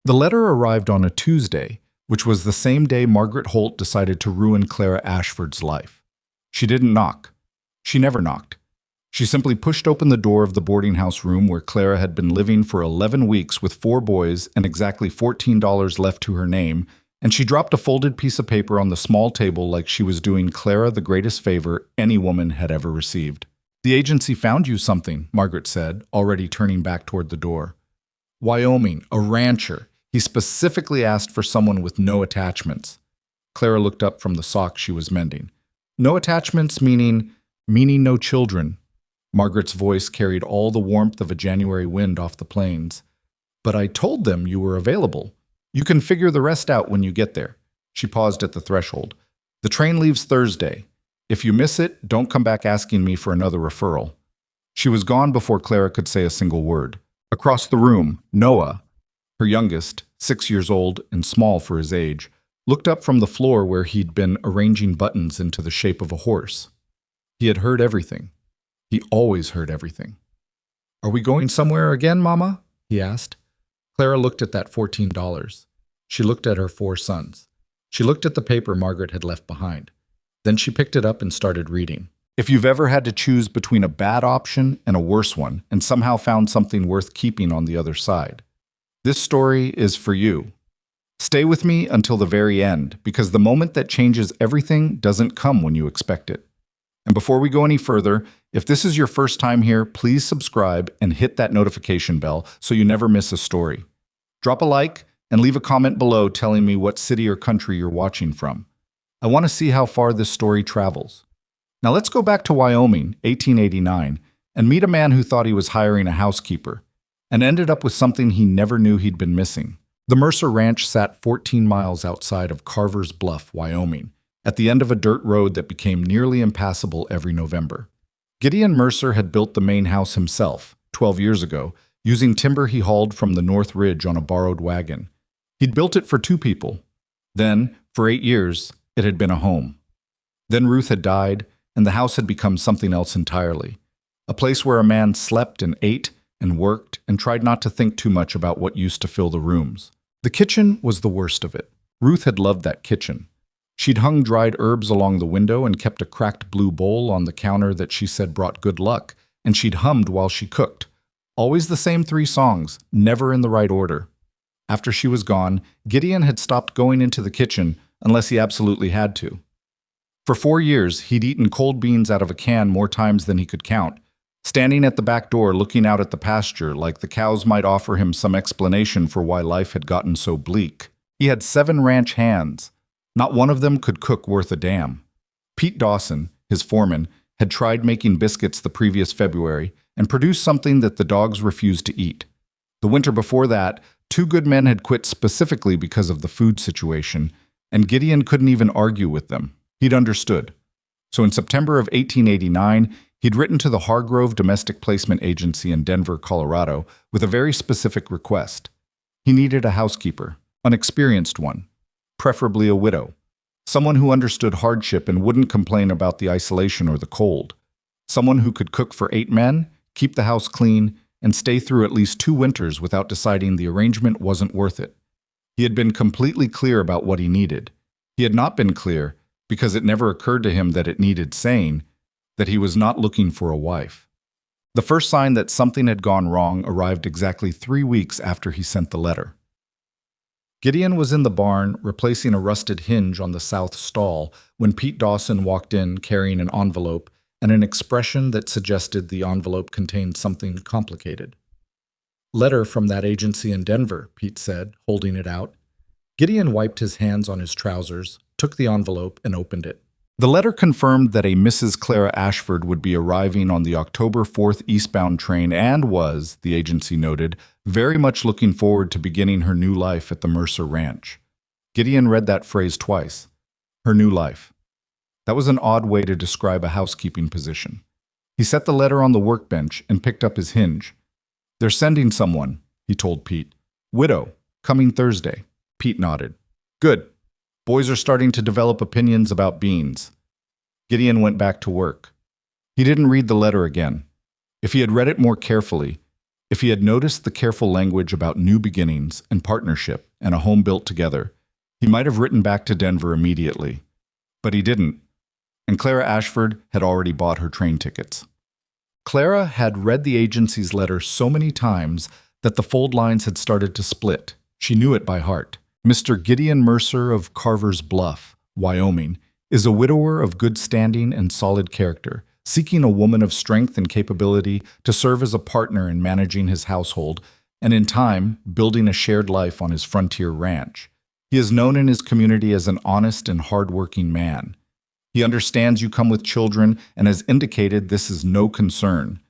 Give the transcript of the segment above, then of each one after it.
The letter arrived on a Tuesday, which was the same day Margaret Holt decided to ruin Clara Ashford's life. She didn't knock. She never knocked. She simply pushed open the door of the boarding house room where Clara had been living for 11 weeks with 4 boys and exactly $14 left to her name, and she dropped a folded piece of paper on the small table like she was doing Clara the greatest favor any woman had ever received. "The agency found you something," Margaret said, already turning back toward the door. "Wyoming, a rancher. He specifically asked for someone with no attachments." Clara looked up from the sock she was mending. "No attachments meaning no children." Margaret's voice carried all the warmth of a January wind off the plains. "But I told them you were available. You can figure the rest out when you get there." She paused at the threshold. "The train leaves Thursday. If you miss it, don't come back asking me for another referral." She was gone before Clara could say a single word. Across the room, Noah, her youngest, 6 years old and small for his age, looked up from the floor where he'd been arranging buttons into the shape of a horse. He had heard everything. He always heard everything. "Are we going somewhere again, Mama?" he asked. Clara looked at that $14. She looked at her 4 sons. She looked at the paper Margaret had left behind. Then she picked it up and started reading. "If you've ever had to choose between a bad option and a worse one, and somehow found something worth keeping on the other side, this story is for you. Stay with me until the very end, because the moment that changes everything doesn't come when you expect it. And before we go any further, if this is your first time here, please subscribe and hit that notification bell so you never miss a story. Drop a like and leave a comment below telling me what city or country you're watching from. I want to see how far this story travels. Now let's go back to Wyoming, 1889, and meet a man who thought he was hiring a housekeeper, and ended up with something he never knew he'd been missing. The Mercer Ranch sat 14 miles outside of Carver's Bluff, Wyoming, at the end of a dirt road that became nearly impassable every November. Gideon Mercer had built the main house himself, 12 years ago, using timber he hauled from the North Ridge on a borrowed wagon. He'd built it for 2 people. Then, for 8 years, it had been a home. Then Ruth had died, and the house had become something else entirely. A place where a man slept and ate and worked and tried not to think too much about what used to fill the rooms. The kitchen was the worst of it. Ruth had loved that kitchen. She'd hung dried herbs along the window and kept a cracked blue bowl on the counter that she said brought good luck, and she'd hummed while she cooked. Always the same 3 songs, never in the right order. After she was gone, Gideon had stopped going into the kitchen unless he absolutely had to. For 4 years, he'd eaten cold beans out of a can more times than he could count, standing at the back door looking out at the pasture like the cows might offer him some explanation for why life had gotten so bleak. He had 7 ranch hands. Not one of them could cook worth a damn. Pete Dawson, his foreman, had tried making biscuits the previous February and produced something that the dogs refused to eat. The winter before that, 2 good men had quit specifically because of the food situation, and Gideon couldn't even argue with them. He'd understood. So in September of 1889, he'd written to the Hargrove Domestic Placement Agency in Denver, Colorado, with a very specific request. He needed a housekeeper, an experienced one. Preferably a widow, someone who understood hardship and wouldn't complain about the isolation or the cold, someone who could cook for 8 men, keep the house clean, and stay through at least 2 winters without deciding the arrangement wasn't worth it. He had been completely clear about what he needed. He had not been clear, because it never occurred to him that it needed saying, that he was not looking for a wife. The first sign that something had gone wrong arrived exactly 3 weeks after he sent the letter. Gideon was in the barn, replacing a rusted hinge on the south stall, when Pete Dawson walked in carrying an envelope and an expression that suggested the envelope contained something complicated. "Letter from that agency in Denver," Pete said, holding it out. Gideon wiped his hands on his trousers, took the envelope, and opened it. The letter confirmed that a Mrs. Clara Ashford would be arriving on the October 4th eastbound train and was, the agency noted, very much looking forward to beginning her new life at the Mercer Ranch. Gideon read that phrase twice. Her new life. That was an odd way to describe a housekeeping position. He set the letter on the workbench and picked up his hinge. "They're sending someone," he told Pete. "Widow, coming Thursday." Pete nodded. "Good. Boys are starting to develop opinions about beans." Gideon went back to work. He didn't read the letter again. If he had read it more carefully, If he had noticed the careful language about new beginnings and partnership and a home built together, he might have written back to Denver immediately. But he didn't, and Clara Ashford had already bought her train tickets. Clara had read the agency's letter so many times that the fold lines had started to split. She knew it by heart. Mr. Gideon Mercer of Carver's Bluff, Wyoming, is a widower of good standing and solid character, seeking a woman of strength and capability to serve as a partner in managing his household and, in time, building a shared life on his frontier ranch. He is known in his community as an honest and hard-working man. He understands you come with children and has indicated this is no concern.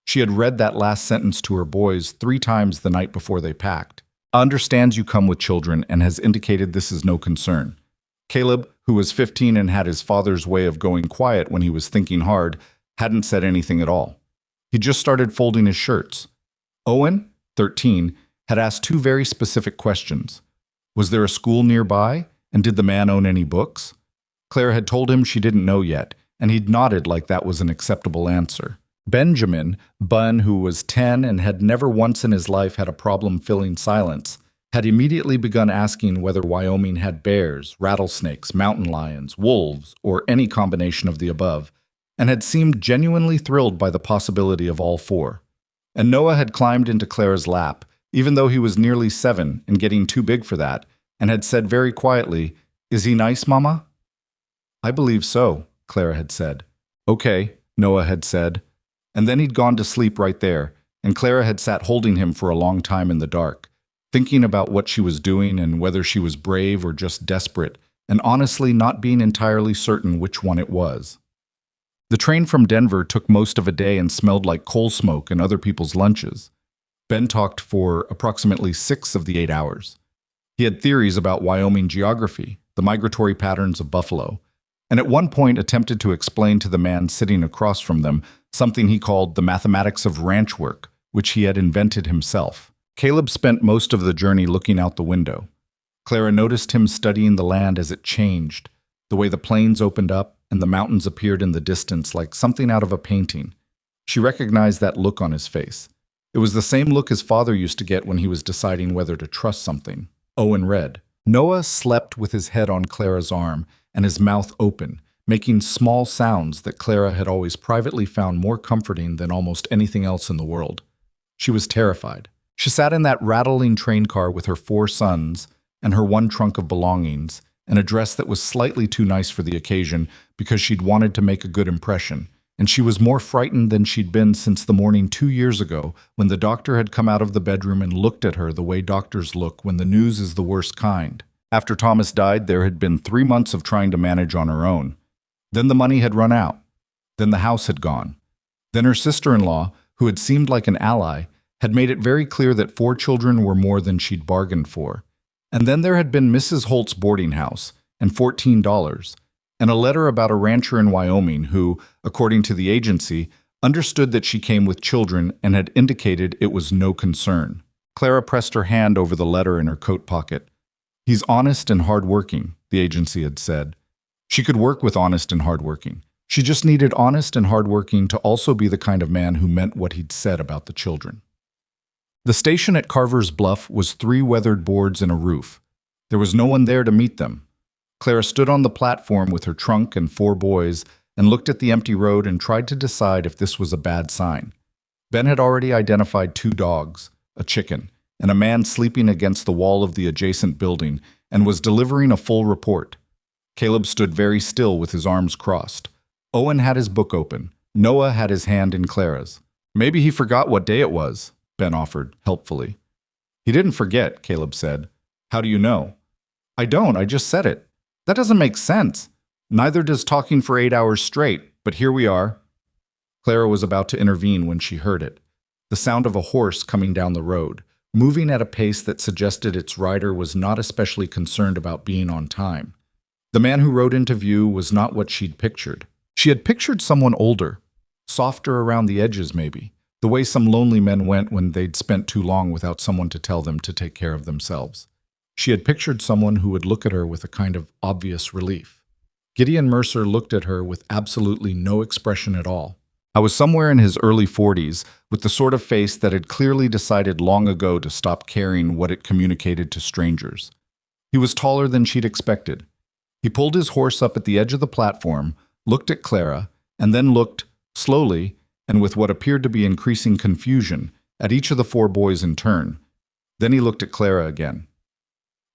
She had read that last sentence to her boys 3 times the night before they packed. Understands you come with children and has indicated this is no concern. Caleb, who was 15 and had his father's way of going quiet when he was thinking hard, hadn't said anything at all. He just started folding his shirts. Owen, 13, had asked 2 very specific questions. Was there a school nearby, and did the man own any books? Claire had told him she didn't know yet, and he'd nodded like that was an acceptable answer. Benjamin, Bun, who was 10 and had never once in his life had a problem filling silence, had immediately begun asking whether Wyoming had bears, rattlesnakes, mountain lions, wolves, or any combination of the above, and had seemed genuinely thrilled by the possibility of all 4. And Noah had climbed into Clara's lap, even though he was nearly 7 and getting too big for that, and had said very quietly, "Is he nice, Mama?" "I believe so," Clara had said. "Okay," Noah had said. And then he'd gone to sleep right there, and Clara had sat holding him for a long time in the dark, thinking about what she was doing and whether she was brave or just desperate, and honestly not being entirely certain which one it was. The train from Denver took most of a day and smelled like coal smoke and other people's lunches. Ben talked for approximately 6 of the 8 hours. He had theories about Wyoming geography, the migratory patterns of buffalo, and at one point attempted to explain to the man sitting across from them something he called the mathematics of ranch work, which he had invented himself. Caleb spent most of the journey looking out the window. Clara noticed him studying the land as it changed, the way the plains opened up and the mountains appeared in the distance like something out of a painting. She recognized that look on his face. It was the same look his father used to get when he was deciding whether to trust something. Owen read. Noah slept with his head on Clara's arm and his mouth open, making small sounds that Clara had always privately found more comforting than almost anything else in the world. She was terrified. She sat in that rattling train car with her 4 sons and her 1 trunk of belongings, and a dress that was slightly too nice for the occasion because she'd wanted to make a good impression, and she was more frightened than she'd been since the morning 2 years ago when the doctor had come out of the bedroom and looked at her the way doctors look when the news is the worst kind. After Thomas died, there had been 3 months of trying to manage on her own. Then the money had run out. Then the house had gone. Then her sister-in-law, who had seemed like an ally, had made it very clear that 4 children were more than she'd bargained for. And then there had been Mrs. Holt's boarding house, and $14, and a letter about a rancher in Wyoming who, according to the agency, understood that she came with children and had indicated it was no concern. Clara pressed her hand over the letter in her coat pocket. "He's honest and hardworking," the agency had said. She could work with honest and hardworking. She just needed honest and hardworking to also be the kind of man who meant what he'd said about the children. The station at Carver's Bluff was 3 weathered boards and a roof. There was no one there to meet them. Clara stood on the platform with her trunk and 4 boys and looked at the empty road and tried to decide if this was a bad sign. Ben had already identified 2 dogs, a chicken, and a man sleeping against the wall of the adjacent building and was delivering a full report. Caleb stood very still with his arms crossed. Owen had his book open. Noah had his hand in Clara's. "Maybe he forgot what day it was," Ben offered, helpfully. "He didn't forget," Caleb said. "How do you know?" "I don't, I just said it." "That doesn't make sense." "Neither does talking for 8 hours straight, but here we are." Clara was about to intervene when she heard it. The sound of a horse coming down the road, moving at a pace that suggested its rider was not especially concerned about being on time. The man who rode into view was not what she'd pictured. She had pictured someone older, softer around the edges maybe, the way some lonely men went when they'd spent too long without someone to tell them to take care of themselves. She had pictured someone who would look at her with a kind of obvious relief. Gideon Mercer looked at her with absolutely no expression at all. I was somewhere in his early 40s, with the sort of face that had clearly decided long ago to stop caring what it communicated to strangers. He was taller than she'd expected. He pulled his horse up at the edge of the platform, looked at Clara, and then looked, slowly, and with what appeared to be increasing confusion, at each of the four boys in turn. Then he looked at Clara again.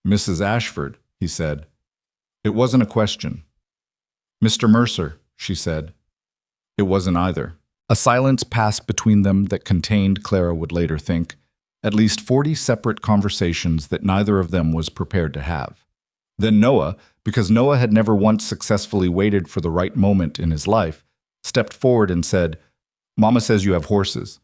"Mrs. Ashford," he said. It wasn't a question. "Mr. Mercer," she said. It wasn't either. A silence passed between them that contained, Clara would later think, at least 40 separate conversations that neither of them was prepared to have. Then Noah, because Noah had never once successfully waited for the right moment in his life, stepped forward and said, "Mama says you have horses.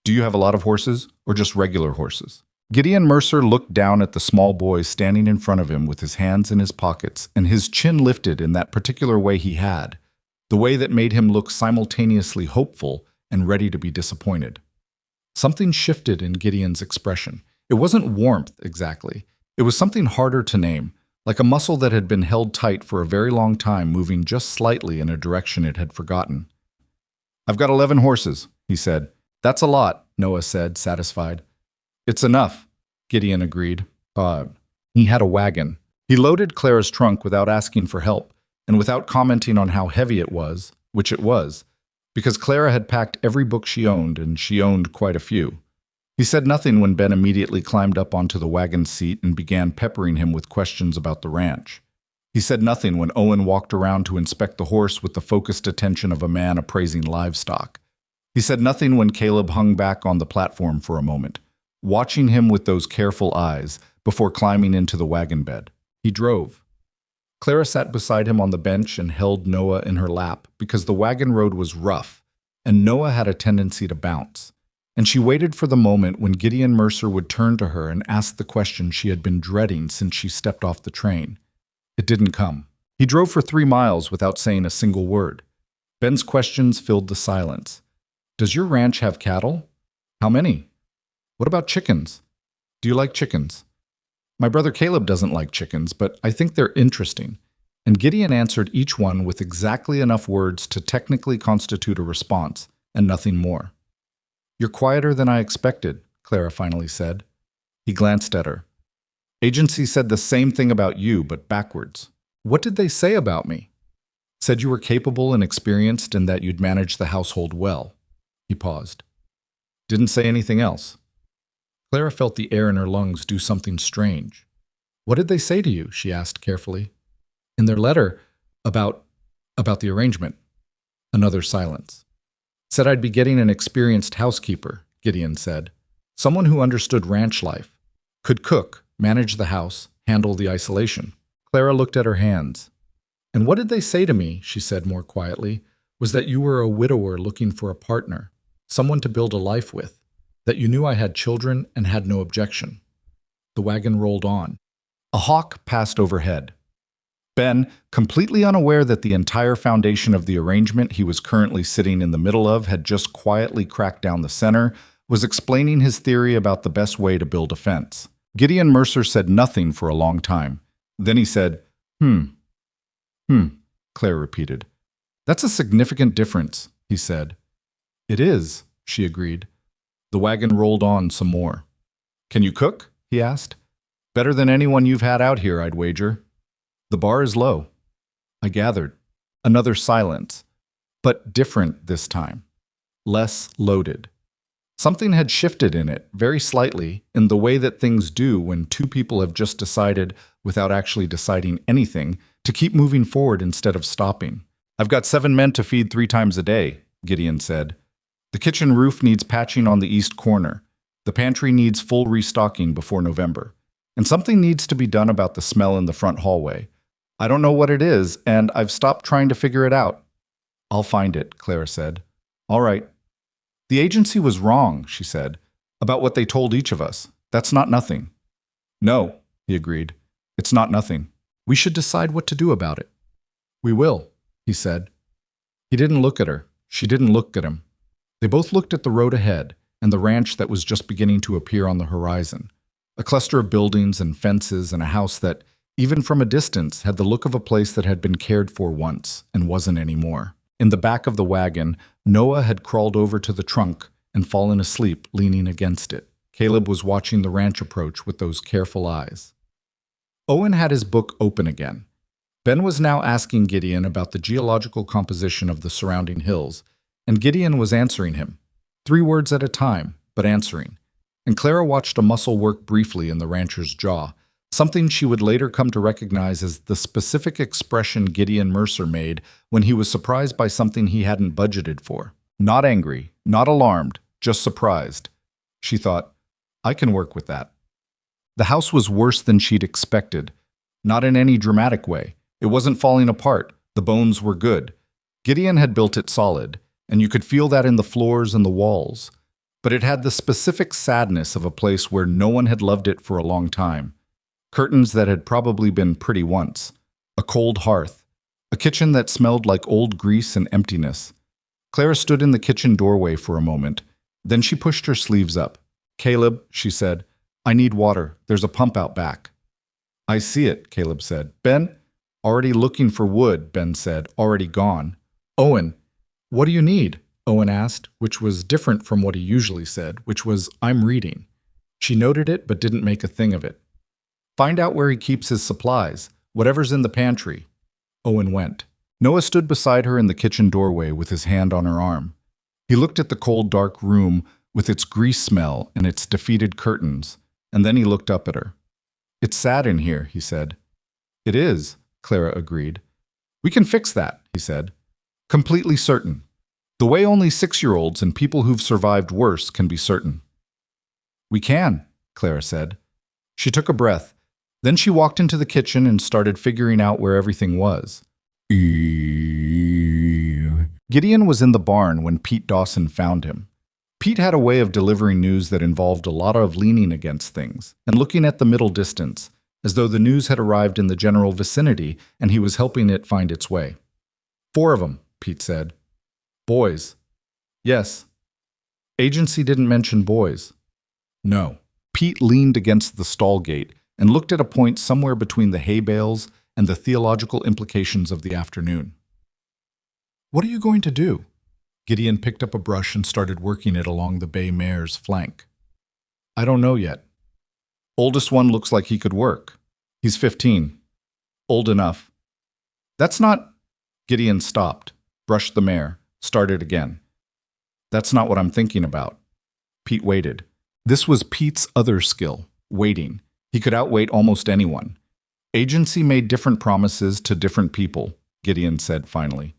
Do you have a lot of horses, or just regular horses?" Gideon Mercer looked down at the small boy standing in front of him with his hands in his pockets and his chin lifted in that particular way he had, the way that made him look simultaneously hopeful and ready to be disappointed. Something shifted in Gideon's expression. It wasn't warmth, exactly. It was something harder to name, like a muscle that had been held tight for a very long time, moving just slightly in a direction it had forgotten. "I've got 11 horses," he said. "That's a lot," Noah said, satisfied. "It's enough," Gideon agreed. He had a wagon. He loaded Clara's trunk without asking for help, and without commenting on how heavy it was, which it was, because Clara had packed every book she owned, and she owned quite a few. He said nothing when Ben immediately climbed up onto the wagon seat and began peppering him with questions about the ranch. He said nothing when Owen walked around to inspect the horse with the focused attention of a man appraising livestock. He said nothing when Caleb hung back on the platform for a moment, watching him with those careful eyes before climbing into the wagon bed. He drove. Clara sat beside him on the bench and held Noah in her lap because the wagon road was rough, and Noah had a tendency to bounce. And she waited for the moment when Gideon Mercer would turn to her and ask the question she had been dreading since she stepped off the train. It didn't come. He drove for 3 miles without saying a single word. Ben's questions filled the silence. "Does your ranch have cattle? How many? What about chickens? Do you like chickens?" "My brother Caleb doesn't like chickens, but I think they're interesting." And Gideon answered each one with exactly enough words to technically constitute a response, and nothing more. "You're quieter than I expected," Clara finally said. He glanced at her. "Agency said the same thing about you, but backwards." "What did they say about me?" "Said you were capable and experienced and that you'd manage the household well." He paused. "Didn't say anything else." Clara felt the air in her lungs do something strange. "What did they say to you?" she asked carefully. "In their letter, about the arrangement." Another silence. "Said I'd be getting an experienced housekeeper," Gideon said. "Someone who understood ranch life, could cook, manage the house, handle the isolation." Clara looked at her hands. "And what did they say to me," she said more quietly, "was that you were a widower looking for a partner, someone to build a life with, that you knew I had children and had no objection." The wagon rolled on. A hawk passed overhead. Ben, completely unaware that the entire foundation of the arrangement he was currently sitting in the middle of had just quietly cracked down the center, was explaining his theory about the best way to build a fence. Gideon Mercer said nothing for a long time. Then he said, Hmm, Claire repeated. "That's a significant difference," he said. "It is," she agreed. The wagon rolled on some more. "Can you cook?" he asked. "Better than anyone you've had out here, I'd wager." "The bar is low." I gathered. Another silence, but different this time. Less loaded. Something had shifted in it, very slightly, in the way that things do when two people have just decided, without actually deciding anything, to keep moving forward instead of stopping. "I've got 7 men to feed 3 times a day," Gideon said. "The kitchen roof needs patching on the east corner. The pantry needs full restocking before November. And something needs to be done about the smell in the front hallway. I don't know what it is, and I've stopped trying to figure it out." "I'll find it," Clara said. "All right." "The agency was wrong," she said, "about what they told each of us. That's not nothing." "No," he agreed. "It's not nothing. We should decide what to do about it." "We will," he said. He didn't look at her. She didn't look at him. They both looked at the road ahead and the ranch that was just beginning to appear on the horizon. A cluster of buildings and fences and a house that, even from a distance, had the look of a place that had been cared for once and wasn't anymore. In the back of the wagon, Noah had crawled over to the trunk and fallen asleep, leaning against it. Caleb was watching the ranch approach with those careful eyes. Owen had his book open again. Ben was now asking Gideon about the geological composition of the surrounding hills, and Gideon was answering him, 3 words at a time, but answering. And Clara watched a muscle work briefly in the rancher's jaw, something she would later come to recognize as the specific expression Gideon Mercer made when he was surprised by something he hadn't budgeted for. Not angry, not alarmed, just surprised. She thought, I can work with that. The house was worse than she'd expected. Not in any dramatic way. It wasn't falling apart. The bones were good. Gideon had built it solid, and you could feel that in the floors and the walls. But it had the specific sadness of a place where no one had loved it for a long time. Curtains that had probably been pretty once. A cold hearth. A kitchen that smelled like old grease and emptiness. Clara stood in the kitchen doorway for a moment. Then she pushed her sleeves up. Caleb, she said, I need water. There's a pump out back. I see it, Caleb said. Ben? Already looking for wood, Ben said. Already gone. Owen, what do you need? Owen asked, which was different from what he usually said, which was, I'm reading. She noted it but didn't make a thing of it. Find out where he keeps his supplies, whatever's in the pantry. Owen went. Noah stood beside her in the kitchen doorway with his hand on her arm. He looked at the cold, dark room with its grease smell and its defeated curtains, and then he looked up at her. It's sad in here, he said. It is, Clara agreed. We can fix that, he said. Completely certain. The way only 6-year-olds and people who've survived worse can be certain. We can, Clara said. She took a breath. Then she walked into the kitchen and started figuring out where everything was. Gideon was in the barn when Pete Dawson found him. Pete had a way of delivering news that involved a lot of leaning against things and looking at the middle distance, as though the news had arrived in the general vicinity and he was helping it find its way. 4 of them, Pete said. Boys. Yes. Agency didn't mention boys. No. Pete leaned against the stall gate and looked at a point somewhere between the hay bales and the theological implications of the afternoon. What are you going to do? Gideon picked up a brush and started working it along the bay mare's flank. I don't know yet. Oldest one looks like he could work. He's 15. Old enough. That's not... Gideon stopped, brushed the mare, started again. That's not what I'm thinking about. Pete waited. This was Pete's other skill, waiting. He could outwait almost anyone. Agency made different promises to different people, Gideon said finally.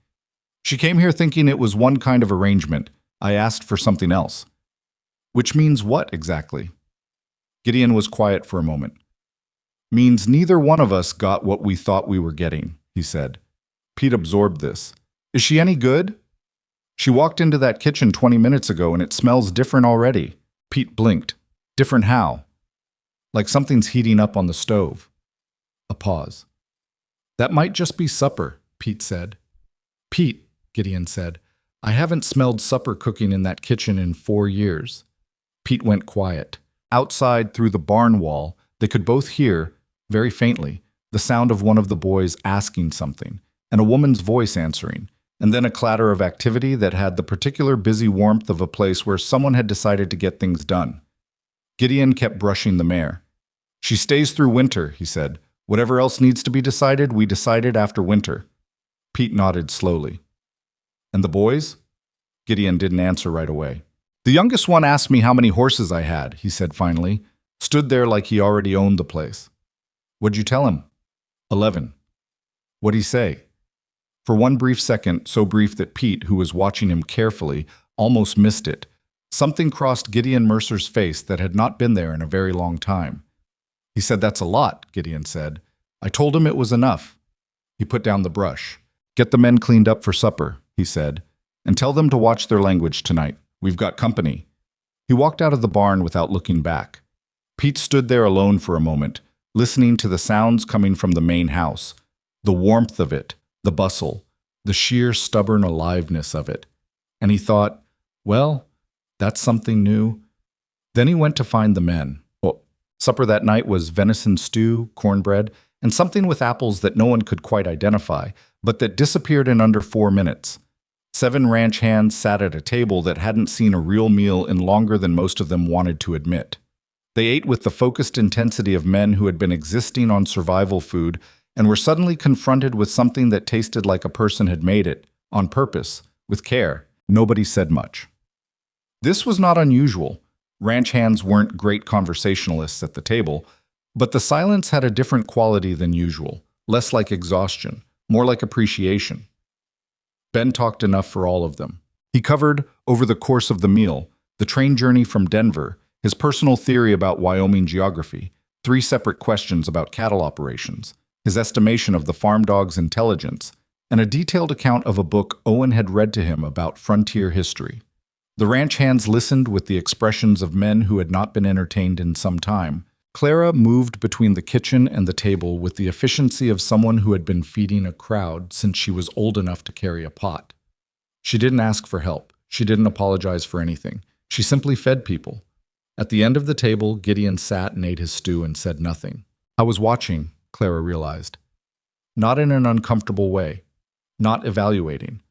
She came here thinking it was one kind of arrangement. I asked for something else. Which means what exactly? Gideon was quiet for a moment. Means neither one of us got what we thought we were getting, he said. Pete absorbed this. Is she any good? She walked into that kitchen 20 minutes ago and it smells different already. Pete blinked. Different how? Like something's heating up on the stove. A pause. That might just be supper, Pete said. Pete, Gideon said, I haven't smelled supper cooking in that kitchen in 4 years. Pete went quiet. Outside, through the barn wall, they could both hear, very faintly, the sound of one of the boys asking something, and a woman's voice answering, and then a clatter of activity that had the particular busy warmth of a place where someone had decided to get things done. Gideon kept brushing the mare. She stays through winter, he said. Whatever else needs to be decided, we decided after winter. Pete nodded slowly. And the boys? Gideon didn't answer right away. The youngest one asked me how many horses I had, he said finally. Stood there like he already owned the place. What'd you tell him? 11. What'd he say? For one brief second, so brief that Pete, who was watching him carefully, almost missed it. Something crossed Gideon Mercer's face that had not been there in a very long time. He said, that's a lot, Gideon said. I told him it was enough. He put down the brush. Get the men cleaned up for supper, he said, and tell them to watch their language tonight. We've got company. He walked out of the barn without looking back. Pete stood there alone for a moment, listening to the sounds coming from the main house, the warmth of it, the bustle, the sheer stubborn aliveness of it. And he thought, well, that's something new. Then he went to find the men. Well, supper that night was venison stew, cornbread, and something with apples that no one could quite identify, but that disappeared in under 4 minutes. 7 ranch hands sat at a table that hadn't seen a real meal in longer than most of them wanted to admit. They ate with the focused intensity of men who had been existing on survival food and were suddenly confronted with something that tasted like a person had made it, on purpose, with care. Nobody said much. This was not unusual. Ranch hands weren't great conversationalists at the table, but the silence had a different quality than usual, less like exhaustion, more like appreciation. Ben talked enough for all of them. He covered, over the course of the meal, the train journey from Denver, his personal theory about Wyoming geography, 3 separate questions about cattle operations, his estimation of the farm dog's intelligence, and a detailed account of a book Owen had read to him about frontier history. The ranch hands listened with the expressions of men who had not been entertained in some time. Clara moved between the kitchen and the table with the efficiency of someone who had been feeding a crowd since she was old enough to carry a pot. She didn't ask for help. She didn't apologize for anything. She simply fed people. At the end of the table, Gideon sat and ate his stew and said nothing. I was watching, Clara realized. Not in an uncomfortable way. Not evaluating.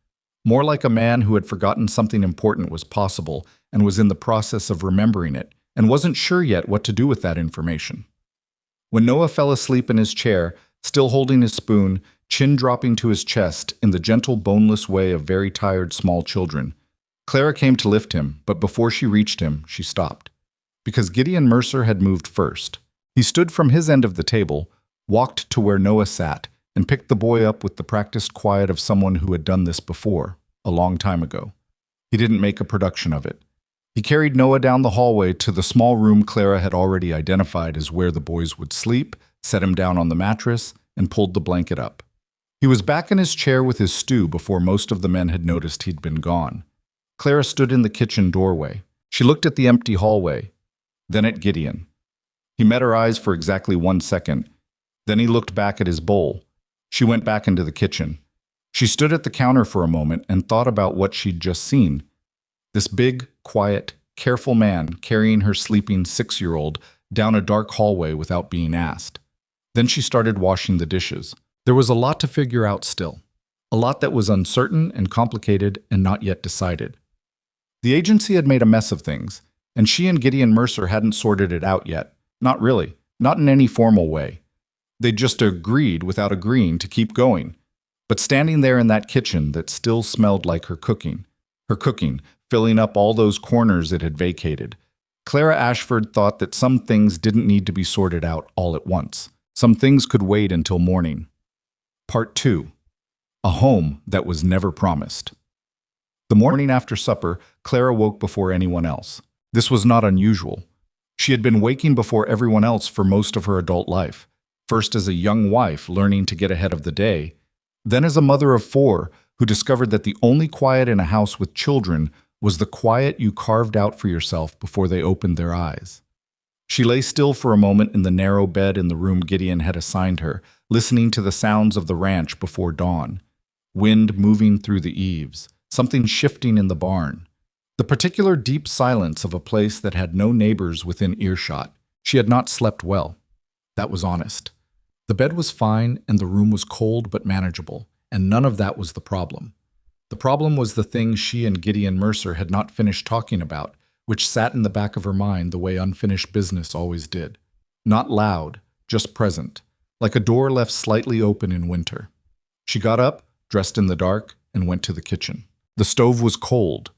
More like a man who had forgotten something important was possible and was in the process of remembering it, and wasn't sure yet what to do with that information. When Noah fell asleep in his chair, still holding his spoon, chin dropping to his chest in the gentle, boneless way of very tired small children, Clara came to lift him, but before she reached him, she stopped. Because Gideon Mercer had moved first. He stood from his end of the table, walked to where Noah sat, and picked the boy up with the practiced quiet of someone who had done this before, a long time ago. He didn't make a production of it. He carried Noah down the hallway to the small room Clara had already identified as where the boys would sleep, set him down on the mattress, and pulled the blanket up. He was back in his chair with his stew before most of the men had noticed he'd been gone. Clara stood in the kitchen doorway. She looked at the empty hallway, then at Gideon. He met her eyes for exactly 1 second. Then he looked back at his bowl. She went back into the kitchen. She stood at the counter for a moment and thought about what she'd just seen. This big, quiet, careful man carrying her sleeping 6-year-old down a dark hallway without being asked. Then she started washing the dishes. There was a lot to figure out still. A lot that was uncertain and complicated and not yet decided. The agency had made a mess of things, and she and Gideon Mercer hadn't sorted it out yet. Not really. Not in any formal way. They'd just agreed without agreeing to keep going. But standing there in that kitchen that still smelled like her cooking, filling up all those corners it had vacated, Clara Ashford thought that some things didn't need to be sorted out all at once. Some things could wait until morning. Part 2. A home that was never promised. The morning after supper, Clara woke before anyone else. This was not unusual. She had been waking before everyone else for most of her adult life, first as a young wife learning to get ahead of the day, then as a mother of 4 who discovered that the only quiet in a house with children was the quiet you carved out for yourself before they opened their eyes. She lay still for a moment in the narrow bed in the room Gideon had assigned her, listening to the sounds of the ranch before dawn. Wind moving through the eaves, something shifting in the barn. The particular deep silence of a place that had no neighbors within earshot. She had not slept well. That was honest. The bed was fine and the room was cold but manageable, and none of that was the problem. The problem was the thing she and Gideon Mercer had not finished talking about, which sat in the back of her mind the way unfinished business always did. Not loud, just present, like a door left slightly open in winter. She got up, dressed in the dark, and went to the kitchen. The stove was cold.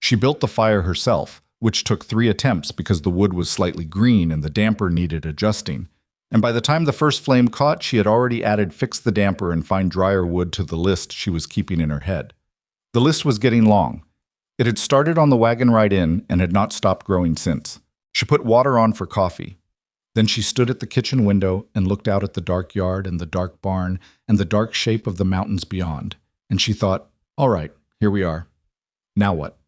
She built the fire herself, which took 3 attempts because the wood was slightly green and the damper needed adjusting. And by the time the first flame caught, she had already added fix the damper and find drier wood to the list she was keeping in her head. The list was getting long. It had started on the wagon ride in and had not stopped growing since. She put water on for coffee. Then she stood at the kitchen window and looked out at the dark yard and the dark barn and the dark shape of the mountains beyond. And she thought, all right, here we are. Now what?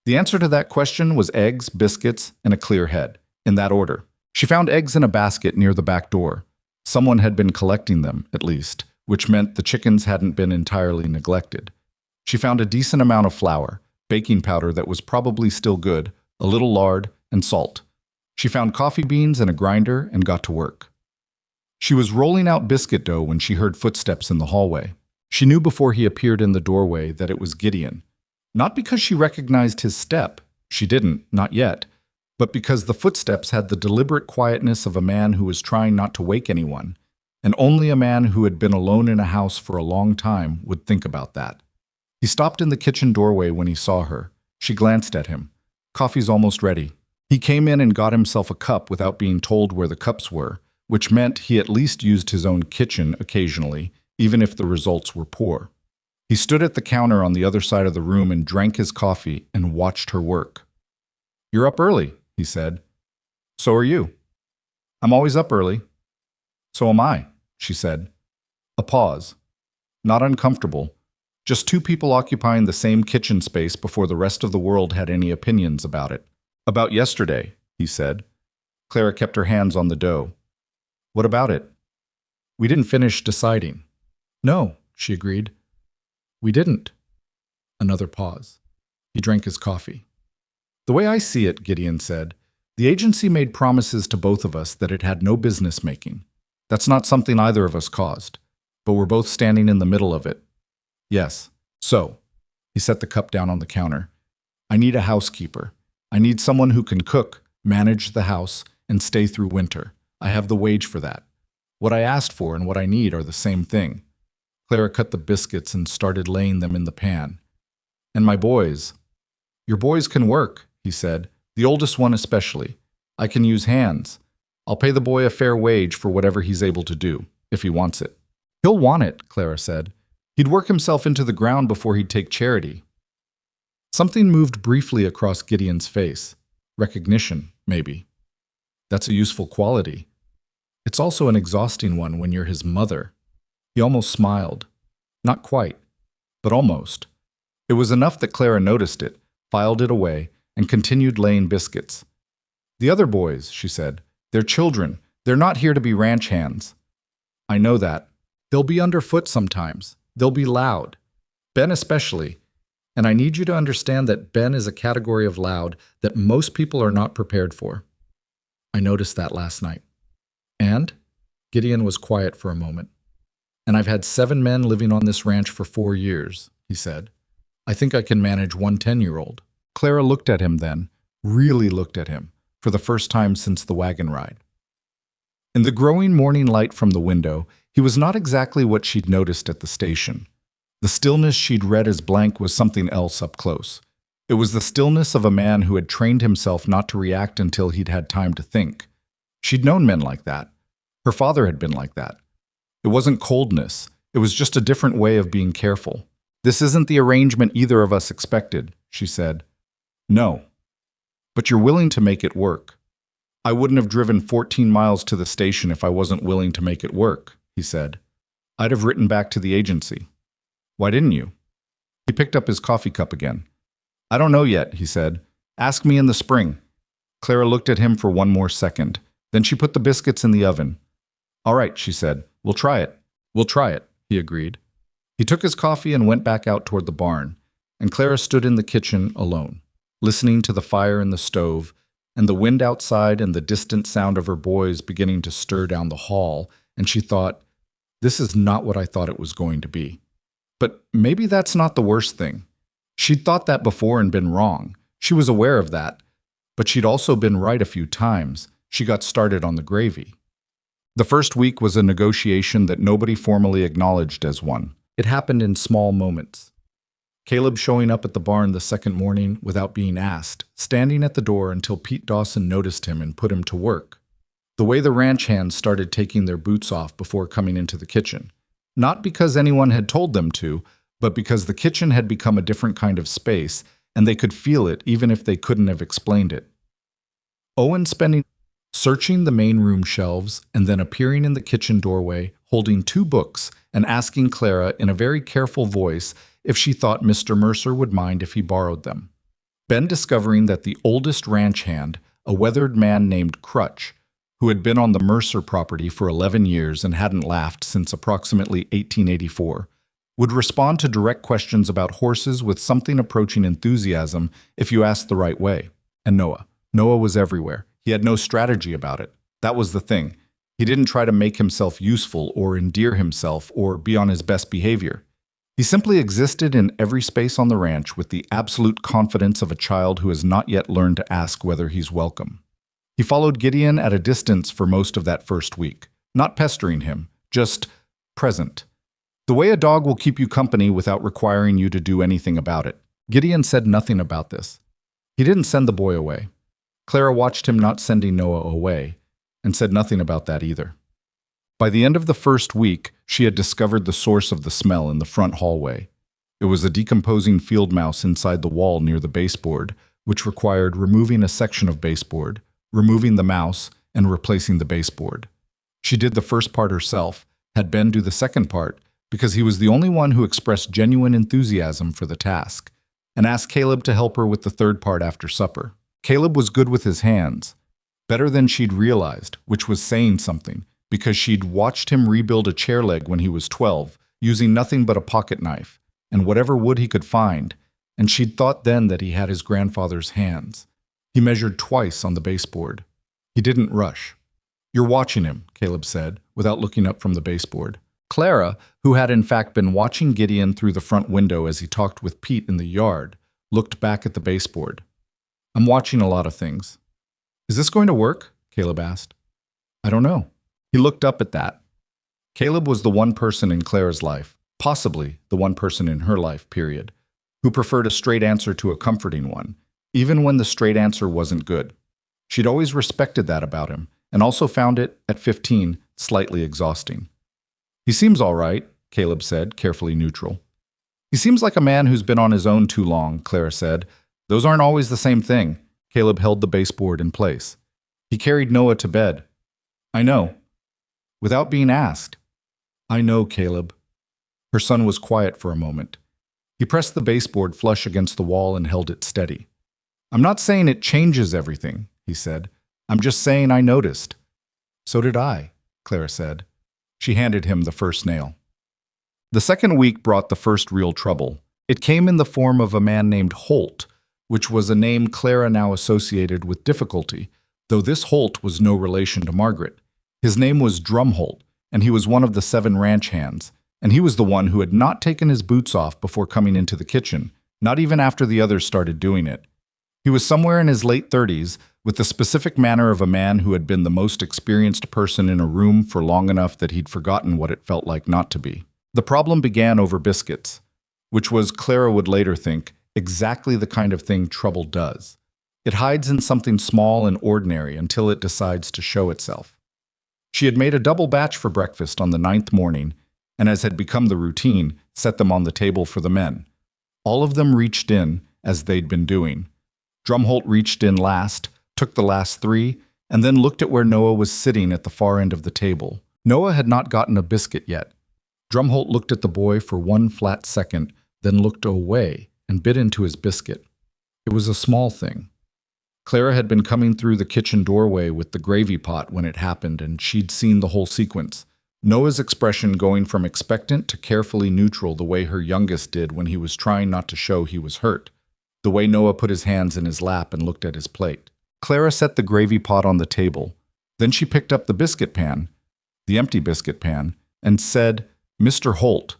The answer to that question was eggs, biscuits, and a clear head, in that order. She found eggs in a basket near the back door. Someone had been collecting them, at least, which meant the chickens hadn't been entirely neglected. She found a decent amount of flour, baking powder that was probably still good, a little lard, and salt. She found coffee beans and a grinder and got to work. She was rolling out biscuit dough when she heard footsteps in the hallway. She knew before he appeared in the doorway that it was Gideon. Not because she recognized his step, she didn't, not yet, but because the footsteps had the deliberate quietness of a man who was trying not to wake anyone, and only a man who had been alone in a house for a long time would think about that. He stopped in the kitchen doorway when he saw her. She glanced at him. "Coffee's almost ready." He came in and got himself a cup without being told where the cups were, which meant he at least used his own kitchen occasionally, even if the results were poor. He stood at the counter on the other side of the room and drank his coffee and watched her work. "You're up early," he said. "So are you." "I'm always up early." "So am I," she said. A pause. Not uncomfortable. Just two people occupying the same kitchen space before the rest of the world had any opinions about it. "About yesterday," he said. Clara kept her hands on the dough. "What about it?" "We didn't finish deciding." "No," she agreed. "We didn't." Another pause. He drank his coffee. "The way I see it," Gideon said, "the agency made promises to both of us that it had no business making. That's not something either of us caused, but we're both standing in the middle of it." "Yes. So," he set the cup down on the counter, "I need a housekeeper. I need someone who can cook, manage the house, and stay through winter. I have the wage for that. What I asked for and what I need are the same thing." Clara cut the biscuits and started laying them in the pan. "And my boys." "Your boys can work," he said, "the oldest one especially. I can use hands. I'll pay the boy a fair wage for whatever he's able to do, if he wants it." "He'll want it," Clara said. "He'd work himself into the ground before he'd take charity." Something moved briefly across Gideon's face. Recognition, maybe. That's a useful quality. It's also an exhausting one when you're his mother. He almost smiled. Not quite, but almost. It was enough that Clara noticed it, filed it away, and continued laying biscuits. "The other boys," she said, "they're children. They're not here to be ranch hands." "I know that. They'll be underfoot sometimes. They'll be loud. Ben especially. And I need you to understand that Ben is a category of loud that most people are not prepared for. I noticed that last night." "And?" Gideon was quiet for a moment. "And I've had 7 men living on this ranch for 4 years, he said. "I think I can manage one 10-year-old. Clara looked at him then, really looked at him, for the first time since the wagon ride. In the growing morning light from the window, he was not exactly what she'd noticed at the station. The stillness she'd read as blank was something else up close. It was the stillness of a man who had trained himself not to react until he'd had time to think. She'd known men like that. Her father had been like that. It wasn't coldness. It was just a different way of being careful. "This isn't the arrangement either of us expected," she said. "No. But you're willing to make it work." "I wouldn't have driven 14 miles to the station if I wasn't willing to make it work," he said. "I'd have written back to the agency." "Why didn't you?" He picked up his coffee cup again. "I don't know yet," he said. "Ask me in the spring." Clara looked at him for one more second. Then she put the biscuits in the oven. "All right," she said. "We'll try it." "We'll try it," he agreed. He took his coffee and went back out toward the barn, and Clara stood in the kitchen alone, listening to the fire in the stove, and the wind outside and the distant sound of her boys beginning to stir down the hall, and she thought, this is not what I thought it was going to be. But maybe that's not the worst thing. She'd thought that before and been wrong. She was aware of that. But she'd also been right a few times. She got started on the gravy. The first week was a negotiation that nobody formally acknowledged as one. It happened in small moments. Caleb showing up at the barn the second morning without being asked, standing at the door until Pete Dawson noticed him and put him to work. The way the ranch hands started taking their boots off before coming into the kitchen. Not because anyone had told them to, but because the kitchen had become a different kind of space, and they could feel it even if they couldn't have explained it. Owen searching the main room shelves and then appearing in the kitchen doorway, holding 2 books and asking Clara in a very careful voice if she thought Mr. Mercer would mind if he borrowed them. Ben discovering that the oldest ranch hand, a weathered man named Crutch, who had been on the Mercer property for 11 years and hadn't laughed since approximately 1884, would respond to direct questions about horses with something approaching enthusiasm if you asked the right way. And Noah. Noah was everywhere. He had no strategy about it. That was the thing. He didn't try to make himself useful or endear himself or be on his best behavior. He simply existed in every space on the ranch with the absolute confidence of a child who has not yet learned to ask whether he's welcome. He followed Gideon at a distance for most of that first week, not pestering him, just present. The way a dog will keep you company without requiring you to do anything about it. Gideon said nothing about this. He didn't send the boy away. Clara watched him not sending Noah away, and said nothing about that either. By the end of the first week, she had discovered the source of the smell in the front hallway. It was a decomposing field mouse inside the wall near the baseboard, which required removing a section of baseboard, removing the mouse, and replacing the baseboard. She did the first part herself, had Ben do the second part, because he was the only one who expressed genuine enthusiasm for the task, and asked Caleb to help her with the third part after supper. Caleb was good with his hands, better than she'd realized, which was saying something, because she'd watched him rebuild a chair leg when he was 12, using nothing but a pocket knife, and whatever wood he could find, and she'd thought then that he had his grandfather's hands. He measured twice on the baseboard. He didn't rush. "You're watching him," Caleb said, without looking up from the baseboard. Clara, who had in fact been watching Gideon through the front window as he talked with Pete in the yard, looked back at the baseboard. "I'm watching a lot of things." "Is this going to work?" Caleb asked. "I don't know." He looked up at that. Caleb was the one person in Clara's life, possibly the one person in her life, period, who preferred a straight answer to a comforting one, even when the straight answer wasn't good. She'd always respected that about him, and also found it, at 15, slightly exhausting. "He seems all right," Caleb said, carefully neutral. "He seems like a man who's been on his own too long," Clara said. "Those aren't always the same thing." Caleb held the baseboard in place. "He carried Noah to bed." "I know." "Without being asked." "I know, Caleb." Her son was quiet for a moment. He pressed the baseboard flush against the wall and held it steady. "I'm not saying it changes everything," he said. "I'm just saying I noticed." "So did I," Clara said. She handed him the first nail. The second week brought the first real trouble. It came in the form of a man named Holt, which was a name Clara now associated with difficulty, though this Holt was no relation to Margaret. His name was Drumholt, and he was one of the 7 ranch hands, and he was the one who had not taken his boots off before coming into the kitchen, not even after the others started doing it. He was somewhere in his late 30s, with the specific manner of a man who had been the most experienced person in a room for long enough that he'd forgotten what it felt like not to be. The problem began over biscuits, which was, Clara would later think, exactly the kind of thing trouble does. It hides in something small and ordinary until it decides to show itself. She had made a double batch for breakfast on the 9th morning, and as had become the routine, set them on the table for the men. All of them reached in, as they'd been doing. Drumholt reached in last, took the last 3, and then looked at where Noah was sitting at the far end of the table. Noah had not gotten a biscuit yet. Drumholt looked at the boy for one flat second, then looked away and bit into his biscuit. It was a small thing. Clara had been coming through the kitchen doorway with the gravy pot when it happened, and she'd seen the whole sequence. Noah's expression going from expectant to carefully neutral the way her youngest did when he was trying not to show he was hurt. The way Noah put his hands in his lap and looked at his plate. Clara set the gravy pot on the table. Then she picked up the biscuit pan, the empty biscuit pan, and said, "Mr. Holt."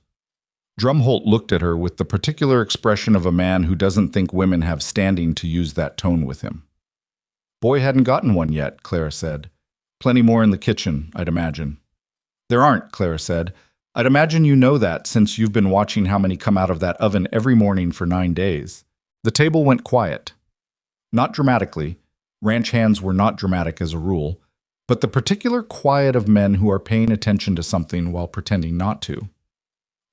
Drumholt looked at her with the particular expression of a man who doesn't think women have standing to use that tone with him. "Boy hadn't gotten one yet," Clara said. "Plenty more in the kitchen, I'd imagine." "There aren't," Clara said. "I'd imagine you know that since you've been watching how many come out of that oven every morning for 9 days. The table went quiet. Not dramatically. Ranch hands were not dramatic as a rule, but the particular quiet of men who are paying attention to something while pretending not to.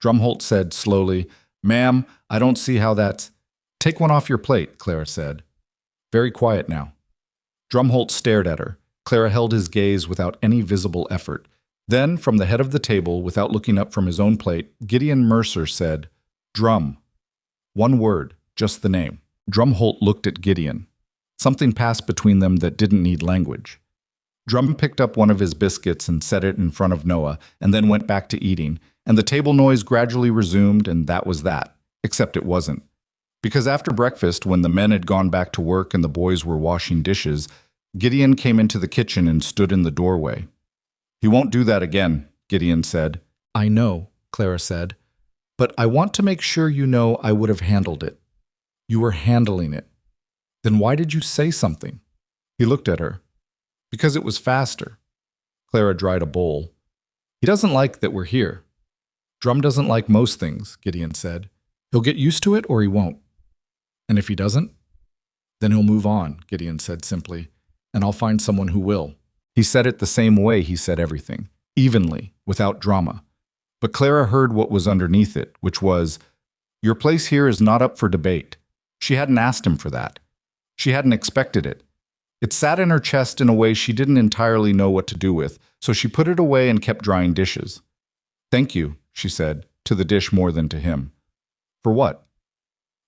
Drumholt said slowly, "Ma'am, I don't see how that's—" "Take one off your plate," Clara said. "Very quiet now." Drumholt stared at her. Clara held his gaze without any visible effort. Then, from the head of the table, without looking up from his own plate, Gideon Mercer said, "Drum." One word, just the name. Drumholt looked at Gideon. Something passed between them that didn't need language. Drum picked up one of his biscuits and set it in front of Noah, and then went back to eating, and the table noise gradually resumed, and that was that. Except it wasn't. Because after breakfast, when the men had gone back to work and the boys were washing dishes, Gideon came into the kitchen and stood in the doorway. "He won't do that again," Gideon said. "I know," Clara said. But I want to make sure you know I would have handled it. You were handling it. Then why did you say something? He looked at her. Because it was faster. Clara dried a bowl. He doesn't like that we're here. Drum doesn't like most things, Gideon said. He'll get used to it or he won't. And if he doesn't, then he'll move on, Gideon said simply, and I'll find someone who will. He said it the same way he said everything, evenly, without drama. But Clara heard what was underneath it, which was, your place here is not up for debate. She hadn't asked him for that. She hadn't expected it. It sat in her chest in a way she didn't entirely know what to do with, so she put it away and kept drying dishes. Thank you, she said, to the dish more than to him. For what?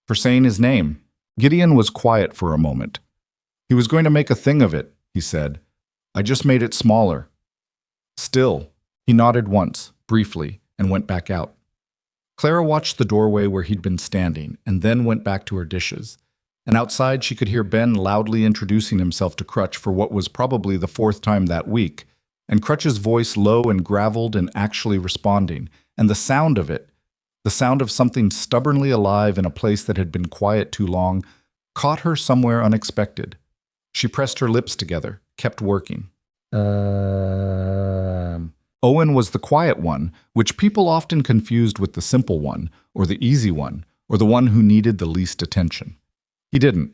For saying his name. Gideon was quiet for a moment. He was going to make a thing of it, he said. I just made it smaller. Still, he nodded once, briefly, and went back out. Clara watched the doorway where he'd been standing, and then went back to her dishes. And outside she could hear Ben loudly introducing himself to Crutch for what was probably the fourth time that week, and Crutch's voice low and graveled and actually responding, and the sound of it, the sound of something stubbornly alive in a place that had been quiet too long, caught her somewhere unexpected. She pressed her lips together, kept working. Owen was the quiet one, which people often confused with the simple one, or the easy one, or the one who needed the least attention. He didn't.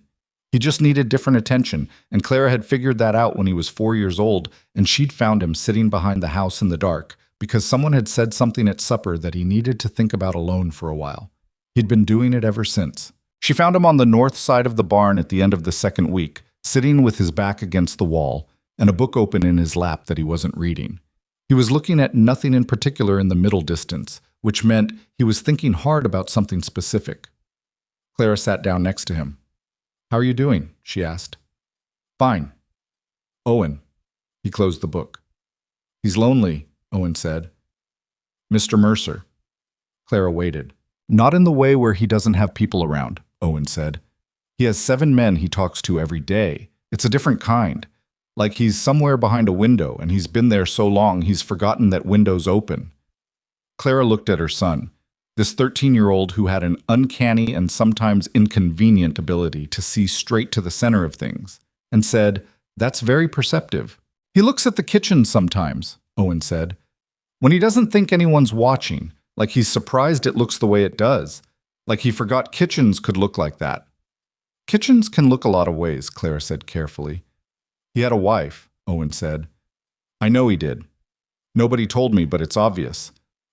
He just needed different attention, and Clara had figured that out when he was 4 years old, and she'd found him sitting behind the house in the dark, because someone had said something at supper that he needed to think about alone for a while. He'd been doing it ever since. She found him on the north side of the barn at the end of the second week, sitting with his back against the wall, and a book open in his lap that he wasn't reading. He was looking at nothing in particular in the middle distance, which meant he was thinking hard about something specific. Clara sat down next to him. How are you doing? She asked. Fine. Owen. He closed the book. He's lonely, Owen said. Mr. Mercer. Clara waited. Not in the way where he doesn't have people around, Owen said. He has 7 men he talks to every day. It's a different kind. Like he's somewhere behind a window and he's been there so long he's forgotten that window's open. Clara looked at her son, this 13-year-old who had an uncanny and sometimes inconvenient ability to see straight to the center of things, and said, That's very perceptive. He looks at the kitchen sometimes, Owen said. When he doesn't think anyone's watching, like he's surprised it looks the way it does, like he forgot kitchens could look like that. Kitchens can look a lot of ways, Clara said carefully. He had a wife, Owen said. I know he did. Nobody told me, but it's obvious.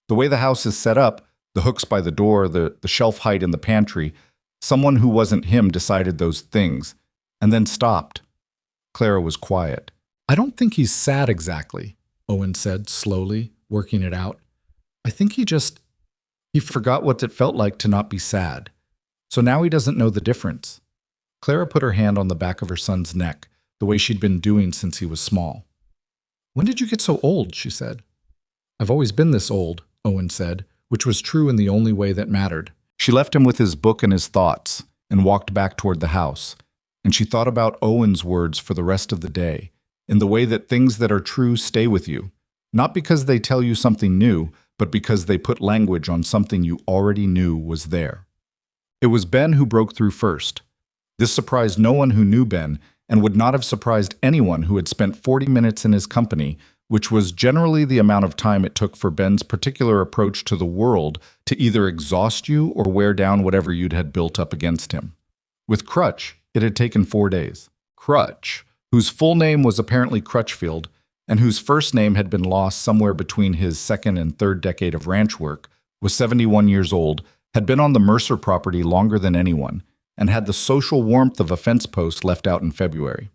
The way the house is set up, the hooks by the door, the shelf height in the pantry, someone who wasn't him decided those things, and then stopped. Clara was quiet. I don't think he's sad exactly, Owen said slowly, working it out. I think he forgot what it felt like to not be sad. So now he doesn't know the difference. Clara put her hand on the back of her son's neck, the way she'd been doing since he was small. When did you get so old? She said. I've always been this old, Owen said, which was true in the only way that mattered. She left him with his book and his thoughts, and walked back toward the house. And she thought about Owen's words for the rest of the day, in the way that things that are true stay with you, not because they tell you something new, but because they put language on something you already knew was there. It was Ben who broke through first. This surprised no one who knew Ben, and would not have surprised anyone who had spent 40 minutes in his company, which was generally the amount of time it took for Ben's particular approach to the world to either exhaust you or wear down whatever you'd had built up against him. With Crutch, it had taken 4 days. Crutch, whose full name was apparently Crutchfield, and whose first name had been lost somewhere between his second and third decade of ranch work, was 71 years old, had been on the Mercer property longer than anyone, and had the social warmth of a fence post left out in February.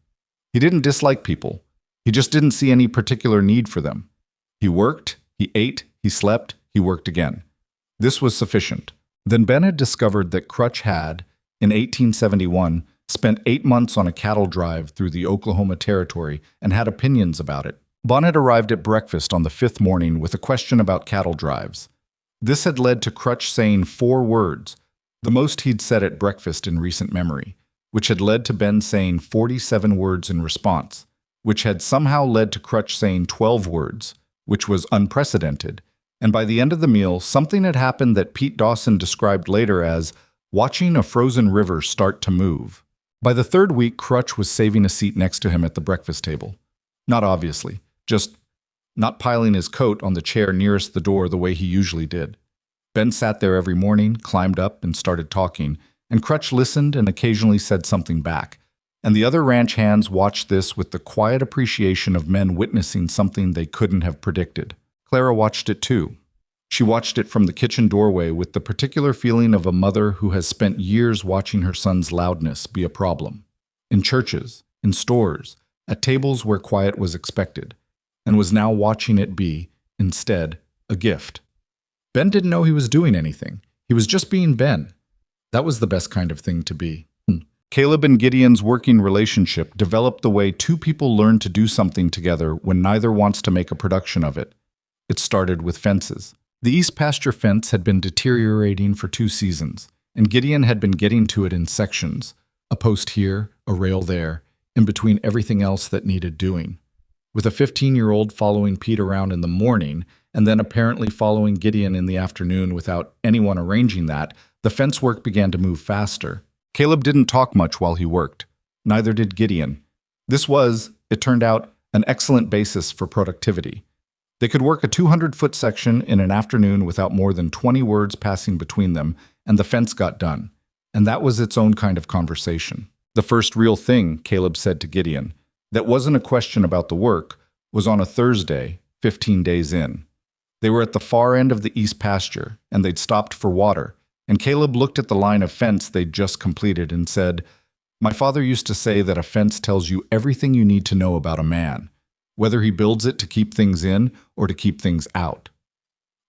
He didn't dislike people. He just didn't see any particular need for them. He worked, he ate, he slept, he worked again. This was sufficient. Then Ben had discovered that Crutch had, in 1871, spent 8 months on a cattle drive through the Oklahoma Territory and had opinions about it. Bonnet arrived at breakfast on the 5th morning with a question about cattle drives. This had led to Crutch saying 4 words, the most he'd said at breakfast in recent memory, which had led to Ben saying 47 words in response, which had somehow led to Crutch saying 12 words, which was unprecedented, And by the end of the meal, something had happened that Pete Dawson described later as watching a frozen river start to move. By the third week, Crutch was saving a seat next to him at the breakfast table. Not obviously, just not piling his coat on the chair nearest the door the way he usually did. Ben sat there every morning, climbed up, and started talking, and Crutch listened and occasionally said something back. And the other ranch hands watched this with the quiet appreciation of men witnessing something they couldn't have predicted. Clara watched it too. She watched it from the kitchen doorway with the particular feeling of a mother who has spent years watching her son's loudness be a problem. In churches, in stores, at tables where quiet was expected, and was now watching it be, instead, a gift. Ben didn't know he was doing anything. He was just being Ben. That was the best kind of thing to be. Caleb and Gideon's working relationship developed the way two people learn to do something together when neither wants to make a production of it. It started with fences. The East Pasture fence had been deteriorating for 2 seasons, and Gideon had been getting to it in sections, a post here, a rail there, in between everything else that needed doing. With a 15-year-old following Pete around in the morning, and then apparently following Gideon in the afternoon without anyone arranging that, the fence work began to move faster. Caleb didn't talk much while he worked. Neither did Gideon. This was, it turned out, an excellent basis for productivity. They could work a 200-foot section in an afternoon without more than 20 words passing between them, and the fence got done. And that was its own kind of conversation. The first real thing, Caleb said to Gideon, that wasn't a question about the work, was on a Thursday, 15 days in. They were at the far end of the East Pasture, and they'd stopped for water, and Caleb looked at the line of fence they'd just completed and said, "My father used to say that a fence tells you everything you need to know about a man, whether he builds it to keep things in or to keep things out."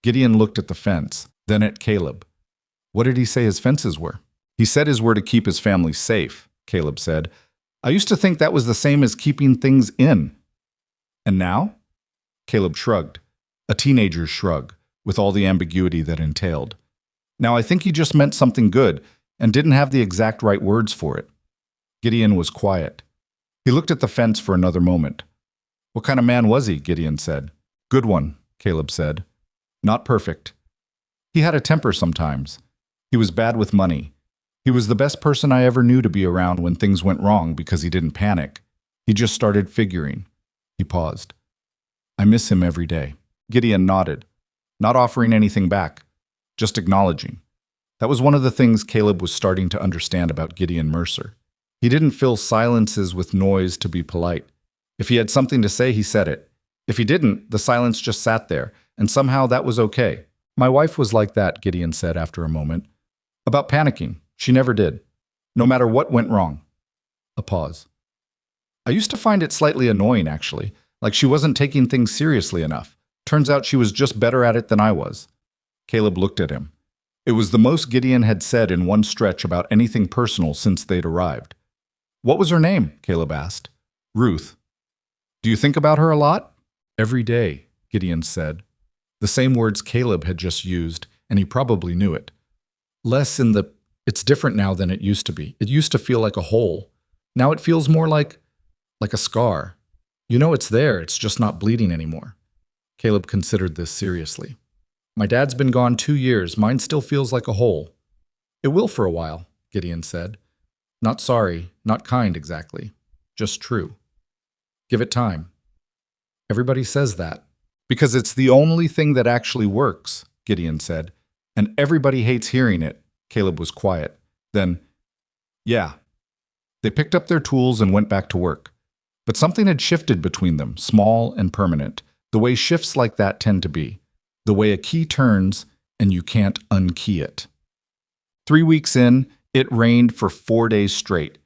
Gideon looked at the fence, then at Caleb. What did he say his fences were? He said his were to keep his family safe, Caleb said. I used to think that was the same as keeping things in. And now? Caleb shrugged, a teenager's shrug, with all the ambiguity that entailed. Now I think he just meant something good and didn't have the exact right words for it. Gideon was quiet. He looked at the fence for another moment. What kind of man was he? Gideon said. Good one, Caleb said. Not perfect. He had a temper sometimes. He was bad with money. He was the best person I ever knew to be around when things went wrong because he didn't panic. He just started figuring. He paused. I miss him every day. Gideon nodded, not offering anything back, just acknowledging. That was one of the things Caleb was starting to understand about Gideon Mercer. He didn't fill silences with noise to be polite. If he had something to say, he said it. If he didn't, the silence just sat there, and somehow that was okay. My wife was like that, Gideon said after a moment. About panicking. She never did. No matter what went wrong. A pause. I used to find it slightly annoying, actually, like she wasn't taking things seriously enough. Turns out she was just better at it than I was. Caleb looked at him. It was the most Gideon had said in one stretch about anything personal since they'd arrived. What was her name? Caleb asked. Ruth. Do you think about her a lot? Every day, Gideon said. The same words Caleb had just used, and he probably knew it. Less in the, it's different now than it used to be. It used to feel like a hole. Now it feels more like a scar. You know it's there, it's just not bleeding anymore. Caleb considered this seriously. My dad's been gone 2 years. Mine still feels like a hole. It will for a while, Gideon said. Not sorry, not kind exactly. Just true. Give it time. Everybody says that. Because it's the only thing that actually works, Gideon said. And everybody hates hearing it. Caleb was quiet. Then, yeah. They picked up their tools and went back to work. But something had shifted between them, small and permanent, the way shifts like that tend to be. The way a key turns and you can't unkey it. 3 weeks in, it rained for 4 days straight.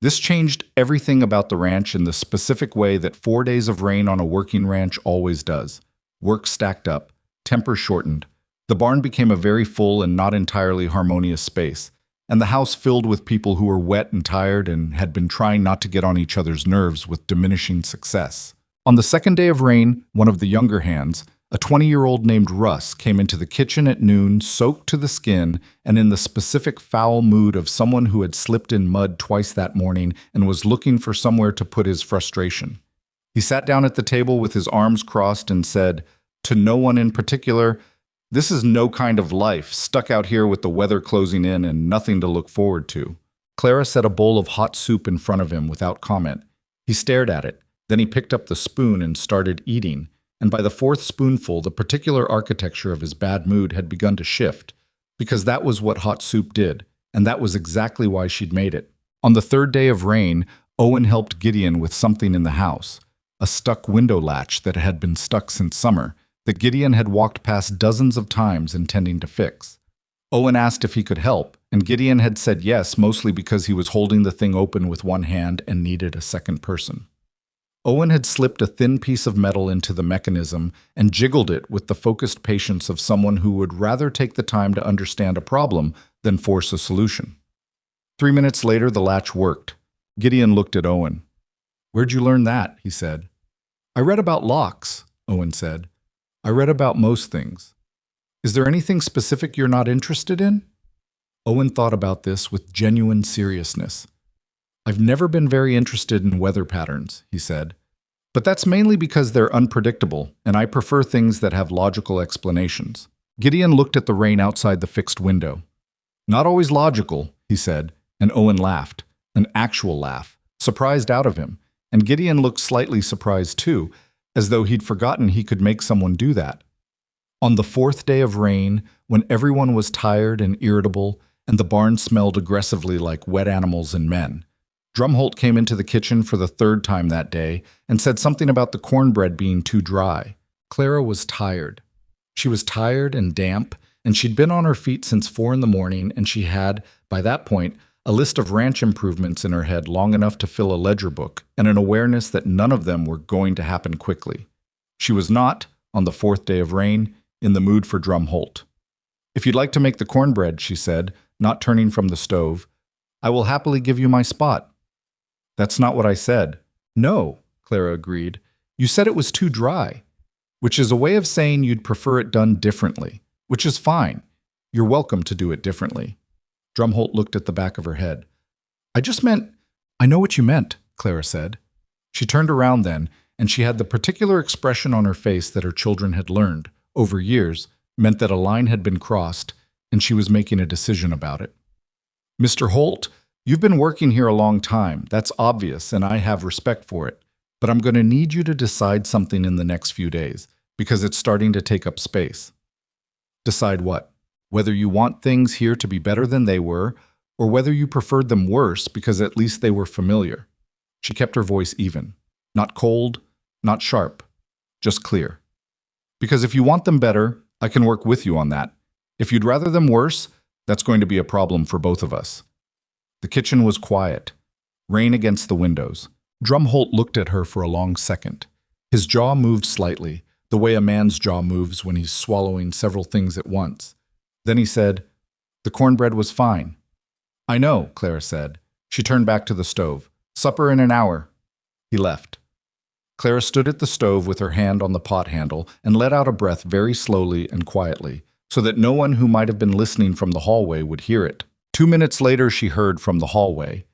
This changed everything about the ranch in the specific way that 4 days of rain on a working ranch always does. Work stacked up, temper shortened. The barn became a very full and not entirely harmonious space, and the house filled with people who were wet and tired and had been trying not to get on each other's nerves with diminishing success. On the second day of rain, one of the younger hands, a 20-year-old named Russ, came into the kitchen at noon, soaked to the skin and in the specific foul mood of someone who had slipped in mud twice that morning and was looking for somewhere to put his frustration. He sat down at the table with his arms crossed and said, To no one in particular. This is no kind of life, stuck out here with the weather closing in and nothing to look forward to. Clara set a bowl of hot soup in front of him without comment. He stared at it. Then he picked up the spoon and started eating. And by the fourth spoonful, the particular architecture of his bad mood had begun to shift. Because that was what hot soup did. And that was exactly why she'd made it. On the third day of rain, Owen helped Gideon with something in the house. A stuck window latch that had been stuck since summer, that Gideon had walked past dozens of times intending to fix. Owen asked if he could help, and Gideon had said yes, mostly because he was holding the thing open with one hand and needed a second person. Owen had slipped a thin piece of metal into the mechanism and jiggled it with the focused patience of someone who would rather take the time to understand a problem than force a solution. 3 minutes later, the latch worked. Gideon looked at Owen. "Where'd you learn that?" he said. "I read about locks," Owen said. "I read about most things. Is there anything specific you're not interested in?" Owen thought about this with genuine seriousness. "I've never been very interested in weather patterns," he said. "But that's mainly because they're unpredictable, and I prefer things that have logical explanations." Gideon looked at the rain outside the fixed window. "Not always logical," he said, and Owen laughed, an actual laugh, surprised out of him, and Gideon looked slightly surprised too, as though he'd forgotten he could make someone do that. On the fourth day of rain, when everyone was tired and irritable, and the barn smelled aggressively like wet animals and men, Drumholt came into the kitchen for the third time that day and said something about the cornbread being too dry. Clara was tired. She was tired and damp, and she'd been on her feet since 4 in the morning, and she had, by that point, a list of ranch improvements in her head long enough to fill a ledger book, and an awareness that none of them were going to happen quickly. She was not, on the fourth day of rain, in the mood for Drumholt. "If you'd like to make the cornbread," she said, not turning from the stove, "I will happily give you my spot." "That's not what I said." "No," Clara agreed. "You said it was too dry, which is a way of saying you'd prefer it done differently, which is fine. You're welcome to do it differently." Drumholt looked at the back of her head. "I just meant—" "I know what you meant," Clara said. She turned around then, and she had the particular expression on her face that her children had learned, over years, meant that a line had been crossed, and she was making a decision about it. "Mr. Holt, you've been working here a long time. That's obvious, and I have respect for it. But I'm going to need you to decide something in the next few days, because it's starting to take up space." "Decide what? Whether you want things here to be better than they were, or whether you preferred them worse because at least they were familiar." She kept her voice even. Not cold, not sharp, just clear. "Because if you want them better, I can work with you on that. If you'd rather them worse, that's going to be a problem for both of us." The kitchen was quiet. Rain against the windows. Drumholt looked at her for a long second. His jaw moved slightly, the way a man's jaw moves when he's swallowing several things at once. Then he said, "The cornbread was fine." "I know," Clara said. She turned back to the stove. "Supper in an hour." He left. Clara stood at the stove with her hand on the pot handle and let out a breath very slowly and quietly, so that no one who might have been listening from the hallway would hear it. 2 minutes later, she heard from the hallway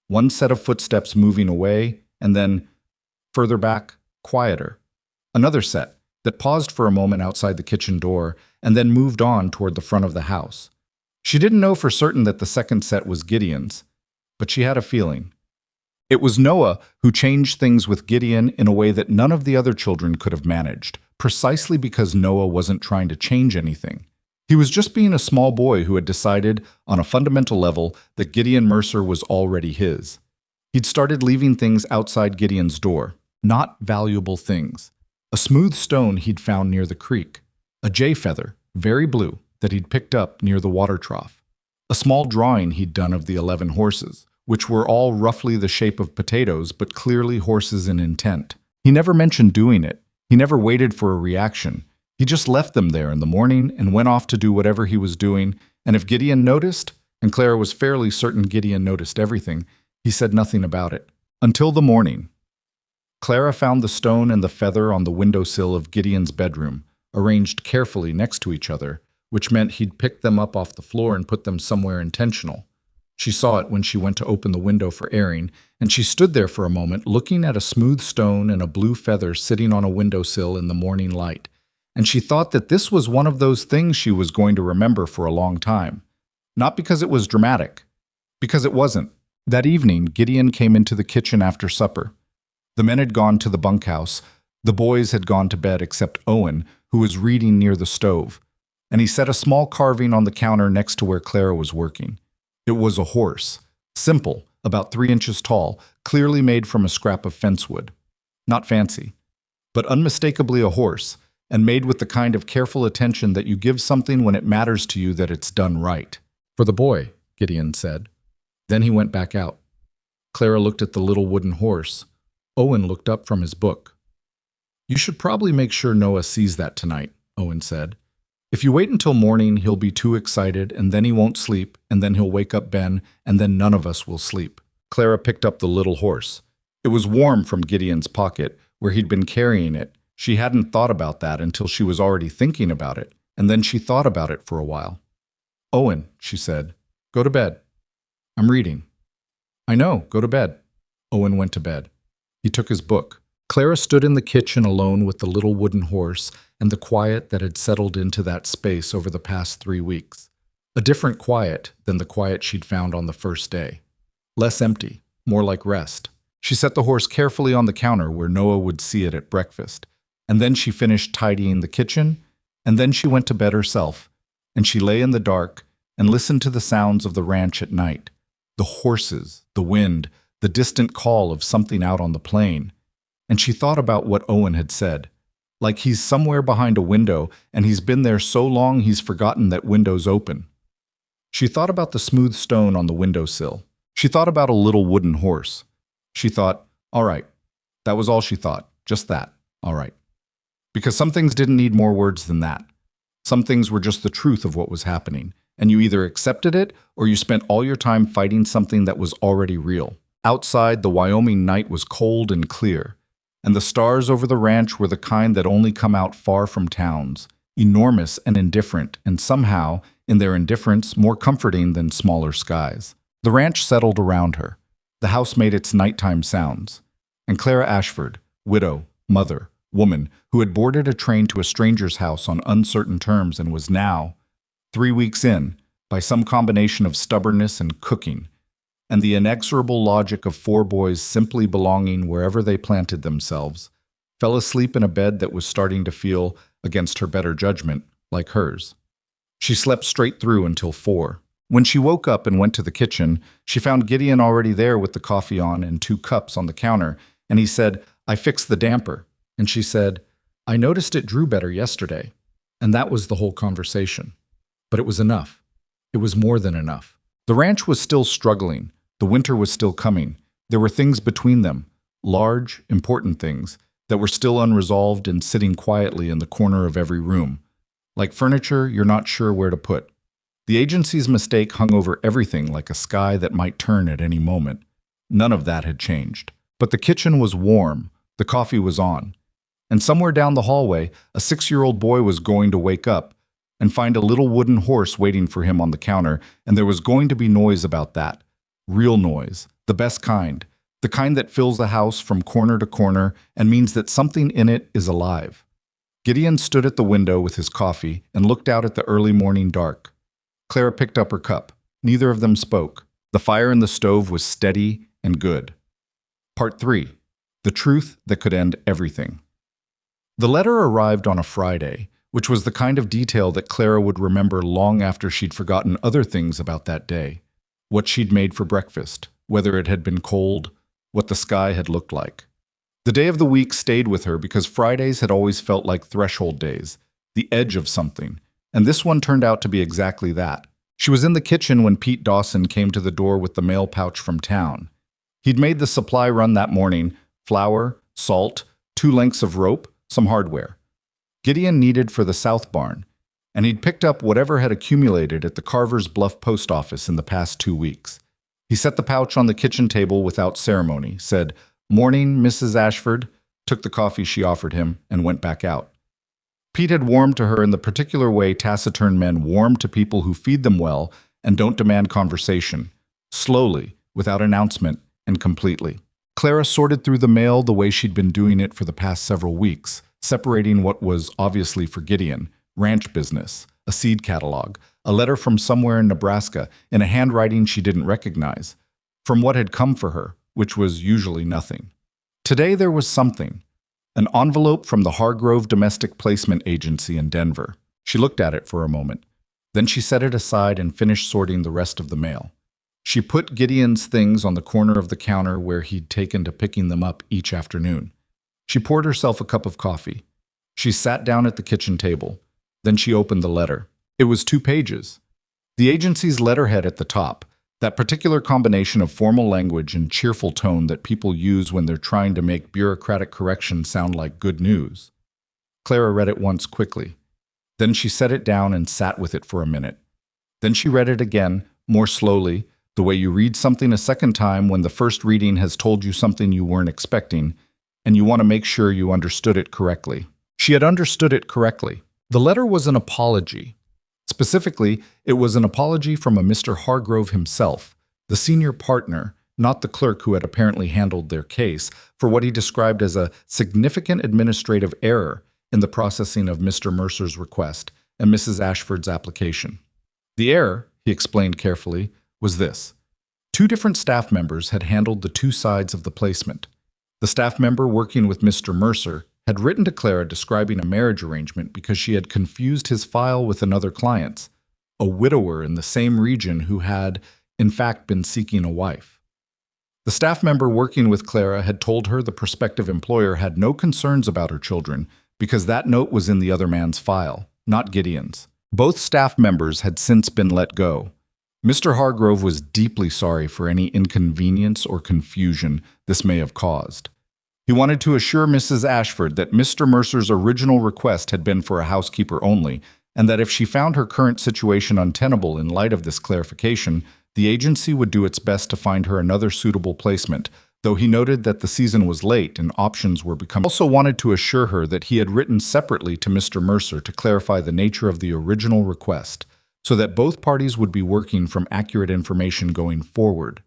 one set of footsteps moving away, and then, further back, quieter. Another set that paused for a moment outside the kitchen door and then moved on toward the front of the house. She didn't know for certain that the second set was Gideon's, but she had a feeling. It was Noah who changed things with Gideon in a way that none of the other children could have managed, precisely because Noah wasn't trying to change anything. He was just being a small boy who had decided, on a fundamental level, that Gideon Mercer was already his. He'd started leaving things outside Gideon's door, not valuable things. A smooth stone he'd found near the creek, a jay feather, very blue, that he'd picked up near the water trough, a small drawing he'd done of the 11 horses, which were all roughly the shape of potatoes but clearly horses in intent. He never mentioned doing it. He never waited for a reaction. He just left them there in the morning and went off to do whatever he was doing, and if Gideon noticed, and Clara was fairly certain Gideon noticed everything, he said nothing about it. Until the morning. Clara found the stone and the feather on the windowsill of Gideon's bedroom, arranged carefully next to each other, which meant he'd picked them up off the floor and put them somewhere intentional. She saw it when she went to open the window for airing, and she stood there for a moment looking at a smooth stone and a blue feather sitting on a windowsill in the morning light, and she thought that this was one of those things she was going to remember for a long time. Not because it was dramatic, because it wasn't. That evening, Gideon came into the kitchen after supper. The men had gone to the bunkhouse. The boys had gone to bed except Owen, who was reading near the stove, and he set a small carving on the counter next to where Clara was working. It was a horse, simple, about 3 inches tall, clearly made from a scrap of fence wood. Not fancy, but unmistakably a horse, and made with the kind of careful attention that you give something when it matters to you that it's done right. "For the boy," Gideon said. Then he went back out. Clara looked at the little wooden horse. Owen looked up from his book. "You should probably make sure Noah sees that tonight," Owen said. "If you wait until morning, he'll be too excited, and then he won't sleep, and then he'll wake up Ben, and then none of us will sleep." Clara picked up the little horse. It was warm from Gideon's pocket, where he'd been carrying it. She hadn't thought about that until she was already thinking about it, and then she thought about it for a while. "Owen," she said, "go to bed. I'm reading." "I know, go to bed." Owen went to bed. He took his book. Clara stood in the kitchen alone with the little wooden horse and the quiet that had settled into that space over the past 3 weeks. A different quiet than the quiet she'd found on the first day. Less empty, more like rest. She set the horse carefully on the counter where Noah would see it at breakfast, and then she finished tidying the kitchen, and then she went to bed herself, and she lay in the dark and listened to the sounds of the ranch at night. The horses, the wind, the distant call of something out on the plain. And she thought about what Owen had said. Like he's somewhere behind a window, and he's been there so long he's forgotten that windows open. She thought about the smooth stone on the windowsill. She thought about a little wooden horse. She thought, all right. That was all she thought. Just that. All right. Because some things didn't need more words than that. Some things were just the truth of what was happening, and you either accepted it or you spent all your time fighting something that was already real. Outside, the Wyoming night was cold and clear, and the stars over the ranch were the kind that only come out far from towns, enormous and indifferent, and somehow, in their indifference, more comforting than smaller skies. The ranch settled around her. The house made its nighttime sounds. And Clara Ashford, widow, mother, woman, who had boarded a train to a stranger's house on uncertain terms and was now, 3 weeks in, by some combination of stubbornness and cooking, and the inexorable logic of 4 boys simply belonging wherever they planted themselves, fell asleep in a bed that was starting to feel, against her better judgment, like hers. She slept straight through until 4. When she woke up and went to the kitchen, she found Gideon already there with the coffee on and 2 cups on the counter, and he said, "I fixed the damper." And she said, "I noticed it drew better yesterday." And that was the whole conversation. But it was enough. It was more than enough. The ranch was still struggling. The winter was still coming. There were things between them, large, important things, that were still unresolved and sitting quietly in the corner of every room. Like furniture you're not sure where to put. The agency's mistake hung over everything like a sky that might turn at any moment. None of that had changed. But the kitchen was warm. The coffee was on. And somewhere down the hallway, a 6-year-old boy was going to wake up and find a little wooden horse waiting for him on the counter, and there was going to be noise about that. Real noise, the best kind, the kind that fills the house from corner to corner and means that something in it is alive. Gideon stood at the window with his coffee and looked out at the early morning dark. Clara picked up her cup. Neither of them spoke. The fire in the stove was steady and good. Part 3. The truth that could end everything. The letter arrived on a Friday, which was the kind of detail that Clara would remember long after she'd forgotten other things about that day. What she'd made for breakfast, whether it had been cold, what the sky had looked like. The day of the week stayed with her because Fridays had always felt like threshold days, the edge of something, and this one turned out to be exactly that. She was in the kitchen when Pete Dawson came to the door with the mail pouch from town. He'd made the supply run that morning: flour, salt, 2 lengths of rope, some hardware. Gideon needed for the South Barn, and he'd picked up whatever had accumulated at the Carver's Bluff post office in the past 2 weeks. He set the pouch on the kitchen table without ceremony, said, "Morning, Mrs. Ashford," took the coffee she offered him, and went back out. Pete had warmed to her in the particular way taciturn men warm to people who feed them well and don't demand conversation, slowly, without announcement, and completely. Clara sorted through the mail the way she'd been doing it for the past several weeks, separating what was obviously for Gideon, ranch business, a seed catalog, a letter from somewhere in Nebraska in a handwriting she didn't recognize, from what had come for her, which was usually nothing. Today there was something. An envelope from the Hargrove Domestic Placement Agency in Denver. She looked at it for a moment. Then she set it aside and finished sorting the rest of the mail. She put Gideon's things on the corner of the counter where he'd taken to picking them up each afternoon. She poured herself a cup of coffee. She sat down at the kitchen table. Then she opened the letter. It was 2 pages. The agency's letterhead at the top, that particular combination of formal language and cheerful tone that people use when they're trying to make bureaucratic corrections sound like good news. Clara read it once quickly. Then she set it down and sat with it for a minute. Then she read it again, more slowly, the way you read something a second time when the first reading has told you something you weren't expecting, and you want to make sure you understood it correctly. She had understood it correctly. The letter was an apology. Specifically, it was an apology from a Mr. Hargrove himself, the senior partner, not the clerk who had apparently handled their case, for what he described as a significant administrative error in the processing of Mr. Mercer's request and Mrs. Ashford's application. The error, he explained carefully, was this. 2 different staff members had handled the 2 sides of the placement. The staff member working with Mr. Mercer had written to Clara describing a marriage arrangement because she had confused his file with another client's, a widower in the same region who had, in fact, been seeking a wife. The staff member working with Clara had told her the prospective employer had no concerns about her children because that note was in the other man's file, not Gideon's. Both staff members had since been let go. Mr. Hargrove was deeply sorry for any inconvenience or confusion this may have caused. He wanted to assure Mrs. Ashford that Mr. Mercer's original request had been for a housekeeper only, and that if she found her current situation untenable in light of this clarification, the agency would do its best to find her another suitable placement, though he noted that the season was late and options were becoming. He also wanted to assure her that he had written separately to Mr. Mercer to clarify the nature of the original request, so that both parties would be working from accurate information going forward.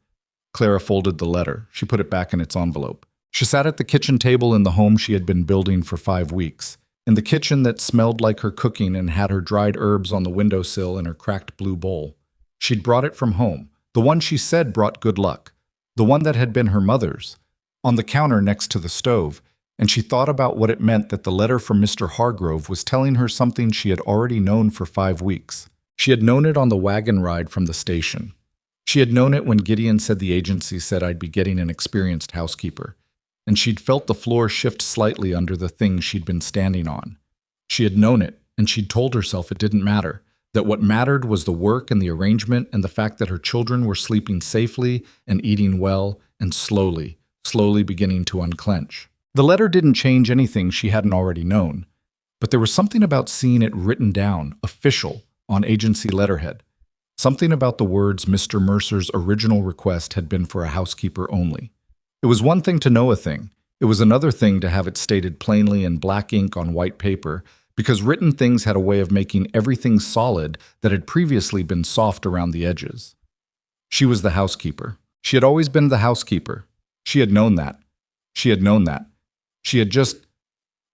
Clara folded the letter. She put it back in its envelope. She sat at the kitchen table in the home she had been building for 5 weeks, in the kitchen that smelled like her cooking and had her dried herbs on the windowsill in her cracked blue bowl. She'd brought it from home, the one she said brought good luck, the one that had been her mother's, on the counter next to the stove, and she thought about what it meant that the letter from Mr. Hargrove was telling her something she had already known for 5 weeks. She had known it on the wagon ride from the station. She had known it when Gideon said the agency said I'd be getting an experienced housekeeper. And she'd felt the floor shift slightly under the thing she'd been standing on. She had known it, and she'd told herself it didn't matter, that what mattered was the work and the arrangement and the fact that her children were sleeping safely and eating well and slowly beginning to unclench. The letter didn't change anything she hadn't already known, but there was something about seeing it written down, official, on agency letterhead. Something about the words Mr. Mercer's original request had been for a housekeeper only. It was one thing to know a thing. It was another thing to have it stated plainly in black ink on white paper, because written things had a way of making everything solid that had previously been soft around the edges. She was the housekeeper. She had always been the housekeeper. She had known that. She had known that. She had just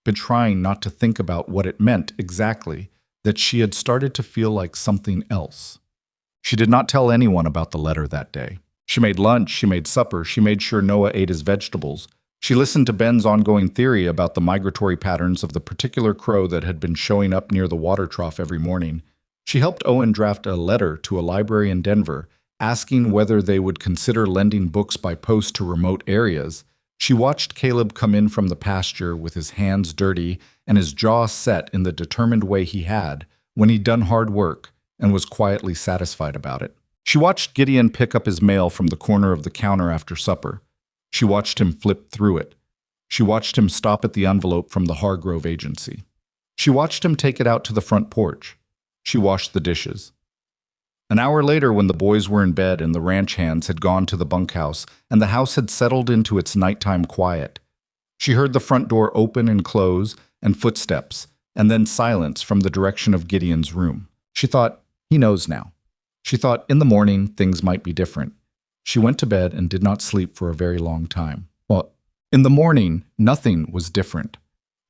been trying not to think about what it meant exactly, that she had started to feel like something else. She did not tell anyone about the letter that day. She made lunch, she made supper, she made sure Noah ate his vegetables. She listened to Ben's ongoing theory about the migratory patterns of the particular crow that had been showing up near the water trough every morning. She helped Owen draft a letter to a library in Denver, asking whether they would consider lending books by post to remote areas. She watched Caleb come in from the pasture with his hands dirty and his jaw set in the determined way he had when he'd done hard work and was quietly satisfied about it. She watched Gideon pick up his mail from the corner of the counter after supper. She watched him flip through it. She watched him stop at the envelope from the Hargrove agency. She watched him take it out to the front porch. She washed the dishes. An hour later, when the boys were in bed and the ranch hands had gone to the bunkhouse and the house had settled into its nighttime quiet, she heard the front door open and close and footsteps, and then silence from the direction of Gideon's room. She thought, he knows now. She thought in the morning things might be different. She went to bed and did not sleep for a very long time. Well, in the morning, nothing was different.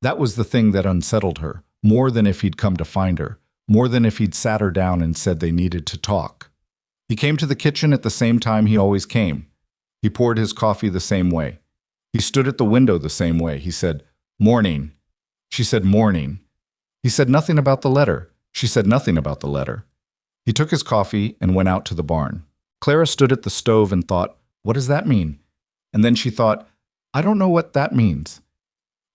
That was the thing that unsettled her, more than if he'd come to find her, more than if he'd sat her down and said they needed to talk. He came to the kitchen at the same time he always came. He poured his coffee the same way. He stood at the window the same way. He said, "Morning." She said, "Morning." He said nothing about the letter. She said nothing about the letter. He took his coffee and went out to the barn. Clara stood at the stove and thought, "What does that mean?" And then she thought, "I don't know what that means."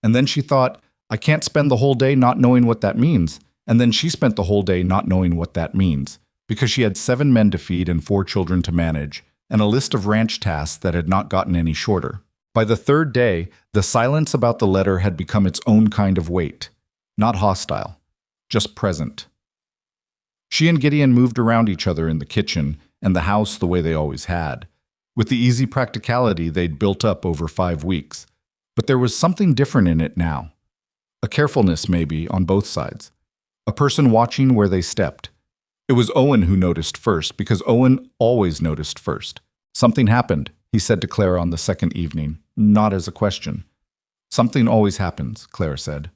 And then she thought, "I can't spend the whole day not knowing what that means." And then she spent the whole day not knowing what that means, because she had 7 men to feed and 4 children to manage, and a list of ranch tasks that had not gotten any shorter. By the 3rd day, the silence about the letter had become its own kind of weight. Not hostile, just present. She and Gideon moved around each other in the kitchen and the house the way they always had, with the easy practicality they'd built up over 5 weeks. But there was something different in it now. A carefulness, maybe, on both sides. A person watching where they stepped. It was Owen who noticed first, because Owen always noticed first. "Something happened," he said to Clara on the 2nd evening, not as a question. "Something always happens," Clara said.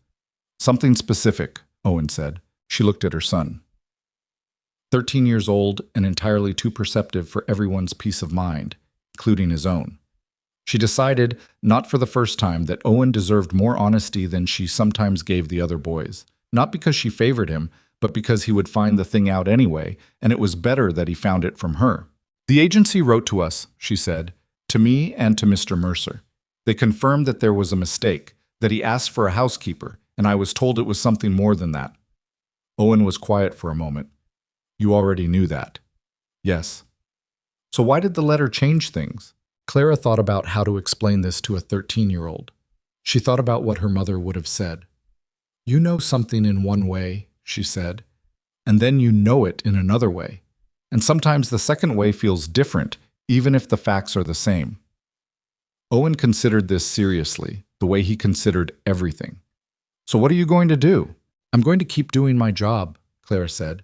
"Something specific," Owen said. She looked at her son. 13 years old and entirely too perceptive for everyone's peace of mind, including his own. She decided, not for the first time, that Owen deserved more honesty than she sometimes gave the other boys. Not because she favored him, but because he would find the thing out anyway, and it was better that he found it from her. "The agency wrote to us," she said, "to me and to Mr. Mercer. They confirmed that there was a mistake, that he asked for a housekeeper, and I was told it was something more than that." Owen was quiet for a moment. "You already knew that?" "Yes." "So why did the letter change things?" Clara thought about how to explain this to a 13-year-old. She thought about what her mother would have said. "You know something in one way," she said, "and then you know it in another way. And sometimes the second way feels different, even if the facts are the same." Owen considered this seriously, the way he considered everything. "So what are you going to do?" "I'm going to keep doing my job," Clara said,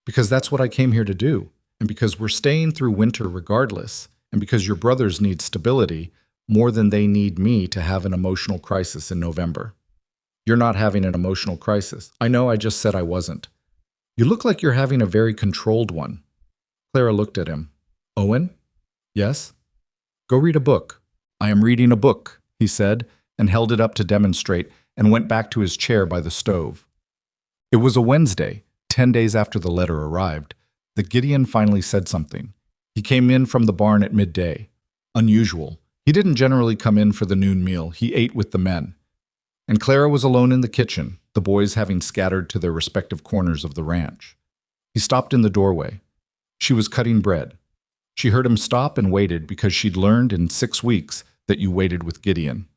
"because that's what I came here to do, and because we're staying through winter regardless, and because your brothers need stability more than they need me to have an emotional crisis in November." "You're not having an emotional crisis." "I know, I just said I wasn't." "You look like you're having a very controlled one." Clara looked at him. "Owen?" "Yes?" "Go read a book." "I am reading a book," he said, and held it up to demonstrate, and went back to his chair by the stove. It was a Wednesday, 10 days after the letter arrived, that Gideon finally said something. He came in from the barn at midday. Unusual. He didn't generally come in for the noon meal. He ate with the men. And Clara was alone in the kitchen, the boys having scattered to their respective corners of the ranch. He stopped in the doorway. She was cutting bread. She heard him stop and waited because she'd learned in 6 weeks that you waited with Gideon.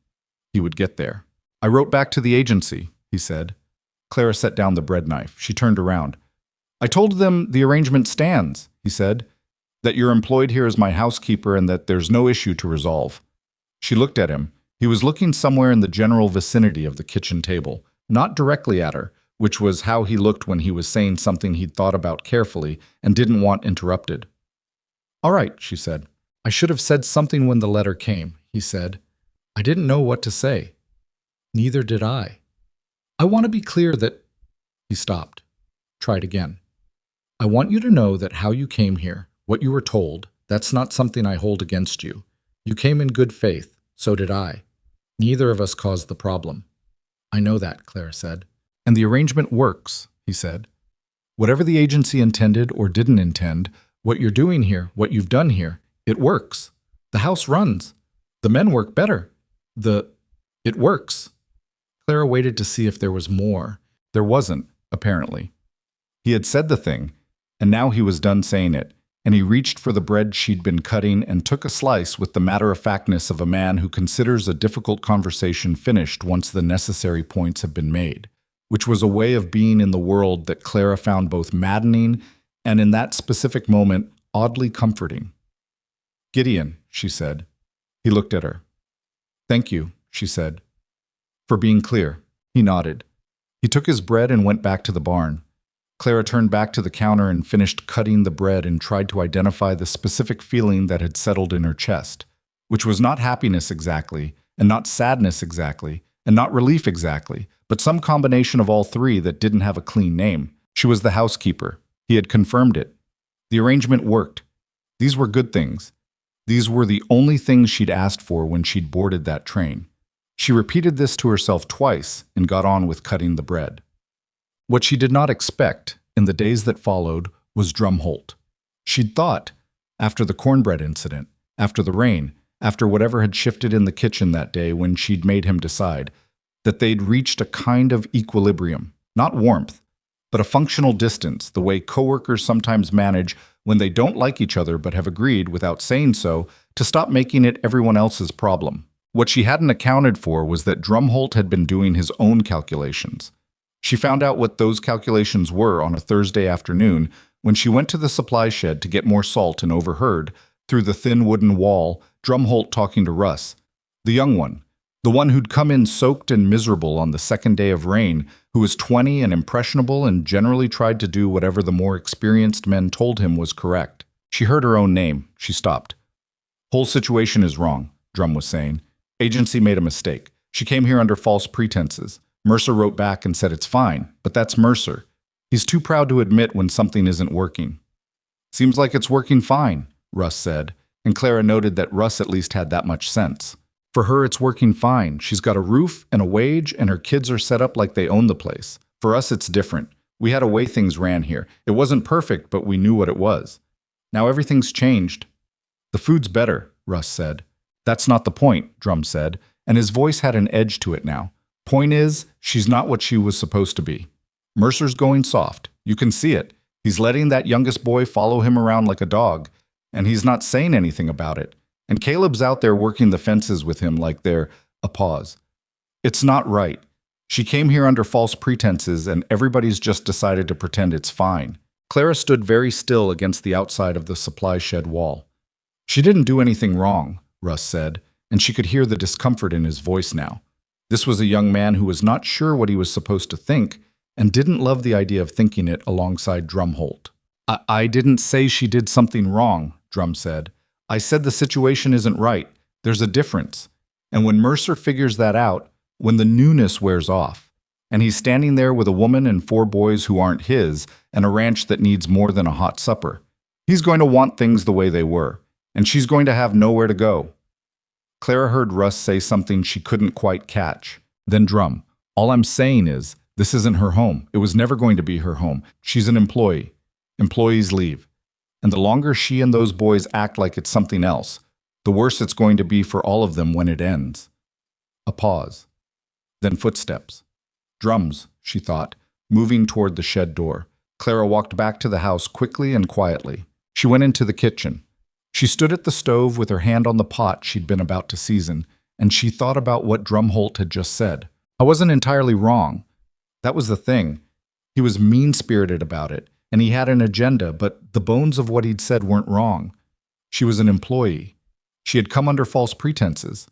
He would get there. "I wrote back to the agency," he said. Clara set down the bread knife. She turned around. "I told them the arrangement stands," he said, "that you're employed here as my housekeeper and that there's no issue to resolve." She looked at him. He was looking somewhere in the general vicinity of the kitchen table, not directly at her, which was how he looked when he was saying something he'd thought about carefully and didn't want interrupted. "All right," she said. "I should have said something when the letter came," he said. "I didn't know what to say." "Neither did I. I want to be clear that—" He stopped. Tried again. "I want you to know that how you came here, what you were told, that's not something I hold against you. You came in good faith. So did I. Neither of us caused the problem." "I know that," Clara said. "And the arrangement works," he said. "Whatever the agency intended or didn't intend, what you're doing here, what you've done here, it works. The house runs. The men work better. It works." Clara waited to see if there was more. There wasn't, apparently. He had said the thing, and now he was done saying it, and he reached for the bread she'd been cutting and took a slice with the matter-of-factness of a man who considers a difficult conversation finished once the necessary points have been made, which was a way of being in the world that Clara found both maddening and, in that specific moment, oddly comforting. "Gideon," she said. He looked at her. "Thank you," she said. "For being clear." He nodded. He took his bread and went back to the barn. Clara turned back to the counter and finished cutting the bread and tried to identify the specific feeling that had settled in her chest, which was not happiness exactly, and not sadness exactly, and not relief exactly, but some combination of all three that didn't have a clean name. She was the housekeeper. He had confirmed it. The arrangement worked. These were good things. These were the only things she'd asked for when she'd boarded that train. She repeated this to herself twice and got on with cutting the bread. What she did not expect, in the days that followed, was Drumholt. She'd thought, after the cornbread incident, after the rain, after whatever had shifted in the kitchen that day when she'd made him decide, that they'd reached a kind of equilibrium, not warmth, but a functional distance, the way coworkers sometimes manage when they don't like each other but have agreed, without saying so, to stop making it everyone else's problem. What she hadn't accounted for was that Drumholt had been doing his own calculations. She found out what those calculations were on a Thursday afternoon when she went to the supply shed to get more salt and overheard, through the thin wooden wall, Drumholt talking to Russ, the young one, the one who'd come in soaked and miserable on the second day of rain, who was 20 and impressionable and generally tried to do whatever the more experienced men told him was correct. She heard her own name. She stopped. "Whole situation is wrong," Drum was saying. "Agency made a mistake. She came here under false pretenses. Mercer wrote back and said it's fine, but that's Mercer. He's too proud to admit when something isn't working." "Seems like it's working fine," Russ said, and Clara noted that Russ at least had that much sense. For her, it's working fine. She's got a roof and a wage, and her kids are set up like they own the place. For us, it's different. We had a way things ran here. It wasn't perfect, but we knew what it was. Now everything's changed. "The food's better," Russ said. "That's not the point," Drum said, and his voice had an edge to it now. "Point is, she's not what she was supposed to be. Mercer's going soft. You can see it. He's letting that youngest boy follow him around like a dog, and he's not saying anything about it. And Caleb's out there working the fences with him like they're a pause. It's not right. She came here under false pretenses, and everybody's just decided to pretend it's fine." Clara stood very still against the outside of the supply shed wall. "She didn't do anything wrong," Russ said, and she could hear the discomfort in his voice now. This was a young man who was not sure what he was supposed to think, and didn't love the idea of thinking it alongside Drumholt. I didn't say she did something wrong," Drum said. "I said the situation isn't right. There's a difference. And when Mercer figures that out, when the newness wears off, and he's standing there with a woman and 4 boys who aren't his, and a ranch that needs more than a hot supper, he's going to want things the way they were, and she's going to have nowhere to go." Clara heard Russ say something she couldn't quite catch. Then Drum, "All I'm saying is, this isn't her home. It was never going to be her home. She's an employee. Employees leave. And the longer she and those boys act like it's something else, the worse it's going to be for all of them when it ends." A pause. Then footsteps. Drums, she thought, moving toward the shed door. Clara walked back to the house quickly and quietly. She went into the kitchen. She stood at the stove with her hand on the pot she'd been about to season, and she thought about what Drumholt had just said. I wasn't entirely wrong. That was the thing. He was mean-spirited about it, and he had an agenda, but the bones of what he'd said weren't wrong. She was an employee. She had come under false pretenses.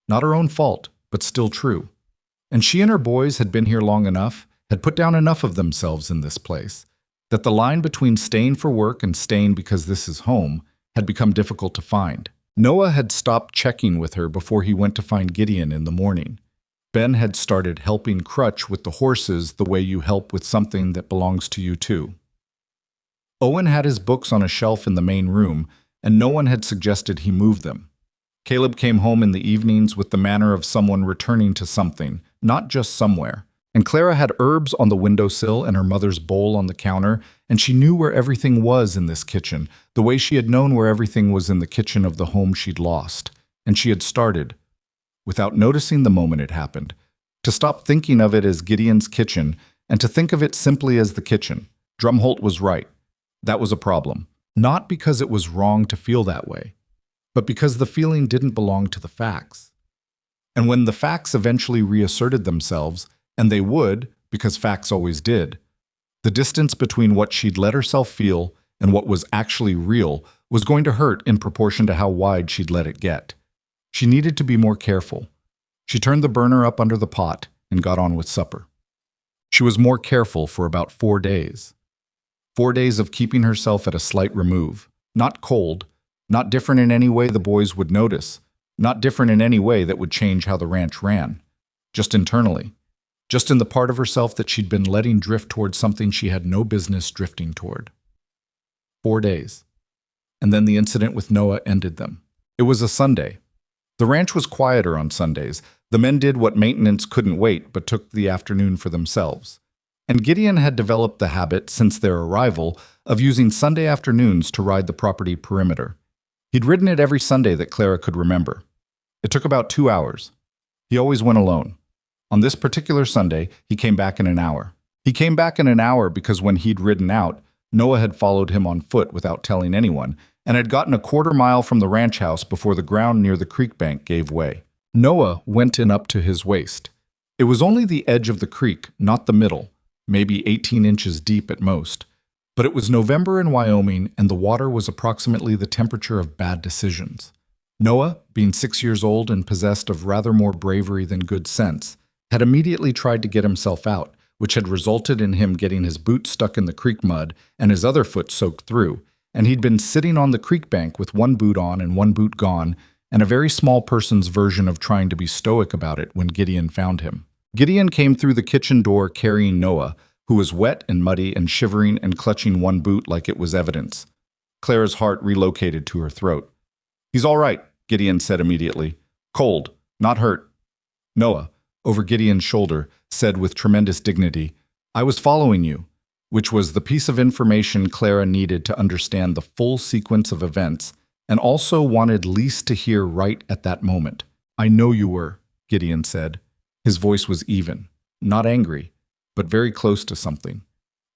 Not her own fault, but still true. And she and her boys had been here long enough, had put down enough of themselves in this place, that the line between staying for work and staying because this is home had become difficult to find. Noah had stopped checking with her before he went to find Gideon in the morning. Ben had started helping Crutch with the horses the way you help with something that belongs to you too. Owen had his books on a shelf in the main room, and no one had suggested he move them. Caleb came home in the evenings with the manner of someone returning to something, not just somewhere. And Clara had herbs on the windowsill and her mother's bowl on the counter, and she knew where everything was in this kitchen, the way she had known where everything was in the kitchen of the home she'd lost. And she had started, without noticing the moment it happened, to stop thinking of it as Gideon's kitchen and to think of it simply as the kitchen. Drumholt was right. That was a problem. Not because it was wrong to feel that way, but because the feeling didn't belong to the facts. And when the facts eventually reasserted themselves, and they would, because facts always did, the distance between what she'd let herself feel and what was actually real was going to hurt in proportion to how wide she'd let it get. She needed to be more careful. She turned the burner up under the pot and got on with supper. She was more careful for about 4 days. 4 days of keeping herself at a slight remove, not cold, not different in any way the boys would notice, not different in any way that would change how the ranch ran. just internally, just in the part of herself that she'd been letting drift toward something she had no business drifting toward. 4 days. And then the incident with Noah ended them. It was a Sunday. The ranch was quieter on Sundays. The men did what maintenance couldn't wait, but took the afternoon for themselves. And Gideon had developed the habit, since their arrival, of using Sunday afternoons to ride the property perimeter. He'd ridden it every Sunday that Clara could remember. It took about 2 hours. He always went alone. On this particular Sunday, he came back in an hour. He came back in an hour because when he'd ridden out, Noah had followed him on foot without telling anyone, and had gotten a quarter-mile from the ranch house before the ground near the creek bank gave way. Noah went in up to his waist. It was only the edge of the creek, not the middle, maybe 18 inches deep at most. But it was November in Wyoming, and the water was approximately the temperature of bad decisions. Noah, being 6 years old and possessed of rather more bravery than good sense, had immediately tried to get himself out, which had resulted in him getting his boot stuck in the creek mud and his other foot soaked through, and he'd been sitting on the creek bank with one boot on and one boot gone, and a very small person's version of trying to be stoic about it when Gideon found him. Gideon came through the kitchen door carrying Noah, who was wet and muddy and shivering and clutching one boot like it was evidence. Clara's heart relocated to her throat. "He's all right," Gideon said immediately. "Cold, not hurt." Noah, over Gideon's shoulder, said with tremendous dignity, "I was following you," which was the piece of information Clara needed to understand the full sequence of events, and also wanted least to hear right at that moment. "I know you were," Gideon said. His voice was even, not angry, but very close to something.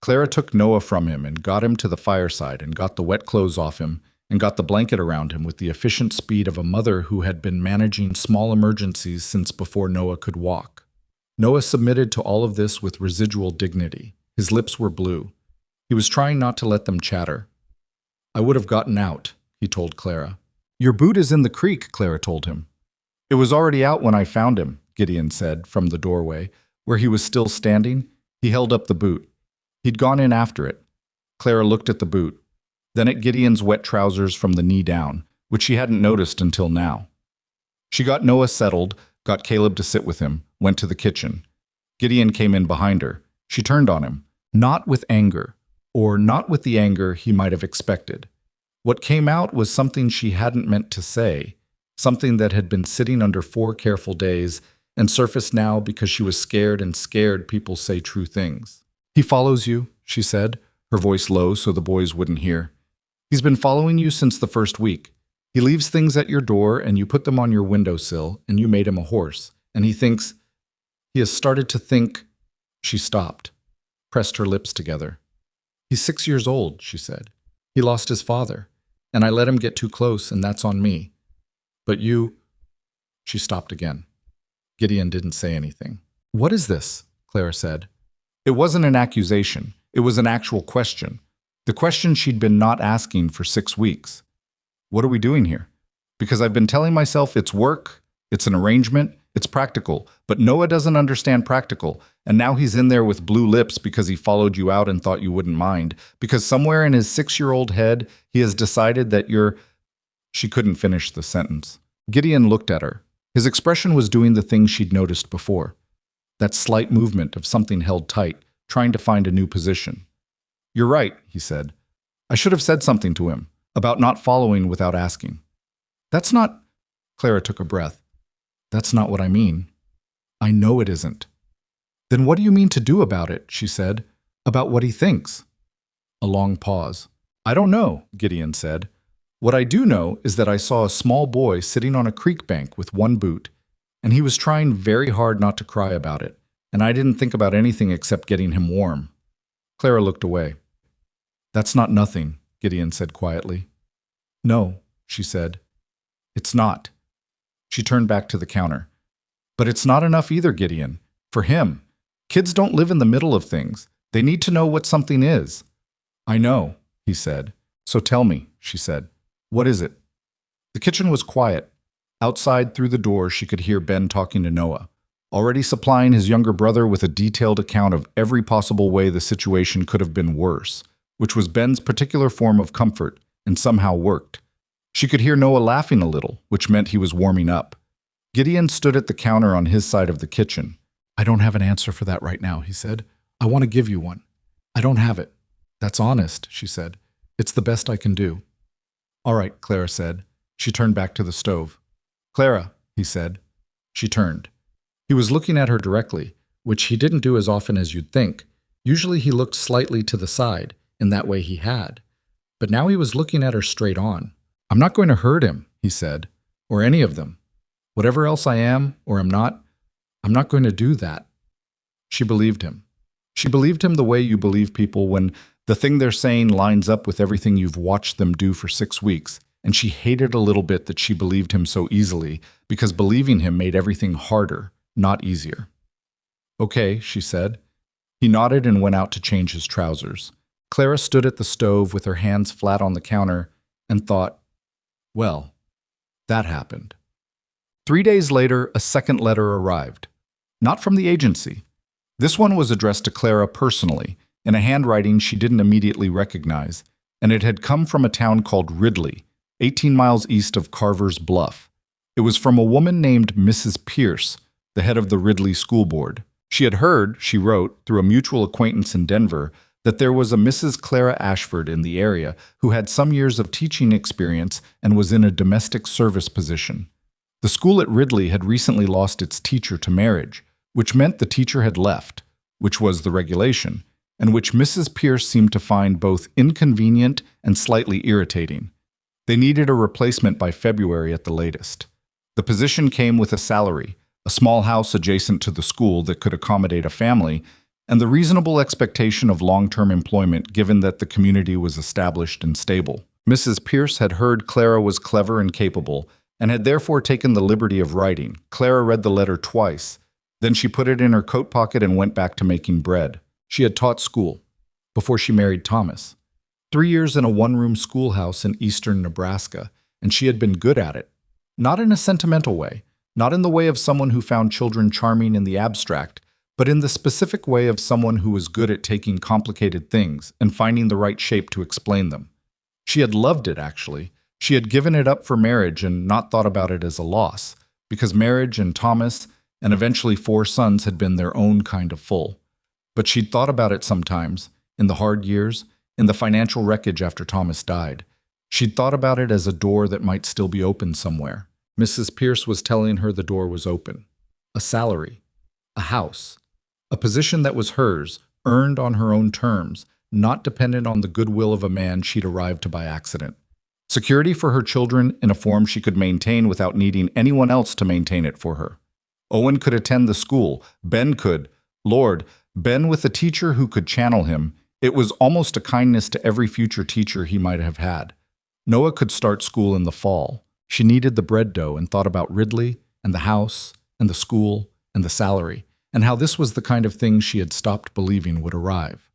Clara took Noah from him and got him to the fireside and got the wet clothes off him and got the blanket around him with the efficient speed of a mother who had been managing small emergencies since before Noah could walk. Noah submitted to all of this with residual dignity. His lips were blue. He was trying not to let them chatter. "I would have gotten out," he told Clara. "Your boot is in the creek," Clara told him. "It was already out when I found him," Gideon said from the doorway, where he was still standing. He held up the boot. He'd gone in after it. Clara looked at the boot, then at Gideon's wet trousers from the knee down, which she hadn't noticed until now. She got Noah settled, got Caleb to sit with him, went to the kitchen. Gideon came in behind her. She turned on him, not with anger, or not with the anger he might have expected. What came out was something she hadn't meant to say, something that had been sitting under 4 careful days and surfaced now because she was scared, and scared people say true things. "He follows you," she said, her voice low so the boys wouldn't hear. "He's been following you since the first week. He leaves things at your door and you put them on your windowsill and you made him a horse. And he has started to think." She stopped, pressed her lips together. "He's 6 years old," she said. "He lost his father, and I let him get too close, and that's on me. But you—" She stopped again. Gideon didn't say anything. "What is this?" Clara said. It wasn't an accusation. It was an actual question. The question she'd been not asking for 6 weeks. "What are we doing here?" "Because I've been telling myself it's work, it's an arrangement, it's practical, but Noah doesn't understand practical, and now he's in there with blue lips because he followed you out and thought you wouldn't mind, because somewhere in his 6-year-old head he has decided that you're—" She couldn't finish the sentence. Gideon looked at her. His expression was doing the thing she'd noticed before. That slight movement of something held tight, trying to find a new position. "You're right," he said. "I should have said something to him about not following without asking." "That's not—" Clara took a breath. "That's not what I mean." "I know it isn't." "Then what do you mean to do about it?" she said. "About what he thinks?" A long pause. "I don't know," Gideon said. "What I do know is that I saw a small boy sitting on a creek bank with one boot, and he was trying very hard not to cry about it, and I didn't think about anything except getting him warm." Clara looked away. "That's not nothing," Gideon said quietly. "No," she said. "It's not." She turned back to the counter. "But it's not enough either, Gideon. For him. Kids don't live in the middle of things. They need to know what something is." "I know," he said. "So tell me," she said. "What is it?" The kitchen was quiet. Outside through the door she could hear Ben talking to Noah, already supplying his younger brother with a detailed account of every possible way the situation could have been worse, which was Ben's particular form of comfort and somehow worked. She could hear Noah laughing a little, which meant he was warming up. Gideon stood at the counter on his side of the kitchen. "I don't have an answer for that right now," he said. "I want to give you one. I don't have it." "That's honest," she said. "It's the best I can do." "All right," Clara said. She turned back to the stove. "Clara," he said. She turned. He was looking at her directly, which he didn't do as often as you'd think. Usually he looked slightly to the side, in that way he had. But now he was looking at her straight on. "I'm not going to hurt him," he said, "or any of them. Whatever else I am, or am not, I'm not going to do that." She believed him. She believed him the way you believe people when the thing they're saying lines up with everything you've watched them do for 6 weeks, and she hated a little bit that she believed him so easily, because believing him made everything harder, not easier. "Okay," she said. He nodded and went out to change his trousers. Clara stood at the stove with her hands flat on the counter and thought, well, that happened. 3 days later, a second letter arrived. Not from the agency. This one was addressed to Clara personally, in a handwriting she didn't immediately recognize, and it had come from a town called Ridley, 18 miles east of Carver's Bluff. It was from a woman named Mrs. Pierce, the head of the Ridley School Board. She had heard, she wrote, through a mutual acquaintance in Denver, that there was a Mrs. Clara Ashford in the area who had some years of teaching experience and was in a domestic service position. The school at Ridley had recently lost its teacher to marriage, which meant the teacher had left, which was the regulation, and which Mrs. Pierce seemed to find both inconvenient and slightly irritating. They needed a replacement by February at the latest. The position came with a salary, a small house adjacent to the school that could accommodate a family, and the reasonable expectation of long-term employment given that the community was established and stable. Mrs. Pierce had heard Clara was clever and capable, and had therefore taken the liberty of writing. Clara read the letter twice. Then she put it in her coat pocket and went back to making bread. She had taught school before she married Thomas. 3 years in a one-room schoolhouse in eastern Nebraska, and she had been good at it. Not in a sentimental way, not in the way of someone who found children charming in the abstract, but in the specific way of someone who was good at taking complicated things and finding the right shape to explain them. She had loved it, actually. She had given it up for marriage and not thought about it as a loss, because marriage and Thomas and eventually 4 sons had been their own kind of full. But she'd thought about it sometimes, in the hard years, in the financial wreckage after Thomas died. She'd thought about it as a door that might still be open somewhere. Mrs. Pierce was telling her the door was open. A salary, a house, a position that was hers, earned on her own terms, not dependent on the goodwill of a man she'd arrived to by accident. Security for her children in a form she could maintain without needing anyone else to maintain it for her. Owen could attend the school. Ben could. Lord, Ben with a teacher who could channel him. It was almost a kindness to every future teacher he might have had. Noah could start school in the fall. She kneaded the bread dough and thought about Ridley and the house and the school and the salary, and how this was the kind of thing she had stopped believing would arrive.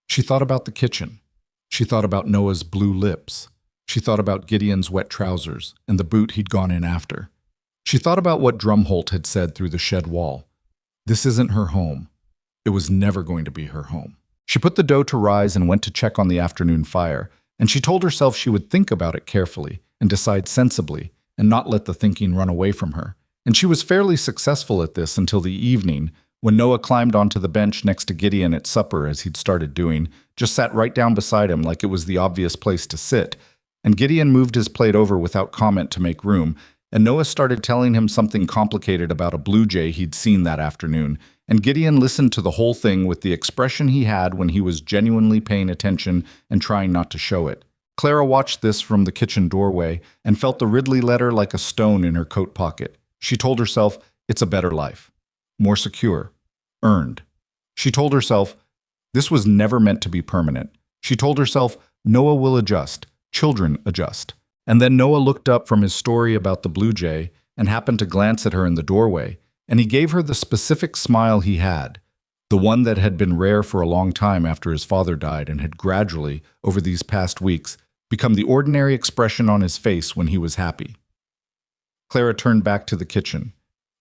She thought about the kitchen. She thought about Noah's blue lips. She thought about Gideon's wet trousers and the boot he'd gone in after. She thought about what Drumholt had said through the shed wall. This isn't her home. It was never going to be her home. She put the dough to rise and went to check on the afternoon fire, and she told herself she would think about it carefully and decide sensibly and not let the thinking run away from her. And she was fairly successful at this until the evening, when Noah climbed onto the bench next to Gideon at supper as he'd started doing, just sat right down beside him like it was the obvious place to sit, and Gideon moved his plate over without comment to make room, and Noah started telling him something complicated about a blue jay he'd seen that afternoon, and Gideon listened to the whole thing with the expression he had when he was genuinely paying attention and trying not to show it. Clara watched this from the kitchen doorway and felt the Ridley letter like a stone in her coat pocket. She told herself, it's a better life. More secure. Earned. She told herself, this was never meant to be permanent. She told herself, Noah will adjust. Children adjust. And then Noah looked up from his story about the blue jay and happened to glance at her in the doorway, and he gave her the specific smile he had, the one that had been rare for a long time after his father died and had gradually, over these past weeks, become the ordinary expression on his face when he was happy. Clara turned back to the kitchen.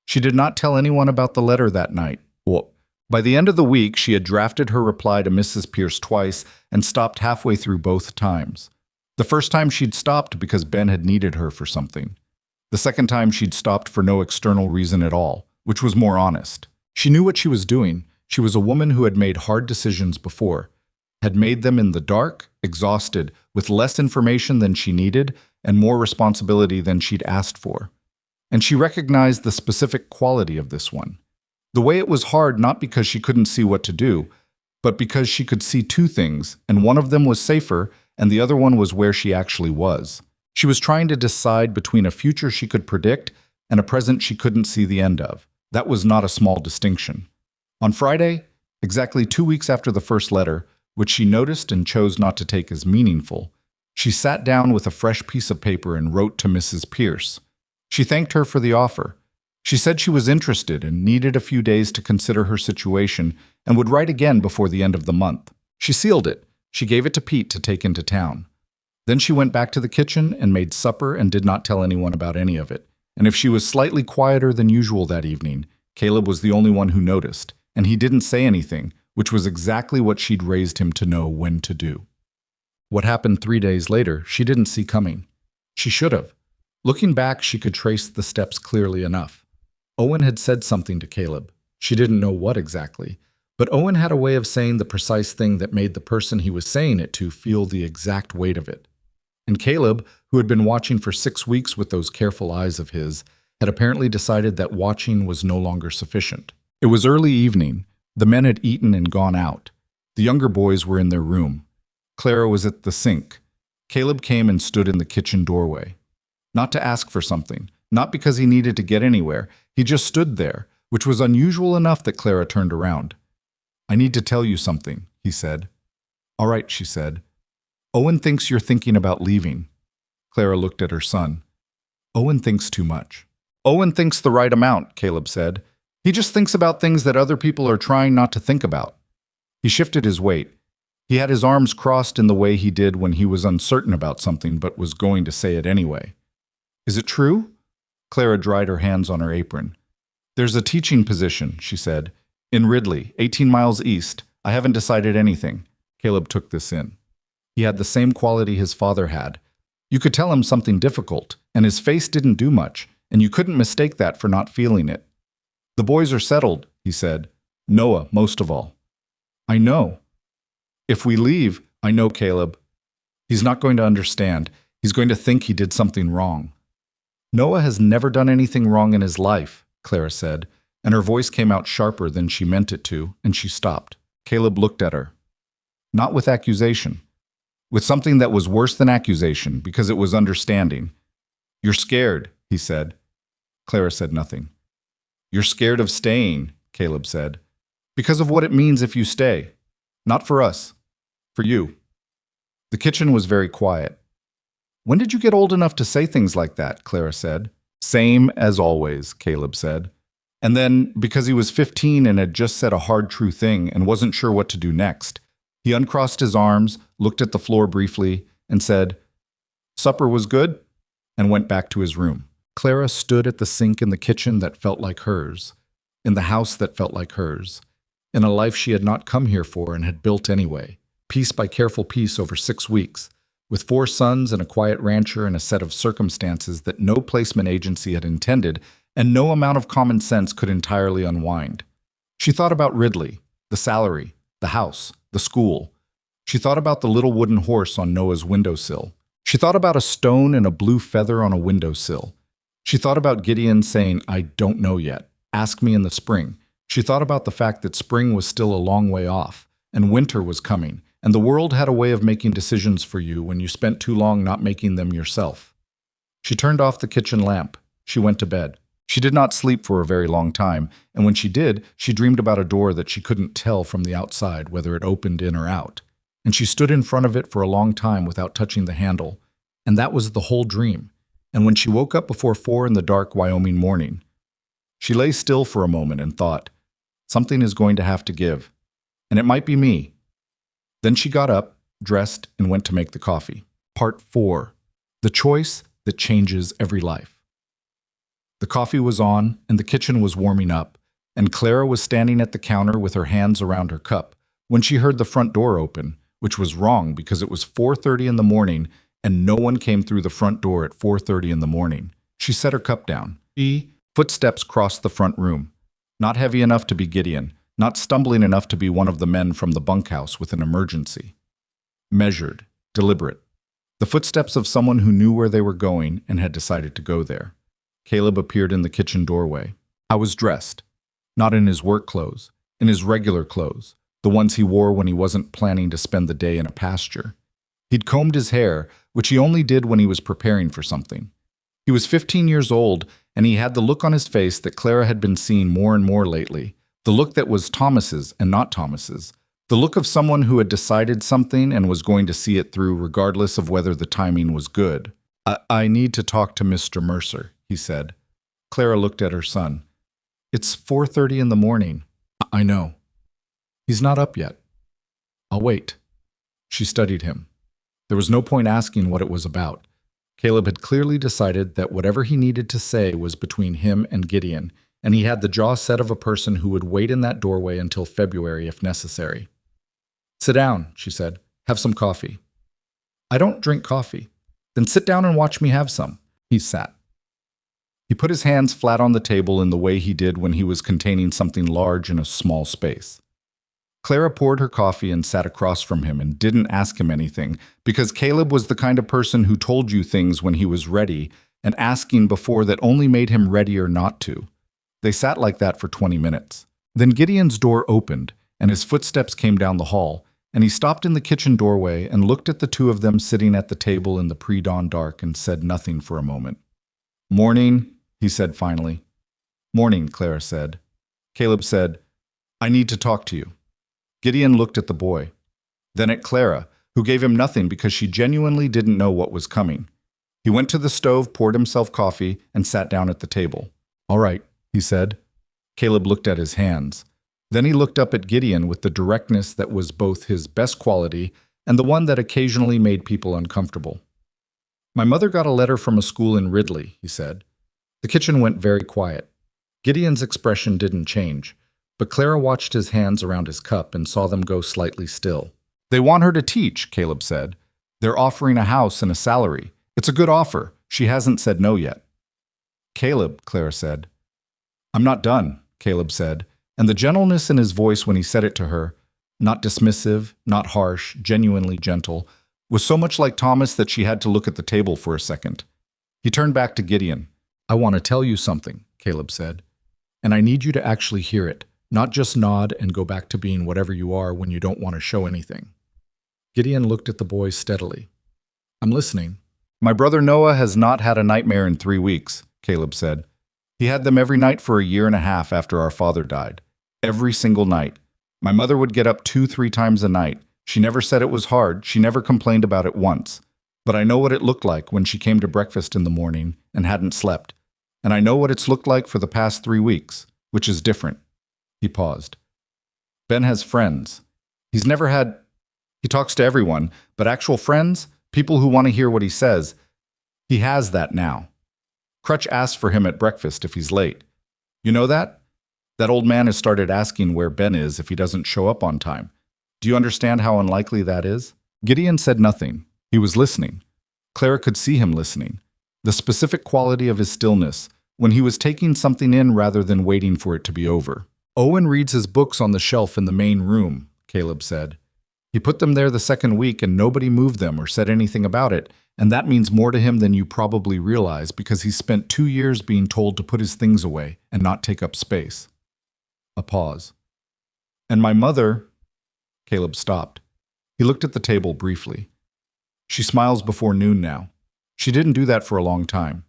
She did not tell anyone about the letter that night. Well, by the end of the week, she had drafted her reply to Mrs. Pierce twice and stopped halfway through both times. The first time she'd stopped because Ben had needed her for something. The second time she'd stopped for no external reason at all, which was more honest. She knew what she was doing. She was a woman who had made hard decisions before, had made them in the dark, exhausted, with less information than she needed and more responsibility than she'd asked for. And she recognized the specific quality of this one. The way it was hard not because she couldn't see what to do, but because she could see two things, and one of them was safer, and the other one was where she actually was. She was trying to decide between a future she could predict and a present she couldn't see the end of. That was not a small distinction. On Friday, exactly 2 weeks after the first letter, which she noticed and chose not to take as meaningful, she sat down with a fresh piece of paper and wrote to Mrs. Pierce. She thanked her for the offer. She said she was interested and needed a few days to consider her situation and would write again before the end of the month. She sealed it. She gave it to Pete to take into town. Then she went back to the kitchen and made supper and did not tell anyone about any of it. And if she was slightly quieter than usual that evening, Caleb was the only one who noticed, and he didn't say anything, which was exactly what she'd raised him to know when to do. What happened 3 days later, she didn't see coming. She should have. Looking back, she could trace the steps clearly enough. Owen had said something to Caleb. She didn't know what exactly, but Owen had a way of saying the precise thing that made the person he was saying it to feel the exact weight of it. And Caleb, who had been watching for 6 weeks with those careful eyes of his, had apparently decided that watching was no longer sufficient. It was early evening. The men had eaten and gone out. The younger boys were in their room. Clara was at the sink. Caleb came and stood in the kitchen doorway. Not to ask for something, not because he needed to get anywhere. He just stood there, which was unusual enough that Clara turned around. "I need to tell you something," he said. "All right," she said. "Owen thinks you're thinking about leaving." Clara looked at her son. "Owen thinks too much." "Owen thinks the right amount," Caleb said. "He just thinks about things that other people are trying not to think about." He shifted his weight. He had his arms crossed in the way he did when he was uncertain about something but was going to say it anyway. "Is it true?" Clara dried her hands on her apron. "There's a teaching position," she said, "in Ridley, 18 miles east. I haven't decided anything." Caleb took this in. He had the same quality his father had. You could tell him something difficult, and his face didn't do much, and you couldn't mistake that for not feeling it. "The boys are settled," he said. "Noah, most of all." "I know." "If we leave," "I know, Caleb. He's not going to understand. He's going to think he did something wrong." "Noah has never done anything wrong in his life," Clara said, and her voice came out sharper than she meant it to, and she stopped. Caleb looked at her. Not with accusation. With something that was worse than accusation, because it was understanding. "You're scared," he said. Clara said nothing. "You're scared of staying," Caleb said. "Because of what it means if you stay. Not for us. For you." The kitchen was very quiet. "When did you get old enough to say things like that?" Clara said. "Same as always," Caleb said. And then, because he was 15 and had just said a hard, true thing and wasn't sure what to do next, he uncrossed his arms, looked at the floor briefly, and said, "Supper was good," and went back to his room. Clara stood at the sink in the kitchen that felt like hers, in the house that felt like hers, in a life she had not come here for and had built anyway, piece by careful piece over 6 weeks, with 4 sons and a quiet rancher and a set of circumstances that no placement agency had intended and no amount of common sense could entirely unwind. She thought about Ridley, the salary, the house, the school. She thought about the little wooden horse on Noah's windowsill. She thought about a stone and a blue feather on a windowsill. She thought about Gideon saying, "I don't know yet. Ask me in the spring." She thought about the fact that spring was still a long way off, and winter was coming, and the world had a way of making decisions for you when you spent too long not making them yourself. She turned off the kitchen lamp. She went to bed. She did not sleep for a very long time, and when she did, she dreamed about a door that she couldn't tell from the outside whether it opened in or out. And she stood in front of it for a long time without touching the handle, and that was the whole dream. And when she woke up before 4 in the dark Wyoming morning, she lay still for a moment and thought, something is going to have to give, and it might be me. Then she got up, dressed, and went to make the coffee. Part 4. The choice that changes every life. The coffee was on, and the kitchen was warming up, and Clara was standing at the counter with her hands around her cup when she heard the front door open, which was wrong because it was 4:30 in the morning, and no one came through the front door at 4:30 in the morning. She set her cup down. Footsteps crossed the front room. Not heavy enough to be Gideon, not stumbling enough to be one of the men from the bunkhouse with an emergency. Measured, deliberate. The footsteps of someone who knew where they were going and had decided to go there. Caleb appeared in the kitchen doorway. I was dressed. Not in his work clothes, in his regular clothes, the ones he wore when he wasn't planning to spend the day in a pasture. He'd combed his hair, which he only did when he was preparing for something. He was 15 years old, and he had the look on his face that Clara had been seeing more and more lately, the look that was Thomas's and not Thomas's, the look of someone who had decided something and was going to see it through regardless of whether the timing was good. I need to talk to Mr. Mercer, he said. Clara looked at her son. It's 4:30 in the morning. I know. He's not up yet. I'll wait. She studied him. There was no point asking what it was about. Caleb had clearly decided that whatever he needed to say was between him and Gideon, and he had the jaw set of a person who would wait in that doorway until February if necessary. Sit down, she said. Have some coffee. I don't drink coffee. Then sit down and watch me have some. He sat. He put his hands flat on the table in the way he did when he was containing something large in a small space. Clara poured her coffee and sat across from him and didn't ask him anything, because Caleb was the kind of person who told you things when he was ready, and asking before that only made him readier not to. They sat like that for 20 minutes. Then Gideon's door opened, and his footsteps came down the hall, and he stopped in the kitchen doorway and looked at the two of them sitting at the table in the pre-dawn dark and said nothing for a moment. Morning, he said finally. Morning, Clara said. Caleb said, I need to talk to you. Gideon looked at the boy, then at Clara, who gave him nothing because she genuinely didn't know what was coming. He went to the stove, poured himself coffee, and sat down at the table. All right, he said. Caleb looked at his hands. Then he looked up at Gideon with the directness that was both his best quality and the one that occasionally made people uncomfortable. My mother got a letter from a school in Ridley, he said. The kitchen went very quiet. Gideon's expression didn't change, but Clara watched his hands around his cup and saw them go slightly still. They want her to teach, Caleb said. They're offering a house and a salary. It's a good offer. She hasn't said no yet. Caleb, Clara said. I'm not done, Caleb said, and the gentleness in his voice when he said it to her, not dismissive, not harsh, genuinely gentle, was so much like Thomas that she had to look at the table for a second. He turned back to Gideon. I want to tell you something, Caleb said, and I need you to actually hear it, not just nod and go back to being whatever you are when you don't want to show anything. Gideon looked at the boy steadily. I'm listening. My brother Noah has not had a nightmare in 3 weeks, Caleb said. He had them every night for a year and a half after our father died. Every single night. My mother would get up 2-3 times a night. She never said it was hard. She never complained about it once. But I know what it looked like when she came to breakfast in the morning and hadn't slept. And I know what it's looked like for the past 3 weeks, which is different. He paused. Ben has friends. He's never had... He talks to everyone, but actual friends, people who want to hear what he says, he has that now. Crutch asks for him at breakfast if he's late. You know that? That old man has started asking where Ben is if he doesn't show up on time. Do you understand how unlikely that is? Gideon said nothing. He was listening. Clara could see him listening. The specific quality of his stillness, when he was taking something in rather than waiting for it to be over. Owen reads his books on the shelf in the main room, Caleb said. He put them there the second week and nobody moved them or said anything about it, and that means more to him than you probably realize because he spent 2 years being told to put his things away and not take up space. A pause. And my mother... Caleb stopped. He looked at the table briefly. She smiles before noon now. She didn't do that for a long time.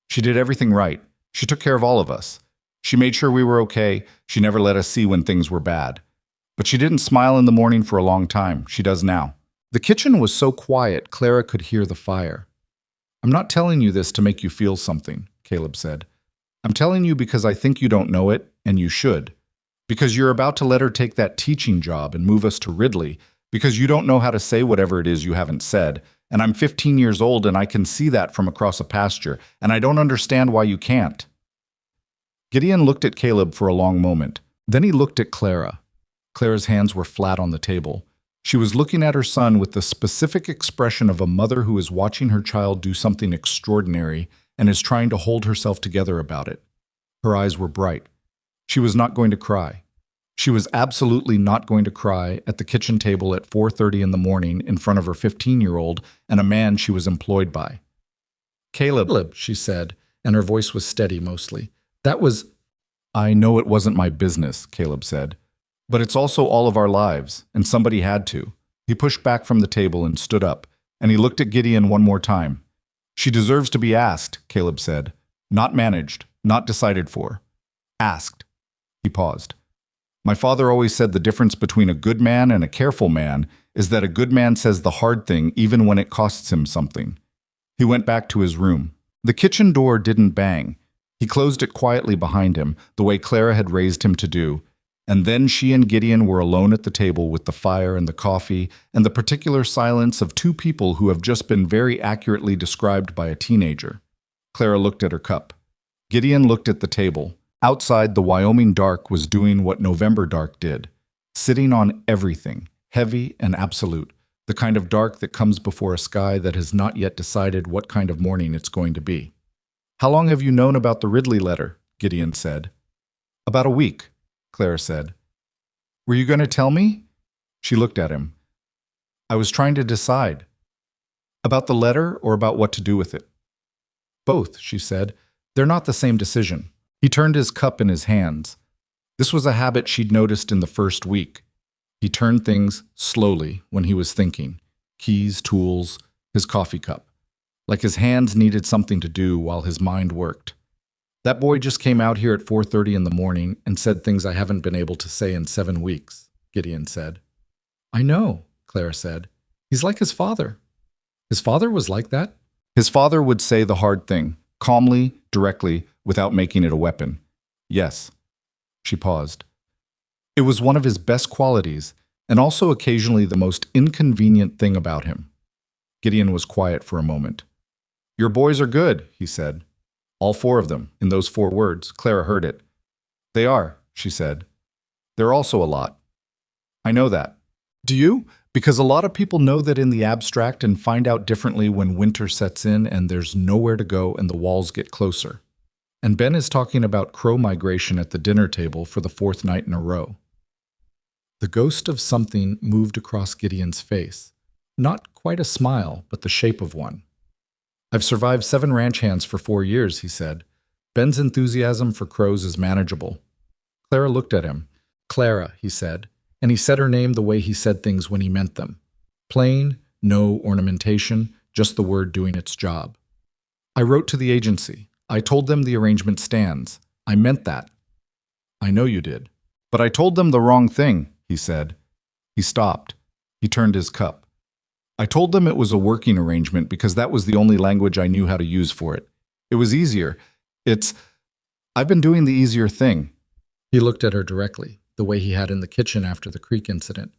She did everything right. She took care of all of us. She made sure we were okay. She never let us see when things were bad. But she didn't smile in the morning for a long time. She does now. The kitchen was so quiet, Clara could hear the fire. I'm not telling you this to make you feel something, Caleb said. I'm telling you because I think you don't know it, and you should. Because you're about to let her take that teaching job and move us to Ridley, because you don't know how to say whatever it is you haven't said, and I'm 15 years old and I can see that from across a pasture, and I don't understand why you can't. Gideon looked at Caleb for a long moment. Then he looked at Clara. Clara's hands were flat on the table. She was looking at her son with the specific expression of a mother who is watching her child do something extraordinary and is trying to hold herself together about it. Her eyes were bright. She was not going to cry. She was absolutely not going to cry at the kitchen table at 4:30 in the morning in front of her 15-year-old and a man she was employed by. "Caleb," she said, and her voice was steady mostly. "That was—" "I know it wasn't my business," Caleb said. "But it's also all of our lives, and somebody had to." He pushed back from the table and stood up, and he looked at Gideon one more time. "She deserves to be asked," Caleb said. "Not managed, not decided for. Asked." He paused. "My father always said the difference between a good man and a careful man is that a good man says the hard thing even when it costs him something." He went back to his room. The kitchen door didn't bang. He closed it quietly behind him, the way Clara had raised him to do, and then she and Gideon were alone at the table with the fire and the coffee and the particular silence of two people who have just been very accurately described by a teenager. Clara looked at her cup. Gideon looked at the table. Outside, the Wyoming dark was doing what November dark did, sitting on everything, heavy and absolute, the kind of dark that comes before a sky that has not yet decided what kind of morning it's going to be. "How long have you known about the Ridley letter?" Gideon said. "About a week," Clara said. "Were you going to tell me?" She looked at him. "I was trying to decide. About the letter or about what to do with it?" "Both," she said. "They're not the same decision." He turned his cup in his hands. This was a habit she'd noticed in the first week. He turned things slowly when he was thinking. Keys, tools, his coffee cup. Like his hands needed something to do while his mind worked. "That boy just came out here at 4:30 in the morning and said things I haven't been able to say in 7 weeks, Gideon said. "I know," Clara said. "He's like his father." "His father was like that?" "His father would say the hard thing, calmly, directly, without making it a weapon." "Yes." She paused. "It was one of his best qualities, and also occasionally the most inconvenient thing about him." Gideon was quiet for a moment. "Your boys are good," he said. All 4 of them, in those 4 words. Clara heard it. "They are," she said. "They're also a lot." "I know that." "Do you? Because a lot of people know that in the abstract and find out differently when winter sets in and there's nowhere to go and the walls get closer. And Ben is talking about crow migration at the dinner table for the 4th night in a row." The ghost of something moved across Gideon's face. Not quite a smile, but the shape of one. "I've survived 7 ranch hands for 4 years," he said. "Ben's enthusiasm for crows is manageable." Clara looked at him. "Clara," he said, and he said her name the way he said things when he meant them. Plain, no ornamentation, just the word doing its job. "I wrote to the agency. I told them the arrangement stands. I meant that." "I know you did." "But I told them the wrong thing," he said. He stopped. He turned his cup. "I told them it was a working arrangement because that was the only language I knew how to use for it. It was easier. I've been doing the easier thing." He looked at her directly, the way he had in the kitchen after the creek incident.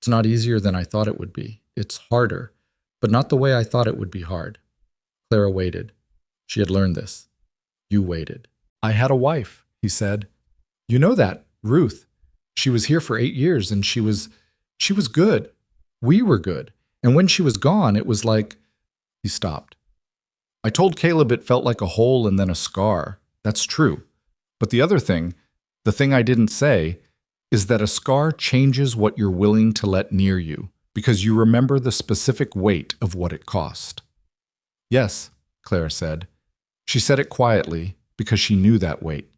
"It's not easier than I thought it would be. It's harder, but not the way I thought it would be hard." Clara waited. She had learned this. "You waited." "I had a wife," he said. "You know that, Ruth. She was here for 8 years and she was good. We were good. And when she was gone, it was like—" He stopped. "I told Caleb it felt like a hole and then a scar. That's true. But the other thing, the thing I didn't say, is that a scar changes what you're willing to let near you because you remember the specific weight of what it cost." "Yes," Clara said. She said it quietly because she knew that weight.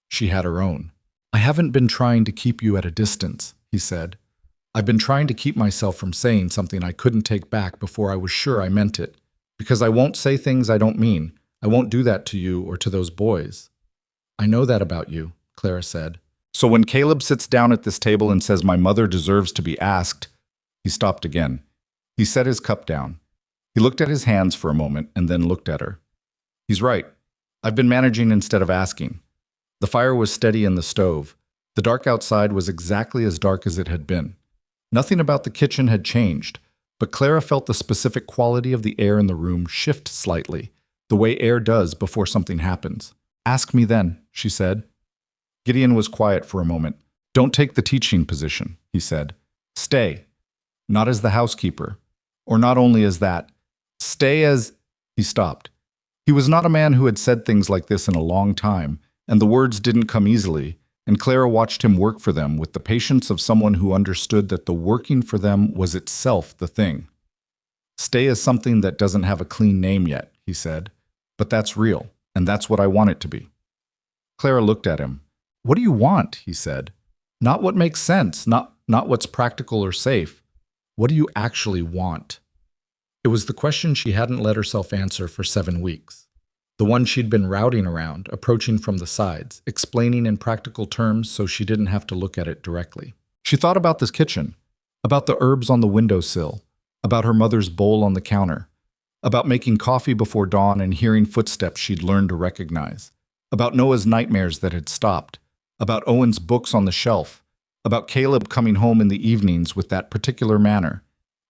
She had her own. "I haven't been trying to keep you at a distance," he said. "I've been trying to keep myself from saying something I couldn't take back before I was sure I meant it. Because I won't say things I don't mean. I won't do that to you or to those boys." "I know that about you," Clara said. "So when Caleb sits down at this table and says my mother deserves to be asked—" He stopped again. He set his cup down. He looked at his hands for a moment and then looked at her. "He's right. I've been managing instead of asking." The fire was steady in the stove. The dark outside was exactly as dark as it had been. Nothing about the kitchen had changed, but Clara felt the specific quality of the air in the room shift slightly, the way air does before something happens. "Ask me then," she said. Gideon was quiet for a moment. "Don't take the teaching position," he said. "Stay. Not as the housekeeper. Or not only as that. Stay as—" He stopped. He was not a man who had said things like this in a long time, and the words didn't come easily, and Clara watched him work for them with the patience of someone who understood that the working for them was itself the thing. Stay is something that doesn't have a clean name yet, he said, but that's real, and that's what I want it to be. Clara looked at him. What do you want? He said. Not what makes sense, not what's practical or safe. What do you actually want? It was the question she hadn't let herself answer for 7 weeks. The one she'd been routing around, approaching from the sides, explaining in practical terms so she didn't have to look at it directly. She thought about this kitchen, about the herbs on the windowsill, about her mother's bowl on the counter, about making coffee before dawn and hearing footsteps she'd learned to recognize, about Noah's nightmares that had stopped, about Owen's books on the shelf, about Caleb coming home in the evenings with that particular manner.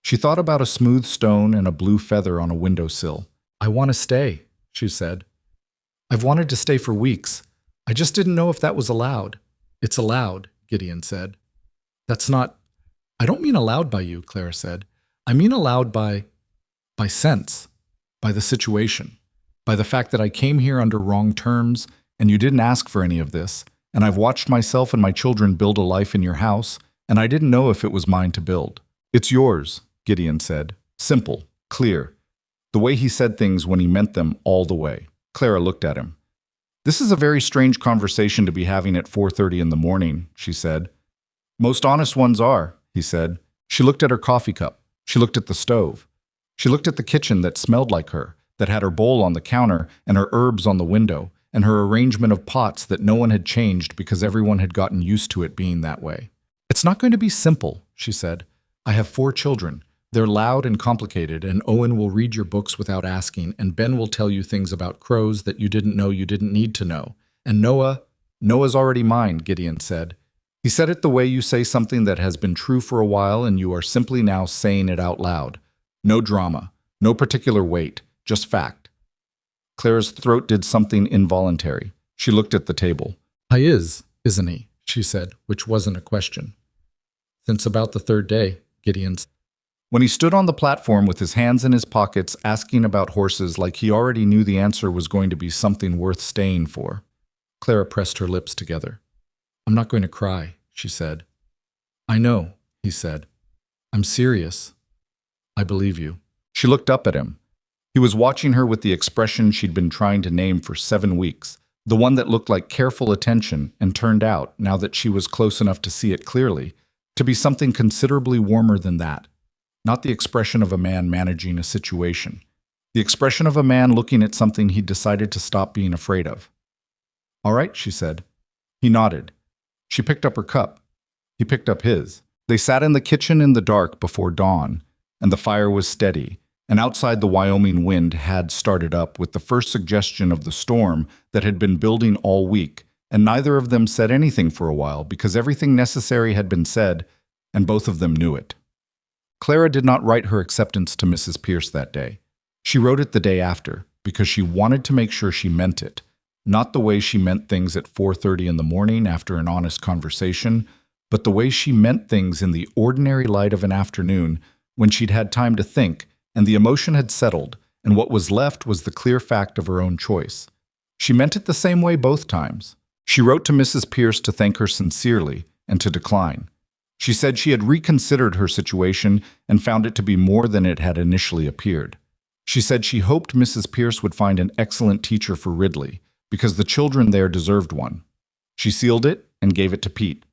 She thought about a smooth stone and a blue feather on a windowsill. I want to stay, she said. I've wanted to stay for weeks. I just didn't know if that was allowed. It's allowed, Gideon said. That's not... I don't mean allowed by you, Clara said. I mean allowed by sense, by the situation, by the fact that I came here under wrong terms and you didn't ask for any of this, and I've watched myself and my children build a life in your house, and I didn't know if it was mine to build. It's yours, Gideon said. Simple, clear. The way he said things when he meant them all the way. Clara looked at him. This is a very strange conversation to be having at 4:30 in the morning, she said. Most honest ones are, he said. She looked at her coffee cup. She looked at the stove. She looked at the kitchen that smelled like her, that had her bowl on the counter and her herbs on the window, and her arrangement of pots that no one had changed because everyone had gotten used to it being that way. It's not going to be simple, she said. I have 4 children. They're loud and complicated, and Owen will read your books without asking, and Ben will tell you things about crows that you didn't know you didn't need to know. And Noah's already mine, Gideon said. He said it the way you say something that has been true for a while and you are simply now saying it out loud. No drama, no particular weight, just fact. Clara's throat did something involuntary. She looked at the table. I isn't he? She said, which wasn't a question. Since about the 3rd day, Gideon said. When he stood on the platform with his hands in his pockets asking about horses like he already knew the answer was going to be something worth staying for, Clara pressed her lips together. I'm not going to cry, she said. I know, he said. I'm serious. I believe you. She looked up at him. He was watching her with the expression she'd been trying to name for 7 weeks, the one that looked like careful attention and turned out, now that she was close enough to see it clearly, to be something considerably warmer than that. Not the expression of a man managing a situation. The expression of a man looking at something he'd decided to stop being afraid of. All right, she said. He nodded. She picked up her cup. He picked up his. They sat in the kitchen in the dark before dawn, and the fire was steady, and outside the Wyoming wind had started up with the first suggestion of the storm that had been building all week, and neither of them said anything for a while because everything necessary had been said, and both of them knew it. Clara did not write her acceptance to Mrs. Pierce that day. She wrote it the day after, because she wanted to make sure she meant it, not the way she meant things at 4:30 in the morning after an honest conversation, but the way she meant things in the ordinary light of an afternoon when she'd had time to think and the emotion had settled, and what was left was the clear fact of her own choice. She meant it the same way both times. She wrote to Mrs. Pierce to thank her sincerely and to decline. She said she had reconsidered her situation and found it to be more than it had initially appeared. She said she hoped Mrs. Pierce would find an excellent teacher for Ridley, because the children there deserved one. She sealed it and gave it to Pete.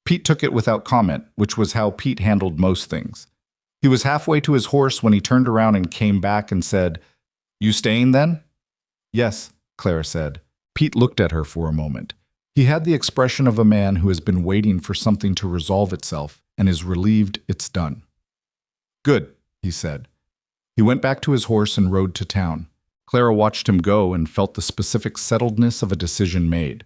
Pete took it without comment, which was how Pete handled most things. He was halfway to his horse when he turned around and came back and said, You staying then? Yes, Clara said. Pete looked at her for a moment. He had the expression of a man who has been waiting for something to resolve itself and is relieved it's done. Good, he said. He went back to his horse and rode to town. Clara watched him go and felt the specific settledness of a decision made.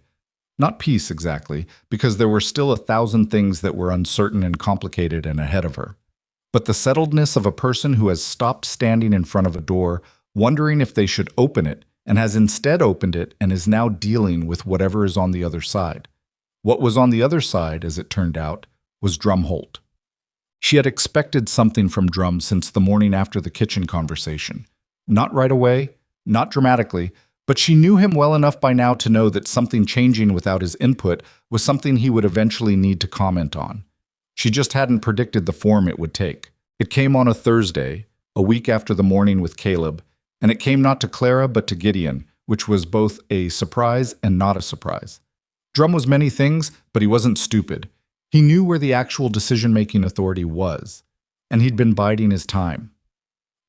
Not peace exactly, because there were still 1,000 things that were uncertain and complicated and ahead of her. But the settledness of a person who has stopped standing in front of a door, wondering if they should open it, and has instead opened it and is now dealing with whatever is on the other side. What was on the other side, as it turned out, was Drumholt. She had expected something from Drum since the morning after the kitchen conversation. Not right away, not dramatically, but she knew him well enough by now to know that something changing without his input was something he would eventually need to comment on. She just hadn't predicted the form it would take. It came on a Thursday, a week after the morning with Caleb, and it came not to Clara but to Gideon, which was both a surprise and not a surprise. Drum was many things, but he wasn't stupid. He knew where the actual decision-making authority was, and he'd been biding his time.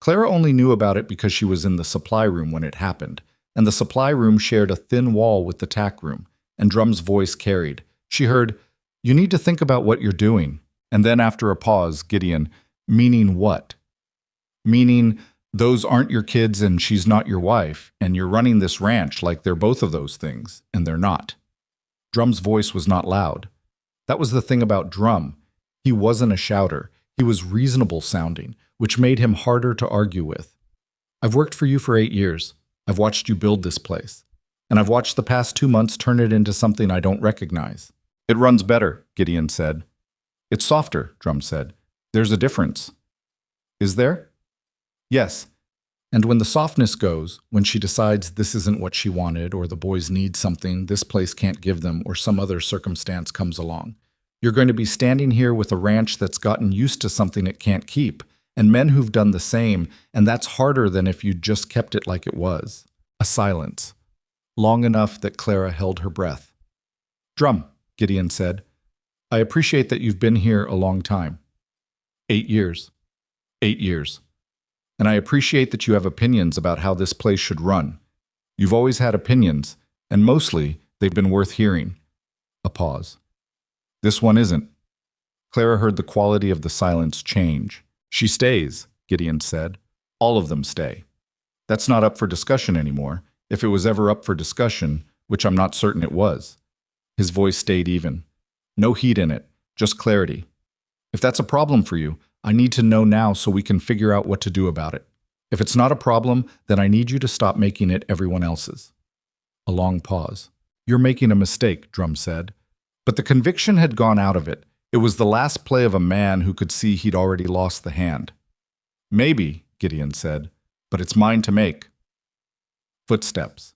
Clara only knew about it because she was in the supply room when it happened, and the supply room shared a thin wall with the tack room, and Drum's voice carried. She heard, "You need to think about what you're doing." And then after a pause, Gideon, "Meaning what?" "Meaning, those aren't your kids and she's not your wife, and you're running this ranch like they're both of those things, and they're not." Drum's voice was not loud. That was the thing about Drum. He wasn't a shouter. He was reasonable sounding, which made him harder to argue with. "I've worked for you for 8 years. I've watched you build this place. And I've watched the past 2 months turn it into something I don't recognize." "It runs better," Gideon said. "It's softer," Drum said. "There's a difference." "Is there?" "Yes. And when the softness goes, when she decides this isn't what she wanted, or the boys need something this place can't give them, or some other circumstance comes along, you're going to be standing here with a ranch that's gotten used to something it can't keep, and men who've done the same, and that's harder than if you'd just kept it like it was." A silence, long enough that Clara held her breath. "Drum," Gideon said, "I appreciate that you've been here a long time. 8 years. 8 years. And I appreciate that you have opinions about how this place should run. You've always had opinions, and mostly they've been worth hearing." A pause. "This one isn't." Clara heard the quality of the silence change. "She stays," Gideon said. "All of them stay. That's not up for discussion anymore, if it was ever up for discussion, which I'm not certain it was." His voice stayed even. No heat in it, just clarity. "If that's a problem for you, I need to know now so we can figure out what to do about it. If it's not a problem, then I need you to stop making it everyone else's." A long pause. "You're making a mistake," Drum said. But the conviction had gone out of it. It was the last play of a man who could see he'd already lost the hand. "Maybe," Gideon said, "but it's mine to make." Footsteps.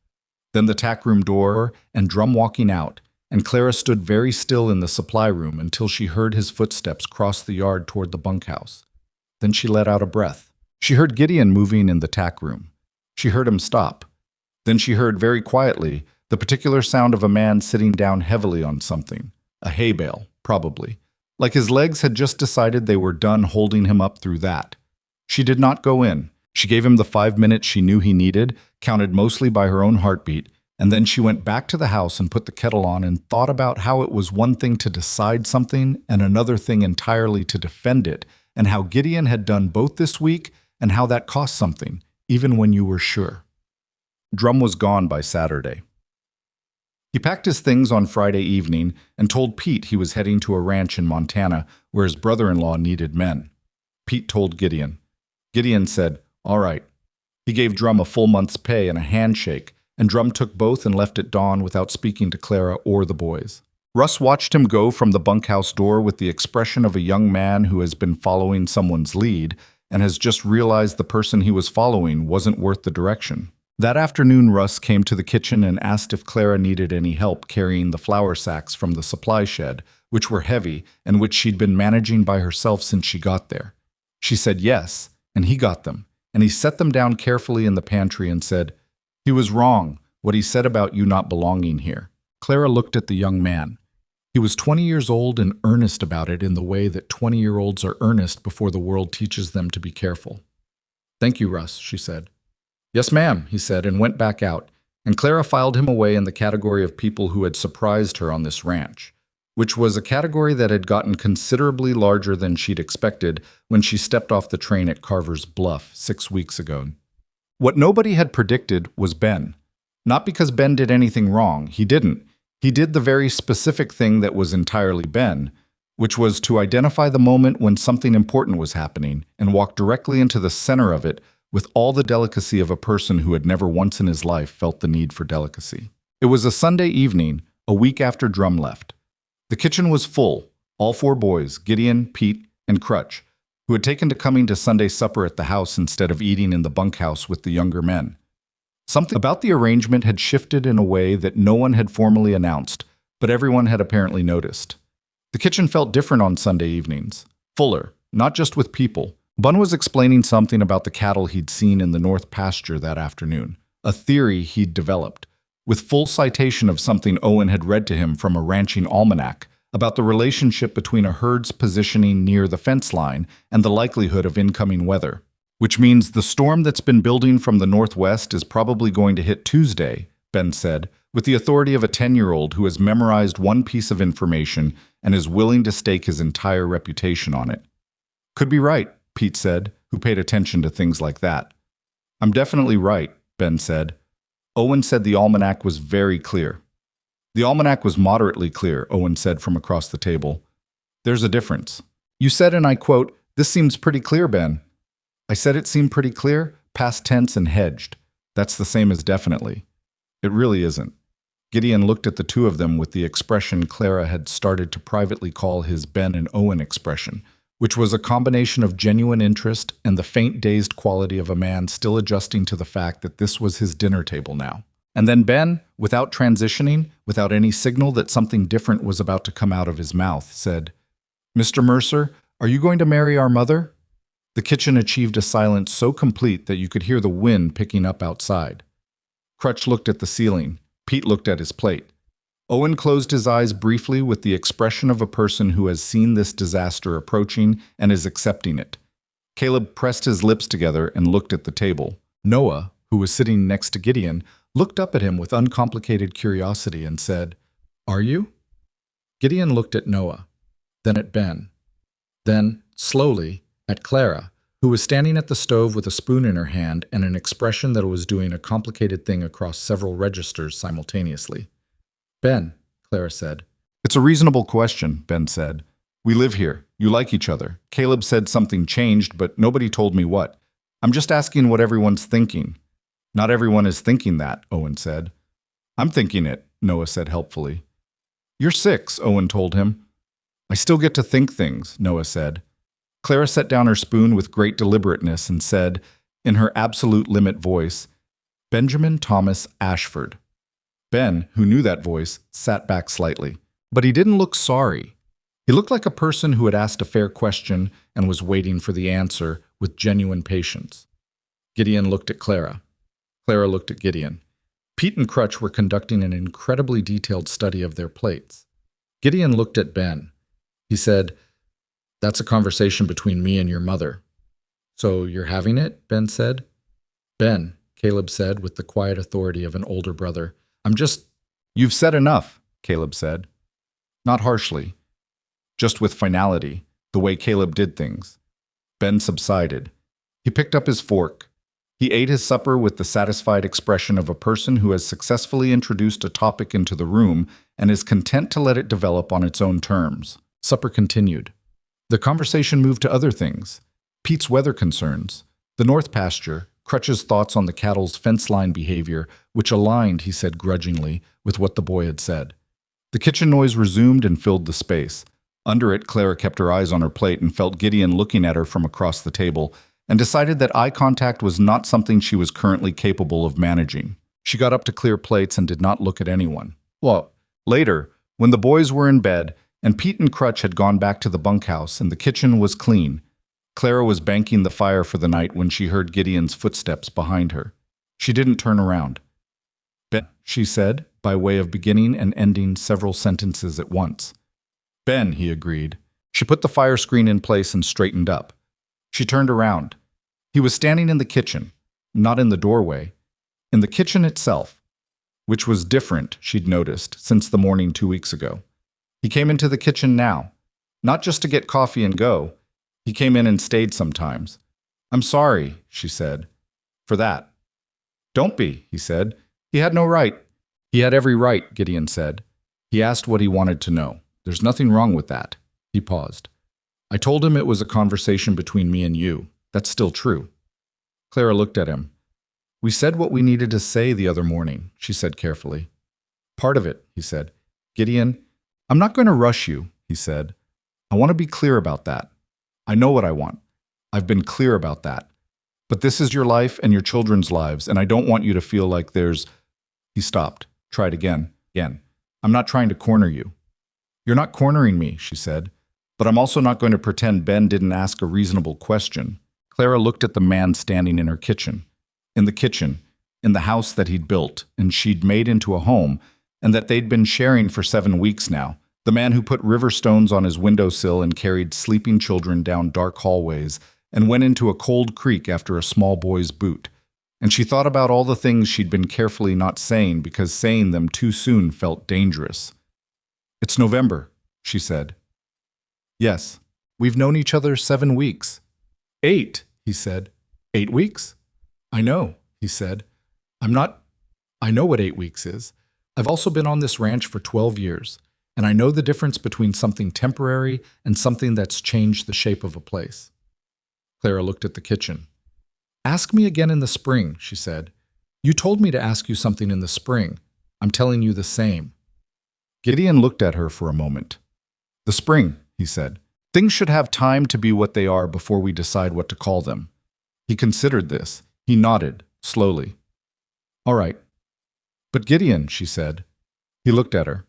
Then the tack room door, and Drum walking out, and Clara stood very still in the supply room until she heard his footsteps cross the yard toward the bunkhouse. Then she let out a breath. She heard Gideon moving in the tack room. She heard him stop. Then she heard very quietly the particular sound of a man sitting down heavily on something. A hay bale, probably. Like his legs had just decided they were done holding him up through that. She did not go in. She gave him the 5 minutes she knew he needed, counted mostly by her own heartbeat, and then she went back to the house and put the kettle on and thought about how it was one thing to decide something and another thing entirely to defend it, and how Gideon had done both this week and how that cost something, even when you were sure. Drum was gone by Saturday. He packed his things on Friday evening and told Pete he was heading to a ranch in Montana where his brother-in-law needed men. Pete told Gideon. Gideon said, "All right." He gave Drum a full month's pay and a handshake, and Drum took both and left at dawn without speaking to Clara or the boys. Russ watched him go from the bunkhouse door with the expression of a young man who has been following someone's lead and has just realized the person he was following wasn't worth the direction. That afternoon, Russ came to the kitchen and asked if Clara needed any help carrying the flour sacks from the supply shed, which were heavy and which she'd been managing by herself since she got there. She said yes, and he got them, and he set them down carefully in the pantry and said, "He was wrong, what he said about you not belonging here." Clara looked at the young man. He was 20 years old and earnest about it in the way that 20-year-olds are earnest before the world teaches them to be careful. "Thank you, Russ," she said. "Yes, ma'am," he said, and went back out, and Clara filed him away in the category of people who had surprised her on this ranch, which was a category that had gotten considerably larger than she'd expected when she stepped off the train at Carver's Bluff 6 weeks ago. What nobody had predicted was Ben. Not because Ben did anything wrong, he didn't. He did the very specific thing that was entirely Ben, which was to identify the moment when something important was happening and walk directly into the center of it with all the delicacy of a person who had never once in his life felt the need for delicacy. It was a Sunday evening, a week after Drum left. The kitchen was full, all 4 boys, Gideon, Pete, and Crutch, who had taken to coming to Sunday supper at the house instead of eating in the bunkhouse with the younger men. Something about the arrangement had shifted in a way that no one had formally announced, but everyone had apparently noticed. The kitchen felt different on Sunday evenings. Fuller, not just with people. Bun was explaining something about the cattle he'd seen in the north pasture that afternoon, a theory he'd developed, with full citation of something Owen had read to him from a ranching almanac about the relationship between a herd's positioning near the fence line and the likelihood of incoming weather. Which means the storm that's been building from the northwest is probably going to hit Tuesday, Ben said, with the authority of a 10-year-old who has memorized one piece of information and is willing to stake his entire reputation on it. Could be right, Pete said, who paid attention to things like that. I'm definitely right, Ben said. Owen said the almanac was very clear. The almanac was moderately clear, Owen said from across the table. There's a difference. You said, and I quote, "This seems pretty clear, Ben." I said it seemed pretty clear, past tense and hedged. That's the same as definitely. It really isn't. Gideon looked at the two of them with the expression Clara had started to privately call his Ben and Owen expression, which was a combination of genuine interest and the faint dazed quality of a man still adjusting to the fact that this was his dinner table now. And then Ben, without transitioning, without any signal that something different was about to come out of his mouth, said, "Mr. Mercer, are you going to marry our mother?" The kitchen achieved a silence so complete that you could hear the wind picking up outside. Crutch looked at the ceiling. Pete looked at his plate. Owen closed his eyes briefly with the expression of a person who has seen this disaster approaching and is accepting it. Caleb pressed his lips together and looked at the table. Noah, who was sitting next to Gideon, looked up at him with uncomplicated curiosity and said, "Are you?" Gideon looked at Noah, then at Ben, then, slowly, at Clara, who was standing at the stove with a spoon in her hand and an expression that was doing a complicated thing across several registers simultaneously. "Ben," Clara said. "It's a reasonable question," Ben said. "We live here. You like each other. Caleb said something changed, but nobody told me what. I'm just asking what everyone's thinking." "Not everyone is thinking that," Owen said. "I'm thinking it," Noah said helpfully. "You're 6, Owen told him. "I still get to think things," Noah said. Clara set down her spoon with great deliberateness and said, in her absolute limit voice, "Benjamin Thomas Ashford." Ben, who knew that voice, sat back slightly. But he didn't look sorry. He looked like a person who had asked a fair question and was waiting for the answer with genuine patience. Gideon looked at Clara. Clara looked at Gideon. Pete and Crutch were conducting an incredibly detailed study of their plates. Gideon looked at Ben. He said, "That's a conversation between me and your mother." "So you're having it?" Ben said. "Ben," Caleb said with the quiet authority of an older brother, "You've said enough," Caleb said. Not harshly, just with finality, the way Caleb did things. Ben subsided. He picked up his fork. He ate his supper with the satisfied expression of a person who has successfully introduced a topic into the room and is content to let it develop on its own terms. Supper continued. The conversation moved to other things. Pete's weather concerns, the north pasture, Crutch's thoughts on the cattle's fence line behavior, which aligned, he said grudgingly, with what the boy had said. The kitchen noise resumed and filled the space. Under it, Clara kept her eyes on her plate and felt Gideon looking at her from across the table, and decided that eye contact was not something she was currently capable of managing. She got up to clear plates and did not look at anyone. Well, later, when the boys were in bed, and Pete and Crutch had gone back to the bunkhouse and the kitchen was clean, Clara was banking the fire for the night when she heard Gideon's footsteps behind her. She didn't turn around. "Ben," she said, by way of beginning and ending several sentences at once. "Ben," he agreed. She put the fire screen in place and straightened up. She turned around. He was standing in the kitchen, not in the doorway, in the kitchen itself, which was different, she'd noticed, since the morning 2 weeks ago. He came into the kitchen now, not just to get coffee and go. He came in and stayed sometimes. "I'm sorry," she said, "for that." "Don't be," he said. "He had no right." "He had every right," Gideon said. He asked what he wanted to know. "There's nothing wrong with that." He paused. "I told him it was a conversation between me and you. That's still true." Clara looked at him. "We said what we needed to say the other morning," she said carefully. "Part of it," he said. "Gideon, I'm not going to rush you," he said. "I want to be clear about that. I know what I want. I've been clear about that. But this is your life and your children's lives, and I don't want you to feel like there's... He stopped, tried again. I'm not trying to corner you. You're not cornering me, she said. But I'm also not going to pretend Ben didn't ask a reasonable question. Clara looked at the man standing in her kitchen. In the kitchen, in the house that he'd built and she'd made into a home, and that they'd been sharing for 7 weeks now. The man who put river stones on his windowsill and carried sleeping children down dark hallways and went into a cold creek after a small boy's boot. And she thought about all the things she'd been carefully not saying because saying them too soon felt dangerous. It's November, she said. Yes, we've known each other 7 weeks. 8, he said. 8 weeks? I know, he said. I know what 8 weeks is. I've also been on this ranch for 12 years, and I know the difference between something temporary and something that's changed the shape of a place. Clara looked at the kitchen. Ask me again in the spring, she said. You told me to ask you something in the spring. I'm telling you the same. Gideon looked at her for a moment. The spring, he said. Things should have time to be what they are before we decide what to call them. He considered this. He nodded, slowly. All right. But Gideon, she said. He looked at her.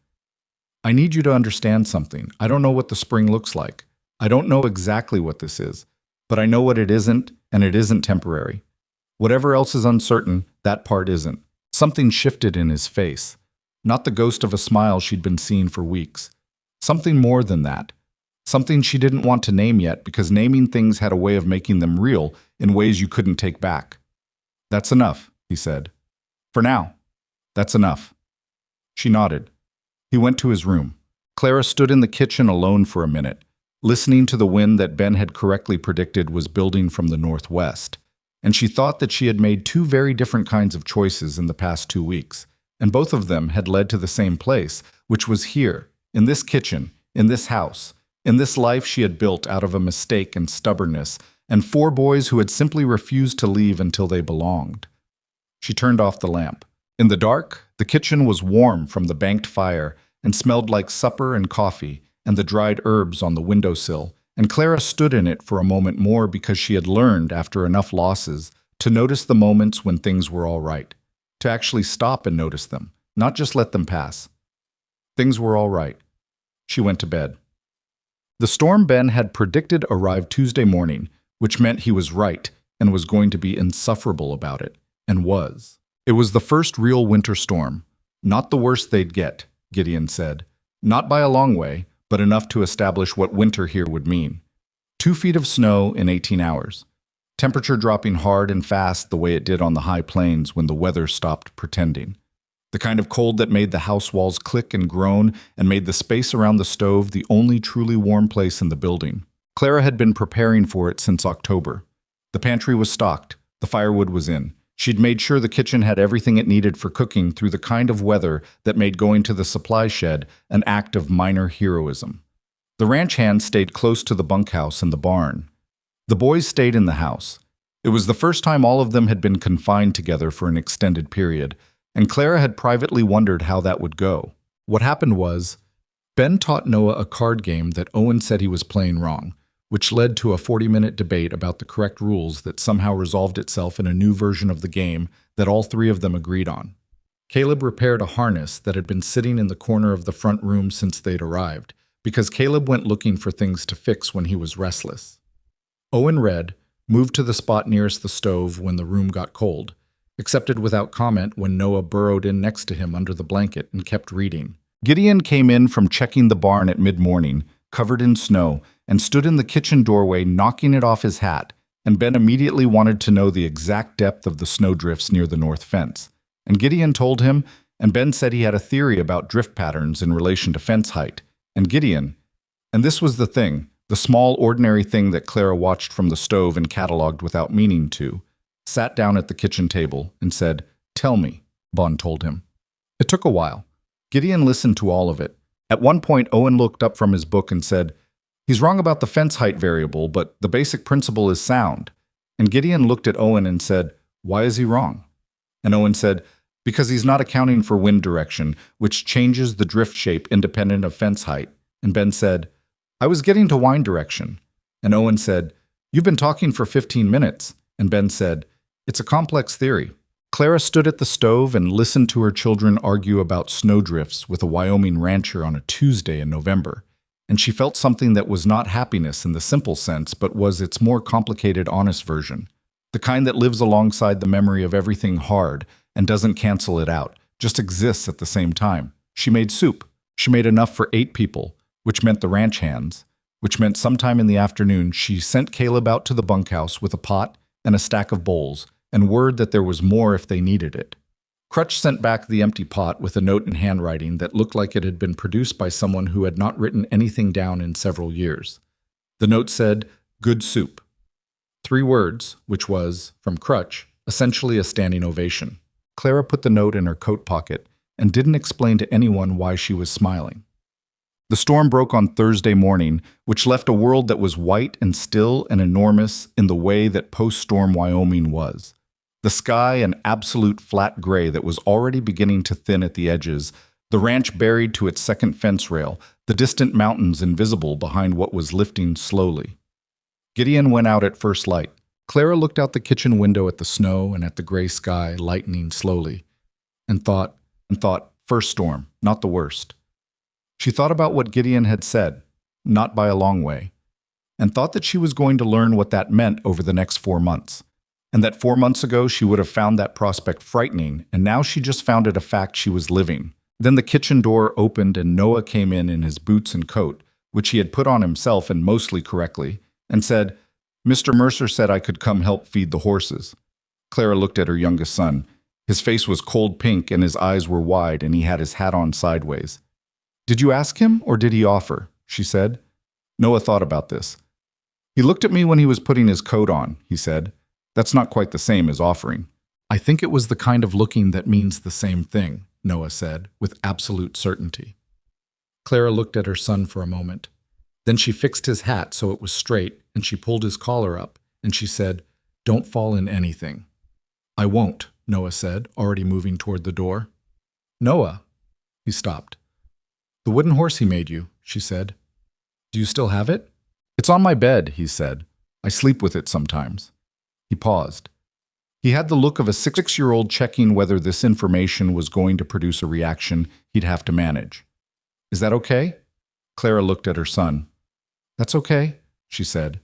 I need you to understand something. I don't know what the spring looks like. I don't know exactly what this is, but I know what it isn't, and it isn't temporary. Whatever else is uncertain, that part isn't. Something shifted in his face. Not the ghost of a smile she'd been seeing for weeks. Something more than that. Something she didn't want to name yet because naming things had a way of making them real in ways you couldn't take back. That's enough, he said. For now. That's enough. She nodded. He went to his room. Clara stood in the kitchen alone for a minute, listening to the wind that Ben had correctly predicted was building from the northwest. And she thought that she had made 2 very different kinds of choices in the past 2 weeks, and both of them had led to the same place, which was here, in this kitchen, in this house, in this life she had built out of a mistake and stubbornness, and 4 boys who had simply refused to leave until they belonged. She turned off the lamp. In the dark, the kitchen was warm from the banked fire and smelled like supper and coffee and the dried herbs on the windowsill, and Clara stood in it for a moment more because she had learned, after enough losses, to notice the moments when things were all right, to actually stop and notice them, not just let them pass. Things were all right. She went to bed. The storm Ben had predicted arrived Tuesday morning, which meant he was right and was going to be insufferable about it, and was. It was the first real winter storm. Not the worst they'd get, Gideon said. Not by a long way, but enough to establish what winter here would mean. 2 feet of snow in 18 hours. Temperature dropping hard and fast the way it did on the high plains when the weather stopped pretending. The kind of cold that made the house walls click and groan and made the space around the stove the only truly warm place in the building. Clara had been preparing for it since October. The pantry was stocked. The firewood was in. She'd made sure the kitchen had everything it needed for cooking through the kind of weather that made going to the supply shed an act of minor heroism. The ranch hands stayed close to the bunkhouse and the barn. The boys stayed in the house. It was the first time all of them had been confined together for an extended period, and Clara had privately wondered how that would go. What happened was, Ben taught Noah a card game that Owen said he was playing wrong, which led to a 40-minute debate about the correct rules that somehow resolved itself in a new version of the game that all 3 of them agreed on. Caleb repaired a harness that had been sitting in the corner of the front room since they'd arrived, because Caleb went looking for things to fix when he was restless. Owen read, moved to the spot nearest the stove when the room got cold, accepted without comment when Noah burrowed in next to him under the blanket and kept reading. Gideon came in from checking the barn at mid-morning, covered in snow, and stood in the kitchen doorway knocking it off his hat, and Ben immediately wanted to know the exact depth of the snowdrifts near the north fence. And Gideon told him, and Ben said he had a theory about drift patterns in relation to fence height. And Gideon, and this was the thing, the small ordinary thing that Clara watched from the stove and catalogued without meaning to, sat down at the kitchen table and said, "Tell me," Bon told him. It took a while. Gideon listened to all of it. At one point, Owen looked up from his book and said, "He's wrong about the fence height variable, but the basic principle is sound." And Gideon looked at Owen and said, "Why is he wrong?" And Owen said, "Because he's not accounting for wind direction, which changes the drift shape independent of fence height." And Ben said, "I was getting to wind direction." And Owen said, "You've been talking for 15 minutes." and Ben said, "It's a complex theory." Clara stood at the stove and listened to her children argue about snowdrifts with a Wyoming rancher on a Tuesday in November, and she felt something that was not happiness in the simple sense, but was its more complicated, honest version, the kind that lives alongside the memory of everything hard and doesn't cancel it out, just exists at the same time. She made soup. She made enough for 8 people, which meant the ranch hands, which meant sometime in the afternoon she sent Caleb out to the bunkhouse with a pot and a stack of bowls, and word that there was more if they needed it. Crutch sent back the empty pot with a note in handwriting that looked like it had been produced by someone who had not written anything down in several years. The note said, "Good soup." 3 words, which was, from Crutch, essentially a standing ovation. Clara put the note in her coat pocket and didn't explain to anyone why she was smiling. The storm broke on Thursday morning, which left a world that was white and still and enormous in the way that post-storm Wyoming was. The sky an absolute flat gray that was already beginning to thin at the edges, the ranch buried to its second fence rail, the distant mountains invisible behind what was lifting slowly. Gideon went out at first light. Clara looked out the kitchen window at the snow and at the gray sky lightening slowly, and thought, first storm, not the worst. She thought about what Gideon had said, not by a long way, and thought that she was going to learn what that meant over the next 4 months, and that 4 months ago she would have found that prospect frightening, and now she just found it a fact she was living. Then the kitchen door opened and Noah came in his boots and coat, which he had put on himself and mostly correctly, and said, "Mr. Mercer said I could come help feed the horses." Clara looked at her youngest son. His face was cold pink and his eyes were wide and he had his hat on sideways. "Did you ask him or did he offer?" she said. Noah thought about this. "He looked at me when he was putting his coat on," he said. "That's not quite the same as offering." "I think it was the kind of looking that means the same thing," Noah said, with absolute certainty. Clara looked at her son for a moment. Then she fixed his hat so it was straight, and she pulled his collar up, and she said, "Don't fall in anything." "I won't," Noah said, already moving toward the door. "Noah." He stopped. "The wooden horse he made you," she said. "Do you still have it?" "It's on my bed," he said. "I sleep with it sometimes." He paused. He had the look of a 6-year-old checking whether this information was going to produce a reaction he'd have to manage. "Is that okay?" Clara looked at her son. "That's okay," she said.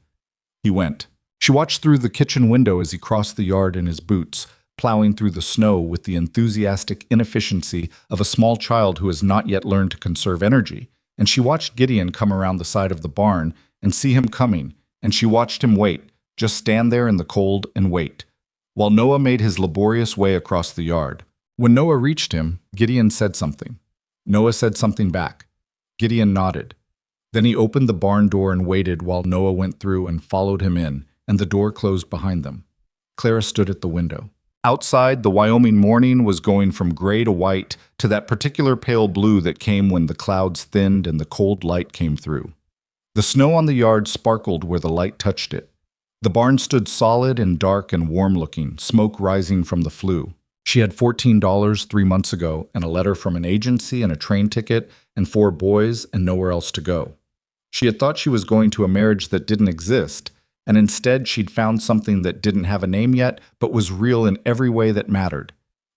He went. She watched through the kitchen window as he crossed the yard in his boots, plowing through the snow with the enthusiastic inefficiency of a small child who has not yet learned to conserve energy. And she watched Gideon come around the side of the barn and see him coming, and she watched him wait, just stand there in the cold and wait, while Noah made his laborious way across the yard. When Noah reached him, Gideon said something. Noah said something back. Gideon nodded. Then he opened the barn door and waited while Noah went through and followed him in, and the door closed behind them. Clara stood at the window. Outside, the Wyoming morning was going from gray to white to that particular pale blue that came when the clouds thinned and the cold light came through. The snow on the yard sparkled where the light touched it. The barn stood solid and dark and warm-looking, smoke rising from the flue. She had $14 3 months ago and a letter from an agency and a train ticket and 4 boys and nowhere else to go. She had thought she was going to a marriage that didn't exist, and instead she'd found something that didn't have a name yet, but was real in every way that mattered.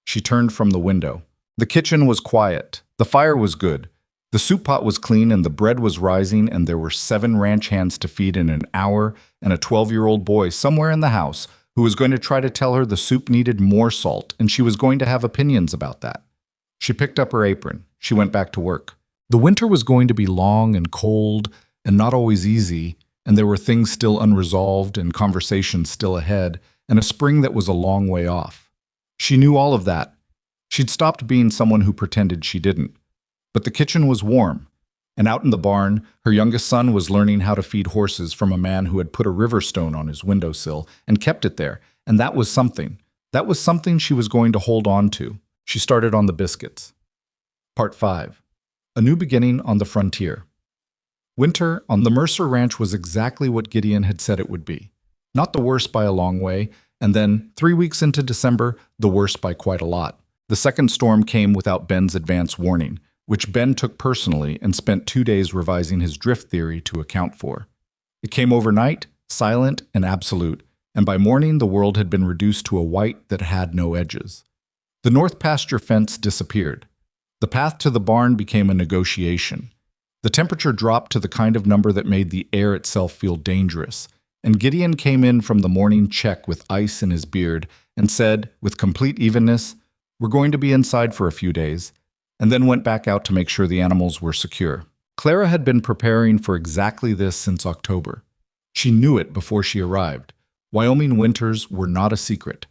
She turned from the window. The kitchen was quiet. The fire was good. The soup pot was clean and the bread was rising, and there were 7 ranch hands to feed in an hour and a 12-year-old boy somewhere in the house who was going to try to tell her the soup needed more salt, and she was going to have opinions about that. She picked up her apron. She went back to work. The winter was going to be long and cold and not always easy, and there were things still unresolved and conversations still ahead, and a spring that was a long way off. She knew all of that. She'd stopped being someone who pretended she didn't. But the kitchen was warm, and out in the barn, her youngest son was learning how to feed horses from a man who had put a river stone on his windowsill and kept it there, and that was something. That was something she was going to hold on to. She started on the biscuits. Part 5. A New Beginning on the Frontier. Winter on the Mercer Ranch was exactly what Gideon had said it would be. Not the worst by a long way, and then, 3 weeks into December, the worst by quite a lot. The second storm came without Ben's advance warning, which Ben took personally and spent 2 days revising his drift theory to account for. It came overnight, silent and absolute, and by morning the world had been reduced to a white that had no edges. The north pasture fence disappeared. The path to the barn became a negotiation. The temperature dropped to the kind of number that made the air itself feel dangerous, and Gideon came in from the morning check with ice in his beard and said, with complete evenness, "We're going to be inside for a few days," and then went back out to make sure the animals were secure. Clara had been preparing for exactly this since October. She knew it before she arrived. Wyoming winters were not a secret,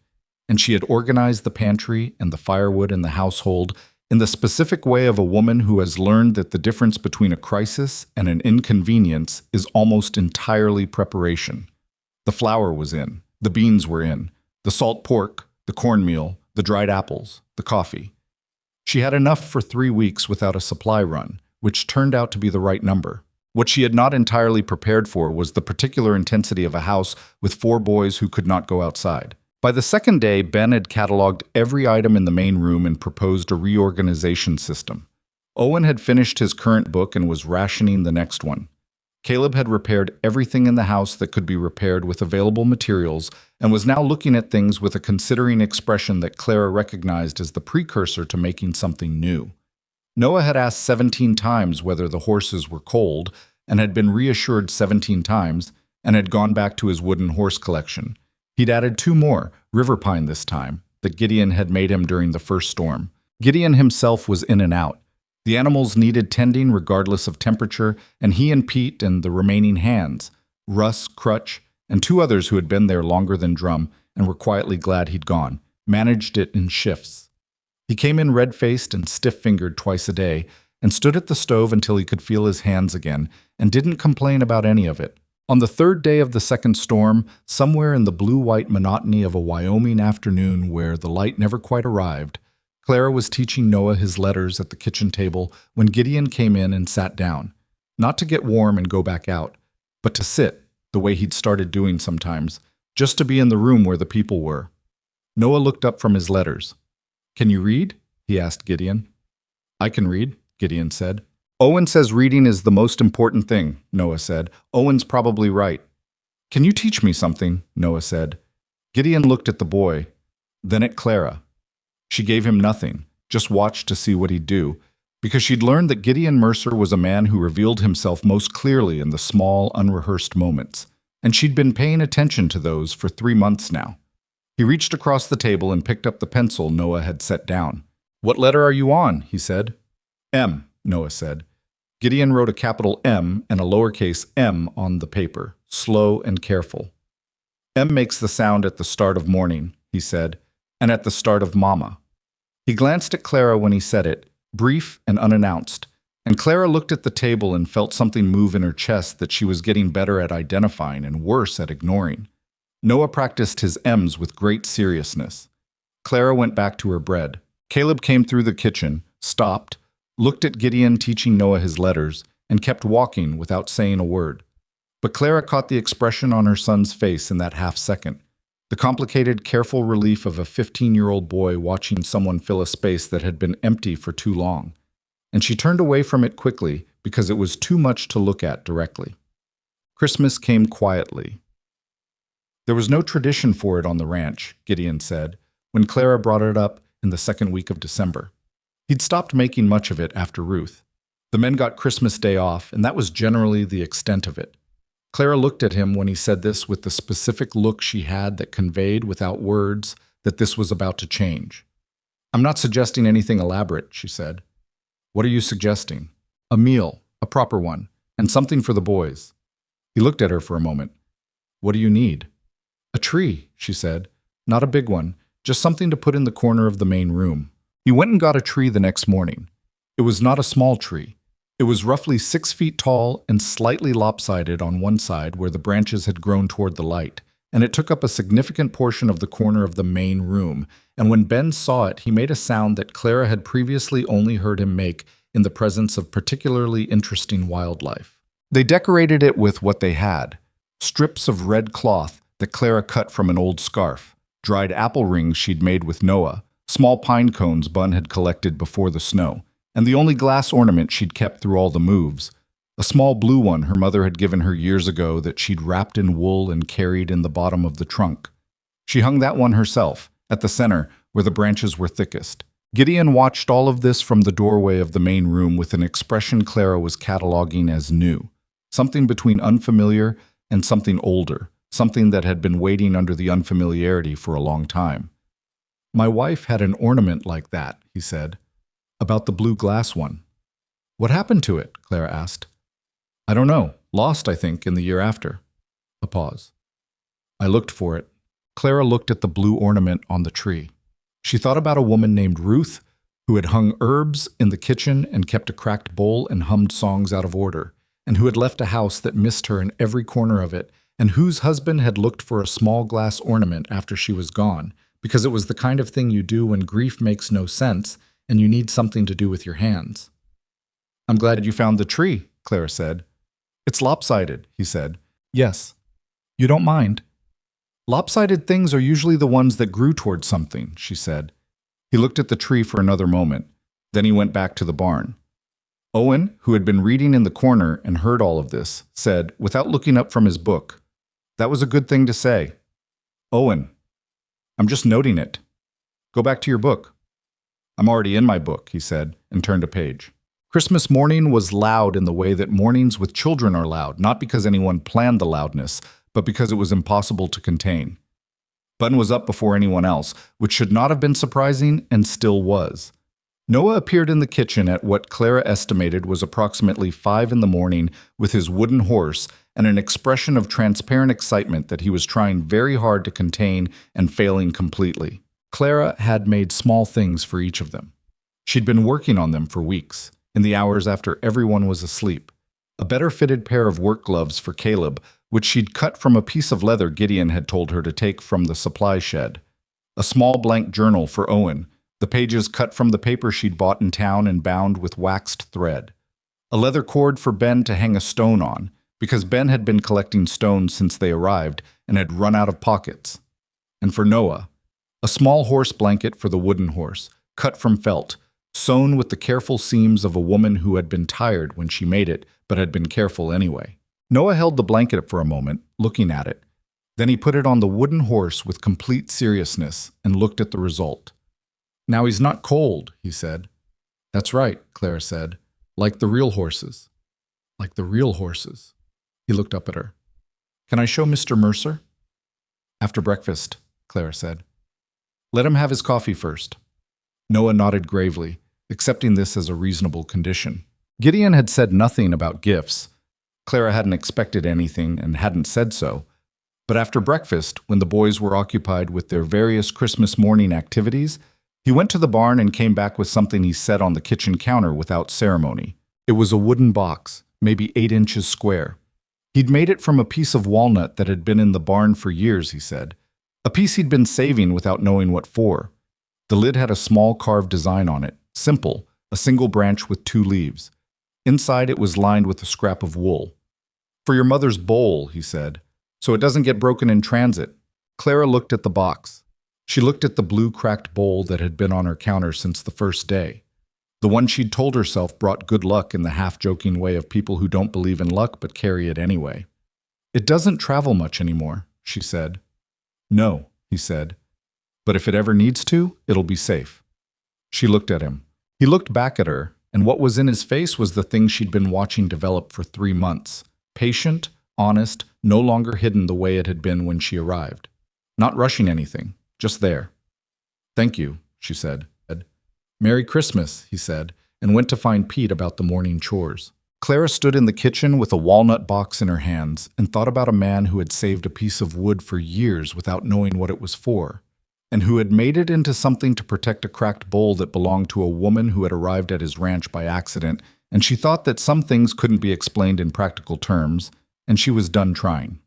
and she had organized the pantry and the firewood in the household in the specific way of a woman who has learned that the difference between a crisis and an inconvenience is almost entirely preparation. The flour was in, the beans were in, the salt pork, the cornmeal, the dried apples, the coffee. She had enough for 3 weeks without a supply run, which turned out to be the right number. What she had not entirely prepared for was the particular intensity of a house with 4 boys who could not go outside. By the second day, Ben had cataloged every item in the main room and proposed a reorganization system. Owen had finished his current book and was rationing the next one. Caleb had repaired everything in the house that could be repaired with available materials and was now looking at things with a considering expression that Clara recognized as the precursor to making something new. Noah had asked 17 times whether the horses were cold and had been reassured 17 times and had gone back to his wooden horse collection. He'd added 2 more, river pine this time, that Gideon had made him during the first storm. Gideon himself was in and out. The animals needed tending regardless of temperature, and he and Pete and the remaining hands, Russ, Crutch, and 2 others who had been there longer than Drum and were quietly glad he'd gone, managed it in shifts. He came in red-faced and stiff-fingered twice a day and stood at the stove until he could feel his hands again and didn't complain about any of it. On the 3rd day of the second storm, somewhere in the blue-white monotony of a Wyoming afternoon where the light never quite arrived, Clara was teaching Noah his letters at the kitchen table when Gideon came in and sat down, not to get warm and go back out, but to sit, the way he'd started doing sometimes, just to be in the room where the people were. Noah looked up from his letters. "Can you read?" he asked Gideon. "I can read," Gideon said. "Owen says reading is the most important thing," Noah said. "Owen's probably right." "Can you teach me something?" Noah said. Gideon looked at the boy, then at Clara. She gave him nothing, just watched to see what he'd do, because she'd learned that Gideon Mercer was a man who revealed himself most clearly in the small, unrehearsed moments, and she'd been paying attention to those for 3 months now. He reached across the table and picked up the pencil Noah had set down. "What letter are you on?" he said. "M," Noah said. Gideon wrote a capital M and a lowercase m on the paper, slow and careful. "M makes the sound at the start of morning," he said, "and at the start of mama." He glanced at Clara when he said it, brief and unannounced, and Clara looked at the table and felt something move in her chest that she was getting better at identifying and worse at ignoring. Noah practiced his M's with great seriousness. Clara went back to her bread. Caleb came through the kitchen, stopped, looked at Gideon teaching Noah his letters, and kept walking without saying a word. But Clara caught the expression on her son's face in that half-second, the complicated, careful relief of a 15-year-old boy watching someone fill a space that had been empty for too long. And she turned away from it quickly because it was too much to look at directly. Christmas came quietly. There was no tradition for it on the ranch, Gideon said, when Clara brought it up in the second week of December. He'd stopped making much of it after Ruth. The men got Christmas Day off, and that was generally the extent of it. Clara looked at him when he said this with the specific look she had that conveyed without words that this was about to change. "I'm not suggesting anything elaborate," she said. "What are you suggesting?" "A meal, a proper one, and something for the boys." He looked at her for a moment. "What do you need?" "A tree," she said. "Not a big one, just something to put in the corner of the main room." He went and got a tree the next morning. It was not a small tree. It was roughly 6 feet tall and slightly lopsided on one side where the branches had grown toward the light, and it took up a significant portion of the corner of the main room, and when Ben saw it, he made a sound that Clara had previously only heard him make in the presence of particularly interesting wildlife. They decorated it with what they had: strips of red cloth that Clara cut from an old scarf, dried apple rings she'd made with Noah, small pine cones Bun had collected before the snow, and the only glass ornament she'd kept through all the moves, A small blue one her mother had given her years ago that she'd wrapped in wool and carried in the bottom of the trunk. She hung that one herself, at the center, where the branches were thickest. Gideon watched all of this from the doorway of the main room with an expression Clara was cataloging as new, something between unfamiliar and something older, something that had been waiting under the unfamiliarity for a long time. "My wife had an ornament like that," he said. "About the blue glass one." "What happened to it?" Clara asked. "I don't know. Lost, I think, in the year after." A pause. "I looked for it." Clara looked at the blue ornament on the tree. She thought about a woman named Ruth who had hung herbs in the kitchen and kept a cracked bowl and hummed songs out of order, and who had left a house that missed her in every corner of it, and whose husband had looked for a small glass ornament after she was gone, because it was the kind of thing you do when grief makes no sense and you need something to do with your hands. "I'm glad you found the tree," Clara said. "It's lopsided," he said. "Yes. You don't mind?" "Lopsided things are usually the ones that grew towards something," she said. He looked at the tree for another moment. Then he went back to the barn. Owen, who had been reading in the corner and heard all of this, said, without looking up from his book, "That was a good thing to say." "Owen, I'm just noting it. Go back to your book." "I'm already in my book," he said, and turned a page. Christmas morning was loud in the way that mornings with children are loud, not because anyone planned the loudness, but because it was impossible to contain. Button was up before anyone else, which should not have been surprising, and still was. Noah appeared in the kitchen at what Clara estimated was approximately 5 in the morning with his wooden horse and an expression of transparent excitement that he was trying very hard to contain and failing completely. Clara had made small things for each of them. She'd been working on them for weeks, in the hours after everyone was asleep. A better-fitted pair of work gloves for Caleb, which she'd cut from a piece of leather Gideon had told her to take from the supply shed. A small blank journal for Owen, the pages cut from the paper she'd bought in town and bound with waxed thread. A leather cord for Ben to hang a stone on, because Ben had been collecting stones since they arrived and had run out of pockets. And for Noah, a small horse blanket for the wooden horse, cut from felt, sewn with the careful seams of a woman who had been tired when she made it, but had been careful anyway. Noah held the blanket for a moment, looking at it. Then he put it on the wooden horse with complete seriousness and looked at the result. "Now he's not cold," he said. "That's right," Clara said. "Like the real horses." "Like the real horses." He looked up at her. "Can I show Mr. Mercer?" "After breakfast," Clara said. "Let him have his coffee first." Noah nodded gravely, accepting this as a reasonable condition. Gideon had said nothing about gifts. Clara hadn't expected anything and hadn't said so. But after breakfast, when the boys were occupied with their various Christmas morning activities, he went to the barn and came back with something he set on the kitchen counter without ceremony. It was a wooden box, maybe 8 inches square. He'd made it from a piece of walnut that had been in the barn for years, he said. A piece he'd been saving without knowing what for. The lid had a small carved design on it, simple, a single branch with 2 leaves. Inside it was lined with a scrap of wool. "For your mother's bowl," he said, "so it doesn't get broken in transit." Clara looked at the box. She looked at the blue cracked bowl that had been on her counter since the first day. The one she'd told herself brought good luck in the half-joking way of people who don't believe in luck but carry it anyway. "It doesn't travel much anymore," she said. "No," he said. "But if it ever needs to, it'll be safe." She looked at him. He looked back at her, and what was in his face was the thing she'd been watching develop for 3 months. Patient, honest, no longer hidden the way it had been when she arrived. Not rushing anything, just there. "Thank you," she said. "Merry Christmas," he said, and went to find Pete about the morning chores. Clara stood in the kitchen with a walnut box in her hands and thought about a man who had saved a piece of wood for years without knowing what it was for, and who had made it into something to protect a cracked bowl that belonged to a woman who had arrived at his ranch by accident, and she thought that some things couldn't be explained in practical terms, and she was done trying.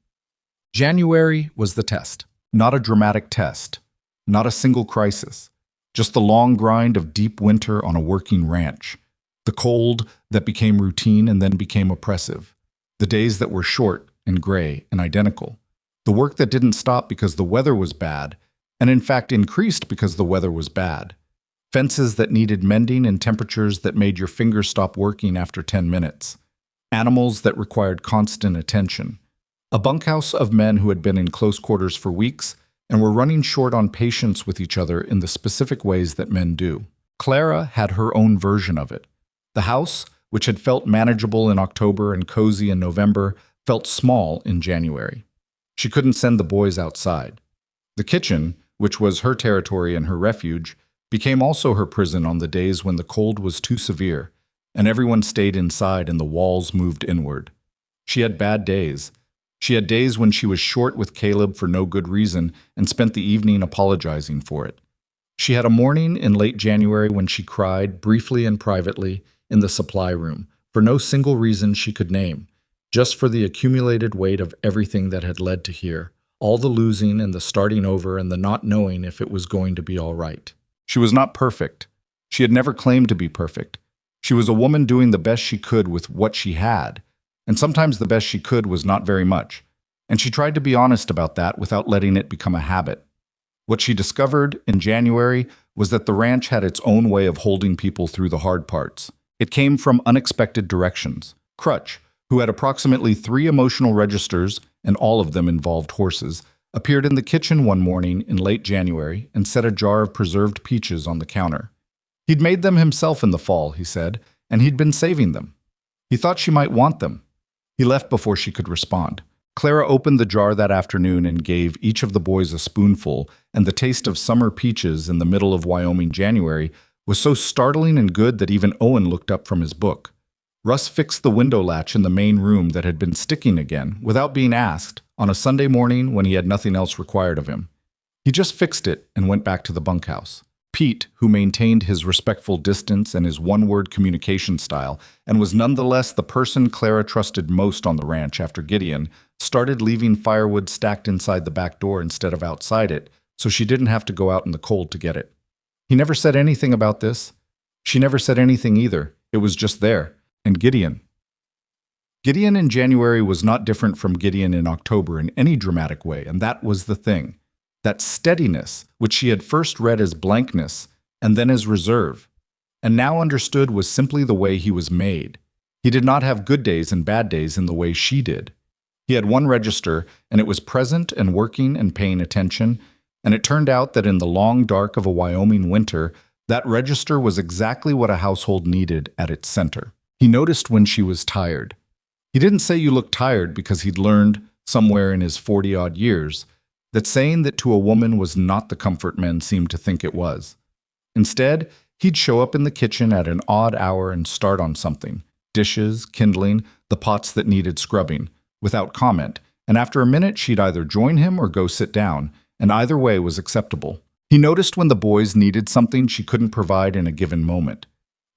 January was the test. Not a dramatic test. Not a single crisis. Just the long grind of deep winter on a working ranch. The cold that became routine and then became oppressive. The days that were short and gray and identical. The work that didn't stop because the weather was bad, and in fact increased because the weather was bad. Fences that needed mending and temperatures that made your fingers stop working after 10 minutes. animals that required constant attention, a bunkhouse of men who had been in close quarters for weeks and were running short on patience with each other in the specific ways that men do. Clara had her own version of it. The house, which had felt manageable in October and cozy in November, felt small in January. She couldn't send the boys outside. The kitchen, which was her territory and her refuge, became also her prison on the days when the cold was too severe, and everyone stayed inside and the walls moved inward. She had bad days. She had days when she was short with Caleb for no good reason and spent the evening apologizing for it. She had a morning in late January when she cried, briefly and privately, in the supply room, for no single reason she could name, just for the accumulated weight of everything that had led to here, all the losing and the starting over and the not knowing if it was going to be all right. She was not perfect. She had never claimed to be perfect. She was a woman doing the best she could with what she had, and sometimes the best she could was not very much, and she tried to be honest about that without letting it become a habit. What she discovered in January was that the ranch had its own way of holding people through the hard parts. It came from unexpected directions. Crutch, who had approximately 3 emotional registers, and all of them involved horses, appeared in the kitchen one morning in late January and set a jar of preserved peaches on the counter. He'd made them himself in the fall, he said, and he'd been saving them. He thought she might want them. He left before she could respond. Clara opened the jar that afternoon and gave each of the boys a spoonful, and the taste of summer peaches in the middle of Wyoming January was so startling and good that even Owen looked up from his book. Russ fixed the window latch in the main room that had been sticking again, without being asked, on a Sunday morning when he had nothing else required of him. He just fixed it and went back to the bunkhouse. Pete, who maintained his respectful distance and his one-word communication style, and was nonetheless the person Clara trusted most on the ranch after Gideon, started leaving firewood stacked inside the back door instead of outside it, so she didn't have to go out in the cold to get it. He never said anything about this. She never said anything either. It was just there. And Gideon. Gideon in January was not different from Gideon in October in any dramatic way, and that was the thing. That steadiness, which she had first read as blankness and then as reserve, and now understood was simply the way he was made. He did not have good days and bad days in the way she did. He had one register, and it was present and working and paying attention, and it turned out that in the long dark of a Wyoming winter, that register was exactly what a household needed at its center. He noticed when she was tired. He didn't say you looked tired because he'd learned, somewhere in his 40-odd years, that saying that to a woman was not the comfort men seemed to think it was. Instead, he'd show up in the kitchen at an odd hour and start on something, dishes, kindling, the pots that needed scrubbing, without comment, and after a minute she'd either join him or go sit down, and either way was acceptable. He noticed when the boys needed something she couldn't provide in a given moment.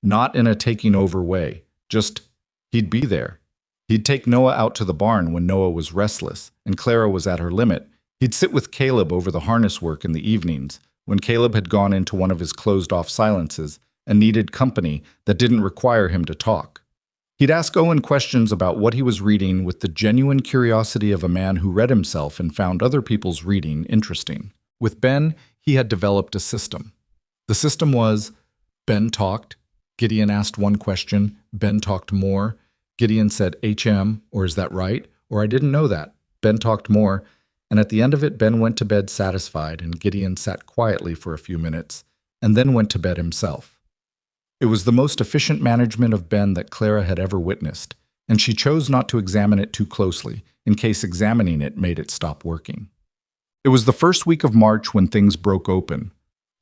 Not in a taking over way, just he'd be there. He'd take Noah out to the barn when Noah was restless and Clara was at her limit. He'd sit with Caleb over the harness work in the evenings, when Caleb had gone into one of his closed-off silences and needed company that didn't require him to talk. He'd ask Owen questions about what he was reading with the genuine curiosity of a man who read himself and found other people's reading interesting. With Ben, he had developed a system. The system was, Ben talked, Gideon asked one question, Ben talked more, Gideon said HM, or is that right? Or I didn't know that. Ben talked more, and at the end of it, Ben went to bed satisfied, and Gideon sat quietly for a few minutes, and then went to bed himself. It was the most efficient management of Ben that Clara had ever witnessed, and she chose not to examine it too closely, in case examining it made it stop working. It was the first week of March when things broke open.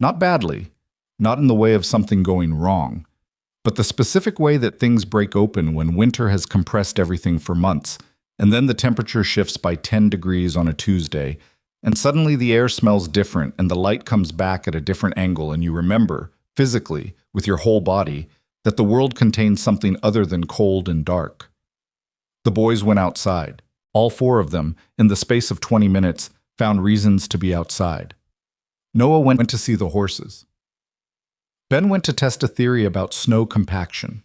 Not badly, not in the way of something going wrong, but the specific way that things break open when winter has compressed everything for months, and then the temperature shifts by 10 degrees on a Tuesday, and suddenly the air smells different and the light comes back at a different angle, and you remember, physically, with your whole body, that the world contains something other than cold and dark. The boys went outside. All 4 of them, in the space of 20 minutes, found reasons to be outside. Noah went to see the horses. Ben went to test a theory about snow compaction.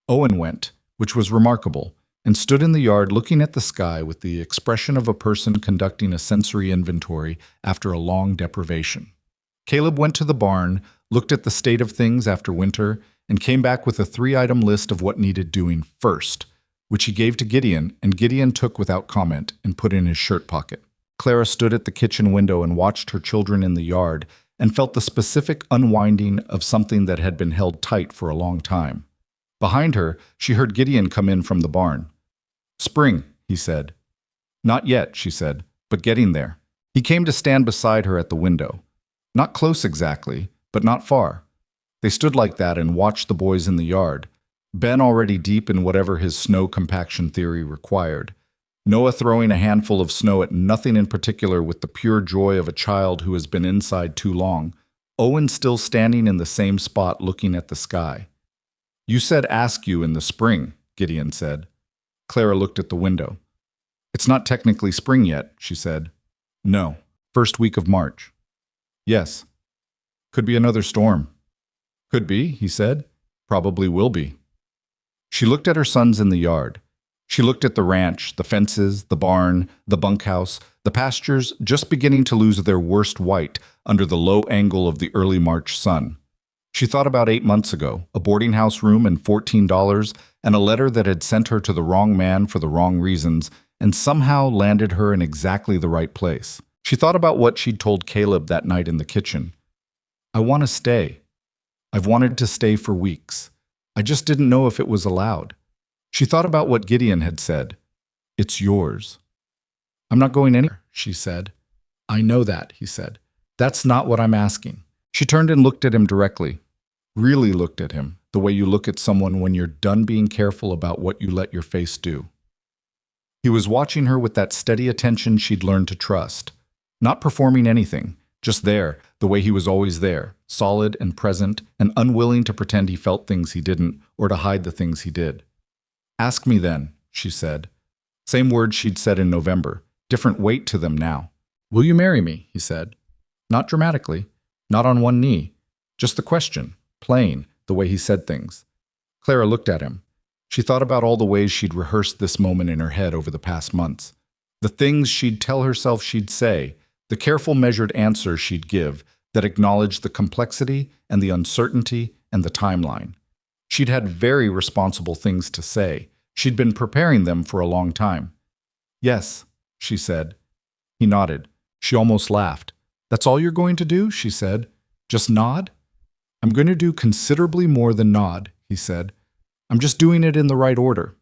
Owen went, which was remarkable, and stood in the yard looking at the sky with the expression of a person conducting a sensory inventory after a long deprivation. Caleb went to the barn, looked at the state of things after winter, and came back with a 3-item list of what needed doing first, which he gave to Gideon, and Gideon took without comment and put in his shirt pocket. Clara stood at the kitchen window and watched her children in the yard and felt the specific unwinding of something that had been held tight for a long time. Behind her, she heard Gideon come in from the barn. "Spring," he said. "Not yet," she said, "but getting there." He came to stand beside her at the window. Not close exactly, but not far. They stood like that and watched the boys in the yard. Ben already deep in whatever his snow compaction theory required. Noah throwing a handful of snow at nothing in particular with the pure joy of a child who has been inside too long. Owen still standing in the same spot looking at the sky. "You said ask you in the spring," Gideon said. Clara looked at the window. "It's not technically spring yet," she said. "No, first week of March." "Yes. Could be another storm." "Could be," he said. "Probably will be." She looked at her sons in the yard. She looked at the ranch, the fences, the barn, the bunkhouse, the pastures just beginning to lose their worst white under the low angle of the early March sun. She thought about 8 months ago, a boarding house room and $14, and a letter that had sent her to the wrong man for the wrong reasons and somehow landed her in exactly the right place. She thought about what she'd told Caleb that night in the kitchen. "I want to stay. I've wanted to stay for weeks. I just didn't know if it was allowed." She thought about what Gideon had said. "It's yours." "I'm not going anywhere," she said. "I know that," he said. "That's not what I'm asking." She turned and looked at him directly. Really looked at him, the way you look at someone when you're done being careful about what you let your face do. He was watching her with that steady attention she'd learned to trust. Not performing anything, just there, the way he was always there, solid and present, and unwilling to pretend he felt things he didn't or to hide the things he did. "Ask me then," she said. Same words she'd said in November, different weight to them now. "Will you marry me?" he said. Not dramatically, not on one knee, just the question, plain, the way he said things. Clara looked at him. She thought about all the ways she'd rehearsed this moment in her head over the past months. The things she'd tell herself she'd say, the careful measured answers she'd give that acknowledged the complexity and the uncertainty and the timeline. She'd had very responsible things to say. She'd been preparing them for a long time. "Yes," she said. He nodded. She almost laughed. "That's all you're going to do?" she said. "Just nod?" "I'm going to do considerably more than nod," he said. "I'm just doing it in the right order."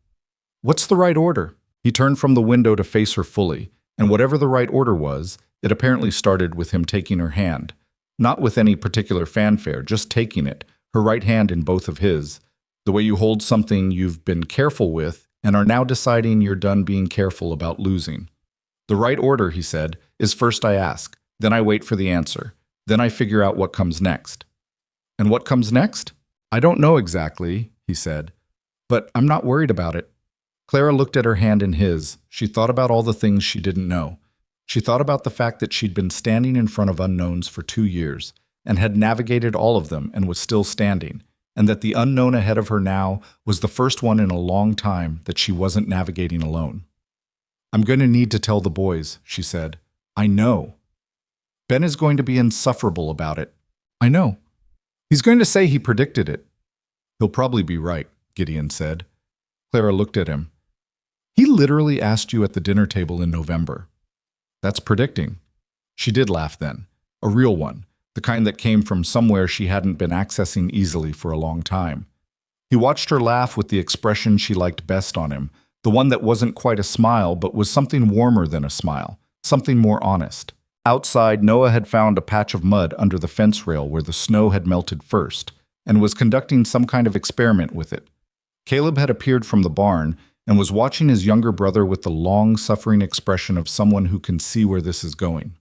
"What's the right order?" He turned from the window to face her fully, and whatever the right order was, it apparently started with him taking her hand. Not with any particular fanfare, just taking it, her right hand in both of his, the way you hold something you've been careful with and are now deciding you're done being careful about losing. "The right order," he said, "is first I ask, then I wait for the answer, then I figure out what comes next." "And what comes next?" "I don't know exactly," he said, "but I'm not worried about it." Clara looked at her hand in his. She thought about all the things she didn't know. She thought about the fact that she'd been standing in front of unknowns for 2 years and had navigated all of them and was still standing, and that the unknown ahead of her now was the first one in a long time that she wasn't navigating alone. "I'm going to need to tell the boys," she said. "I know. Ben is going to be insufferable about it. I know. He's going to say he predicted it." "He'll probably be right," Gideon said. Clara looked at him. "He literally asked you at the dinner table in November." "That's predicting." She did laugh then. A real one. The kind that came from somewhere she hadn't been accessing easily for a long time. He watched her laugh with the expression she liked best on him, the one that wasn't quite a smile but was something warmer than a smile, something more honest. Outside, Noah had found a patch of mud under the fence rail where the snow had melted first, and was conducting some kind of experiment with it. Caleb had appeared from the barn and was watching his younger brother with the long-suffering expression of someone who can see where this is going.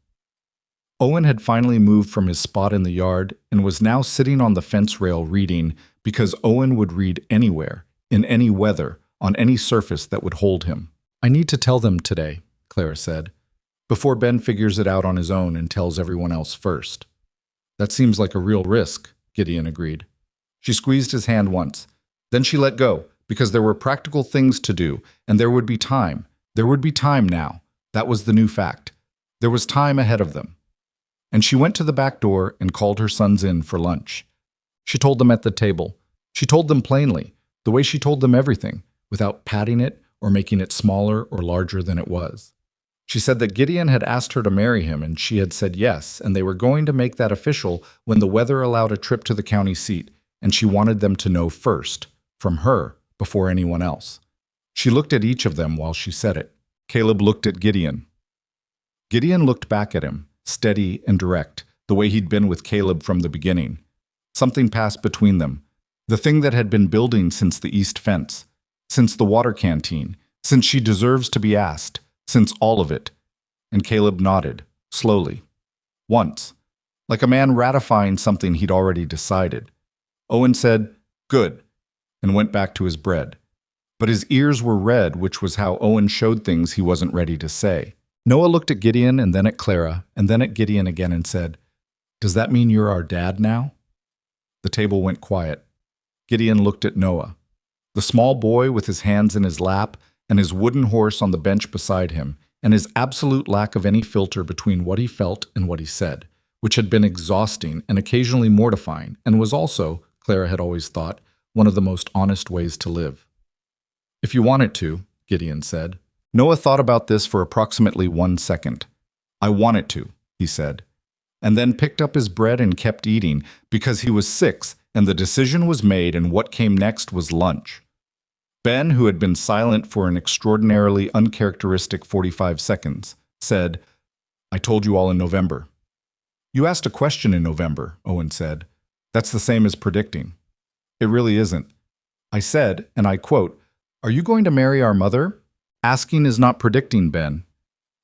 Owen had finally moved from his spot in the yard and was now sitting on the fence rail reading because Owen would read anywhere, in any weather, on any surface that would hold him. "I need to tell them today," Clara said, "before Ben figures it out on his own and tells everyone else first." "That seems like a real risk," Gideon agreed. She squeezed his hand once. Then she let go, because there were practical things to do, and there would be time. There would be time now. That was the new fact. There was time ahead of them. And she went to the back door and called her sons in for lunch. She told them at the table. She told them plainly, the way she told them everything. without patting it or making it smaller or larger than it was. She said that Gideon had asked her to marry him, and she had said yes, and they were going to make that official when the weather allowed a trip to the county seat, and she wanted them to know first, from her, before anyone else. She looked at each of them while she said it. Caleb looked at Gideon. Gideon looked back at him, steady and direct, the way he'd been with Caleb from the beginning. Something passed between them, the thing that had been building since the east fence, since the water canteen, since she deserves to be asked, since all of it. And Caleb nodded, slowly. Once, like a man ratifying something he'd already decided. Owen said, "Good," and went back to his bread. But his ears were red, which was how Owen showed things he wasn't ready to say. Noah looked at Gideon and then at Clara, and then at Gideon again and said, "Does that mean you're our dad now?" The table went quiet. Gideon looked at Noah. The small boy with his hands in his lap and his wooden horse on the bench beside him, and his absolute lack of any filter between what he felt and what he said, which had been exhausting and occasionally mortifying, and was also, Clara had always thought, one of the most honest ways to live. "If you wanted to," Gideon said. Noah thought about this for approximately 1 second. "I want it to," he said, and then picked up his bread and kept eating because he was 6 and the decision was made, and what came next was lunch. Ben, who had been silent for an extraordinarily uncharacteristic 45 seconds, said, "I told you all in November." "You asked a question in November," Owen said. "That's the same as predicting." "It really isn't. I said, and I quote, 'Are you going to marry our mother?' Asking is not predicting, Ben.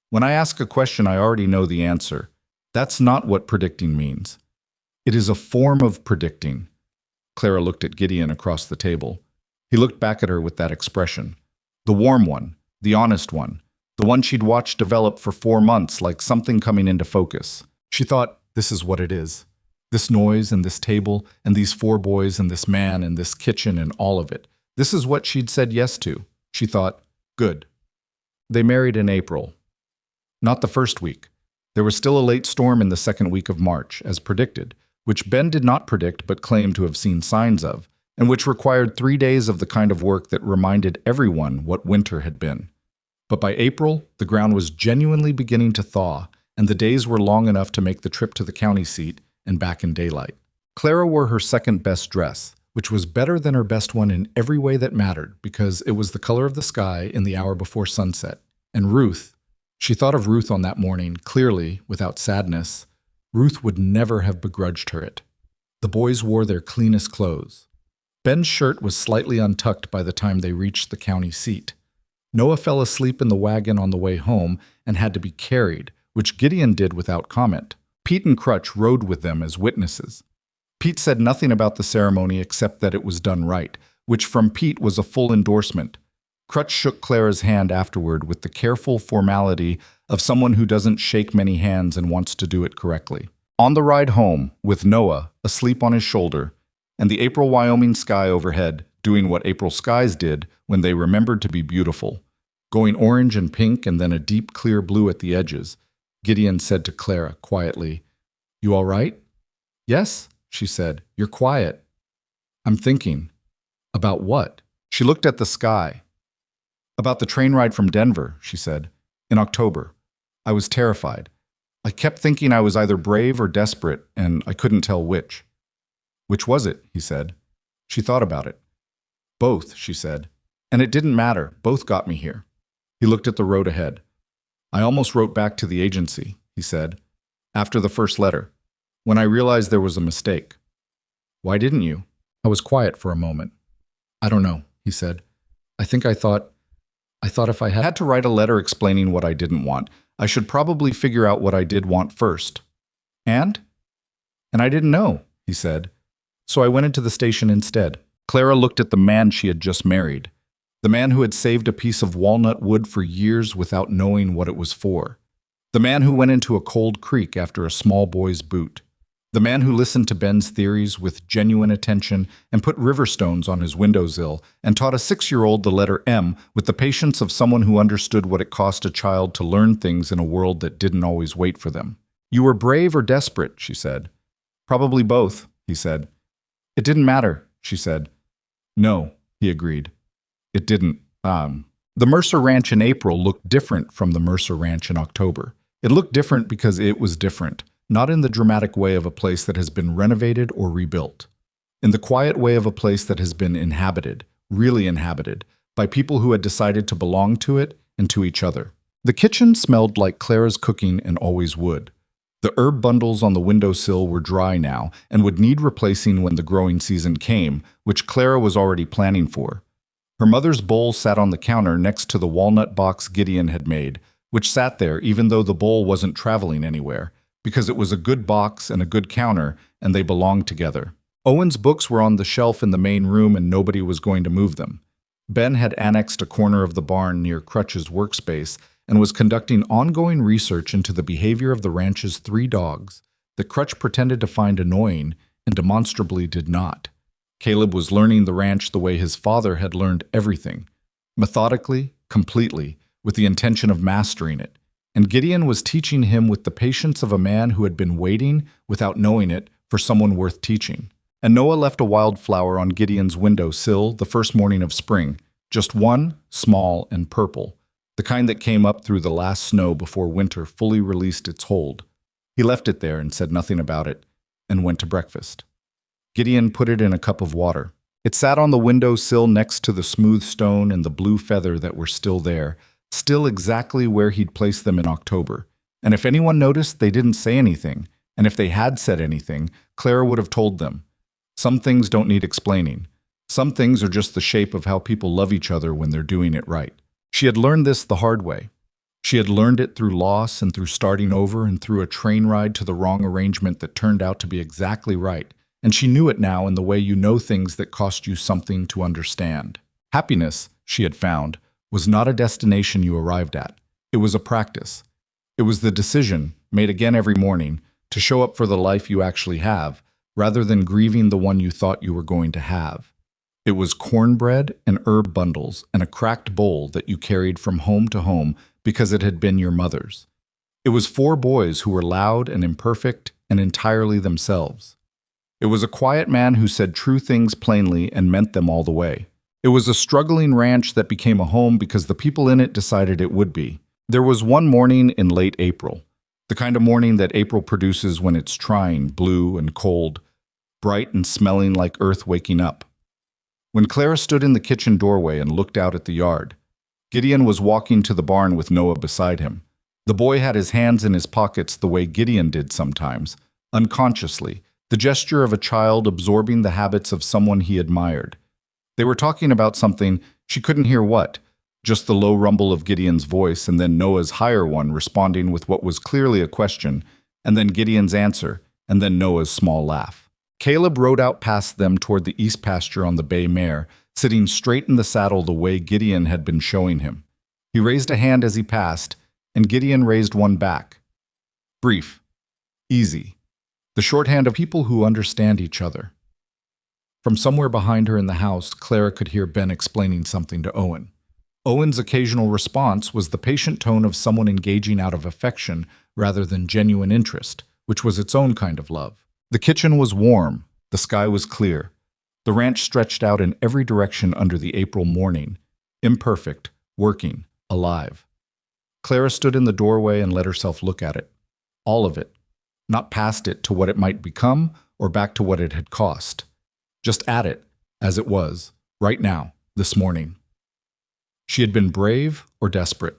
When I ask a question, I already know the answer. That's not what predicting means. It is a form of predicting." Clara looked at Gideon across the table. He looked back at her with that expression. The warm one, the honest one, the one she'd watched develop for 4 months like something coming into focus. She thought, this is what it is. This noise and this table and these 4 boys and this man and this kitchen and all of it. This is what she'd said yes to. She thought, good. They married in April. Not the first week. There was still a late storm in the second week of March, as predicted, which Ben did not predict but claimed to have seen signs of, and which required 3 days of the kind of work that reminded everyone what winter had been. But by April, the ground was genuinely beginning to thaw, and the days were long enough to make the trip to the county seat and back in daylight. Clara wore her second best dress, which was better than her best one in every way that mattered, because it was the color of the sky in the hour before sunset. And Ruth, she thought of Ruth on that morning, clearly, without sadness. Ruth would never have begrudged her it. The boys wore their cleanest clothes. Ben's shirt was slightly untucked by the time they reached the county seat. Noah fell asleep in the wagon on the way home and had to be carried, which Gideon did without comment. Pete and Crutch rode with them as witnesses. Pete said nothing about the ceremony except that it was done right, which from Pete was a full endorsement. Crutch shook Clara's hand afterward with the careful formality of someone who doesn't shake many hands and wants to do it correctly. On the ride home, with Noah asleep on his shoulder, and the April Wyoming sky overhead doing what April skies did when they remembered to be beautiful, going orange and pink and then a deep clear blue at the edges, Gideon said to Clara quietly, "You all right?" "Yes," she said. "You're quiet." "I'm thinking." "About what?" She looked at the sky. "About the train ride from Denver," she said. "In October. I was terrified. I kept thinking I was either brave or desperate, and I couldn't tell which." "Which was it?" he said. She thought about it. "Both," she said. "And it didn't matter. Both got me here." He looked at the road ahead. "I almost wrote back to the agency," he said, "after the first letter, when I realized there was a mistake." "Why didn't you?" I was quiet for a moment. "I don't know," he said. I thought if I had to write a letter explaining what I didn't want, I should probably figure out what I did want first." And I didn't know," he said. "So I went into the station instead." Clara looked at the man she had just married, the man who had saved a piece of walnut wood for years without knowing what it was for, the man who went into a cold creek after a small boy's boot, the man who listened to Ben's theories with genuine attention and put river stones on his windowsill and taught a 6-year-old the letter M with the patience of someone who understood what it cost a child to learn things in a world that didn't always wait for them. "You were brave or desperate," she said. "Probably both," he said. "It didn't matter," she said. "No," he agreed. It didn't. The Mercer Ranch in April looked different from the Mercer Ranch in October. It looked different because it was different, not in the dramatic way of a place that has been renovated or rebuilt. In the quiet way of a place that has been inhabited, really inhabited, by people who had decided to belong to it and to each other. The kitchen smelled like Clara's cooking and always would. The herb bundles on the windowsill were dry now and would need replacing when the growing season came, which Clara was already planning for. Her mother's bowl sat on the counter next to the walnut box Gideon had made, which sat there even though the bowl wasn't traveling anywhere, because it was a good box and a good counter, and they belonged together. Owen's books were on the shelf in the main room and nobody was going to move them. Ben had annexed a corner of the barn near Crutch's workspace and was conducting ongoing research into the behavior of the ranch's 3 dogs that Crutch pretended to find annoying and demonstrably did not. Caleb was learning the ranch the way his father had learned everything, methodically, completely, with the intention of mastering it. And Gideon was teaching him with the patience of a man who had been waiting, without knowing it, for someone worth teaching. And Noah left a wildflower on Gideon's window sill the first morning of spring, just one, small and purple, the kind that came up through the last snow before winter fully released its hold. He left it there and said nothing about it, and went to breakfast. Gideon put it in a cup of water. It sat on the window sill next to the smooth stone and the blue feather that were still there, still exactly where he'd placed them in October. And if anyone noticed, they didn't say anything, and if they had said anything, Clara would have told them. Some things don't need explaining. Some things are just the shape of how people love each other when they're doing it right. She had learned this the hard way. She had learned it through loss and through starting over and through a train ride to the wrong arrangement that turned out to be exactly right. And she knew it now in the way you know things that cost you something to understand. Happiness, she had found, was not a destination you arrived at. It was a practice. It was the decision, made again every morning, to show up for the life you actually have, rather than grieving the one you thought you were going to have. It was cornbread and herb bundles and a cracked bowl that you carried from home to home because it had been your mother's. It was 4 boys who were loud and imperfect and entirely themselves. It was a quiet man who said true things plainly and meant them all the way. It was a struggling ranch that became a home because the people in it decided it would be. There was one morning in late April, the kind of morning that April produces when it's trying, blue and cold, bright and smelling like earth waking up. When Clara stood in the kitchen doorway and looked out at the yard, Gideon was walking to the barn with Noah beside him. The boy had his hands in his pockets the way Gideon did sometimes, unconsciously, the gesture of a child absorbing the habits of someone he admired. They were talking about something, she couldn't hear what, just the low rumble of Gideon's voice and then Noah's higher one responding with what was clearly a question, and then Gideon's answer, and then Noah's small laugh. Caleb rode out past them toward the east pasture on the bay mare, sitting straight in the saddle the way Gideon had been showing him. He raised a hand as he passed, and Gideon raised one back. Brief. Easy. The shorthand of people who understand each other. From somewhere behind her in the house, Clara could hear Ben explaining something to Owen. Owen's occasional response was the patient tone of someone engaging out of affection rather than genuine interest, which was its own kind of love. The kitchen was warm, the sky was clear. The ranch stretched out in every direction under the April morning, imperfect, working, alive. Clara stood in the doorway and let herself look at it. All of it. Not past it to what it might become or back to what it had cost. Just at it, as it was, right now, this morning. She had been brave or desperate.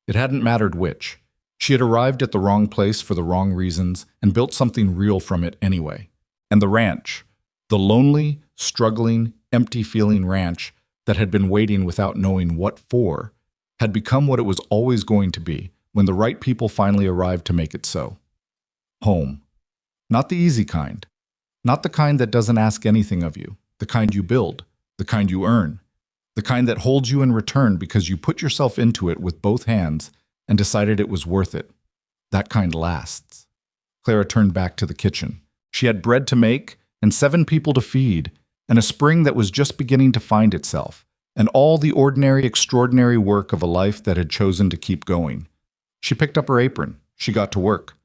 It hadn't mattered which. She had arrived at the wrong place for the wrong reasons and built something real from it anyway. And the ranch, the lonely, struggling, empty-feeling ranch that had been waiting without knowing what for, had become what it was always going to be when the right people finally arrived to make it so. Home. Not the easy kind. Not the kind that doesn't ask anything of you. The kind you build. The kind you earn. The kind that holds you in return because you put yourself into it with both hands and decided it was worth it. That kind lasts. Clara turned back to the kitchen. She had bread to make and 7 people to feed, and a spring that was just beginning to find itself, and all the ordinary, extraordinary work of a life that had chosen to keep going. She picked up her apron. She got to work.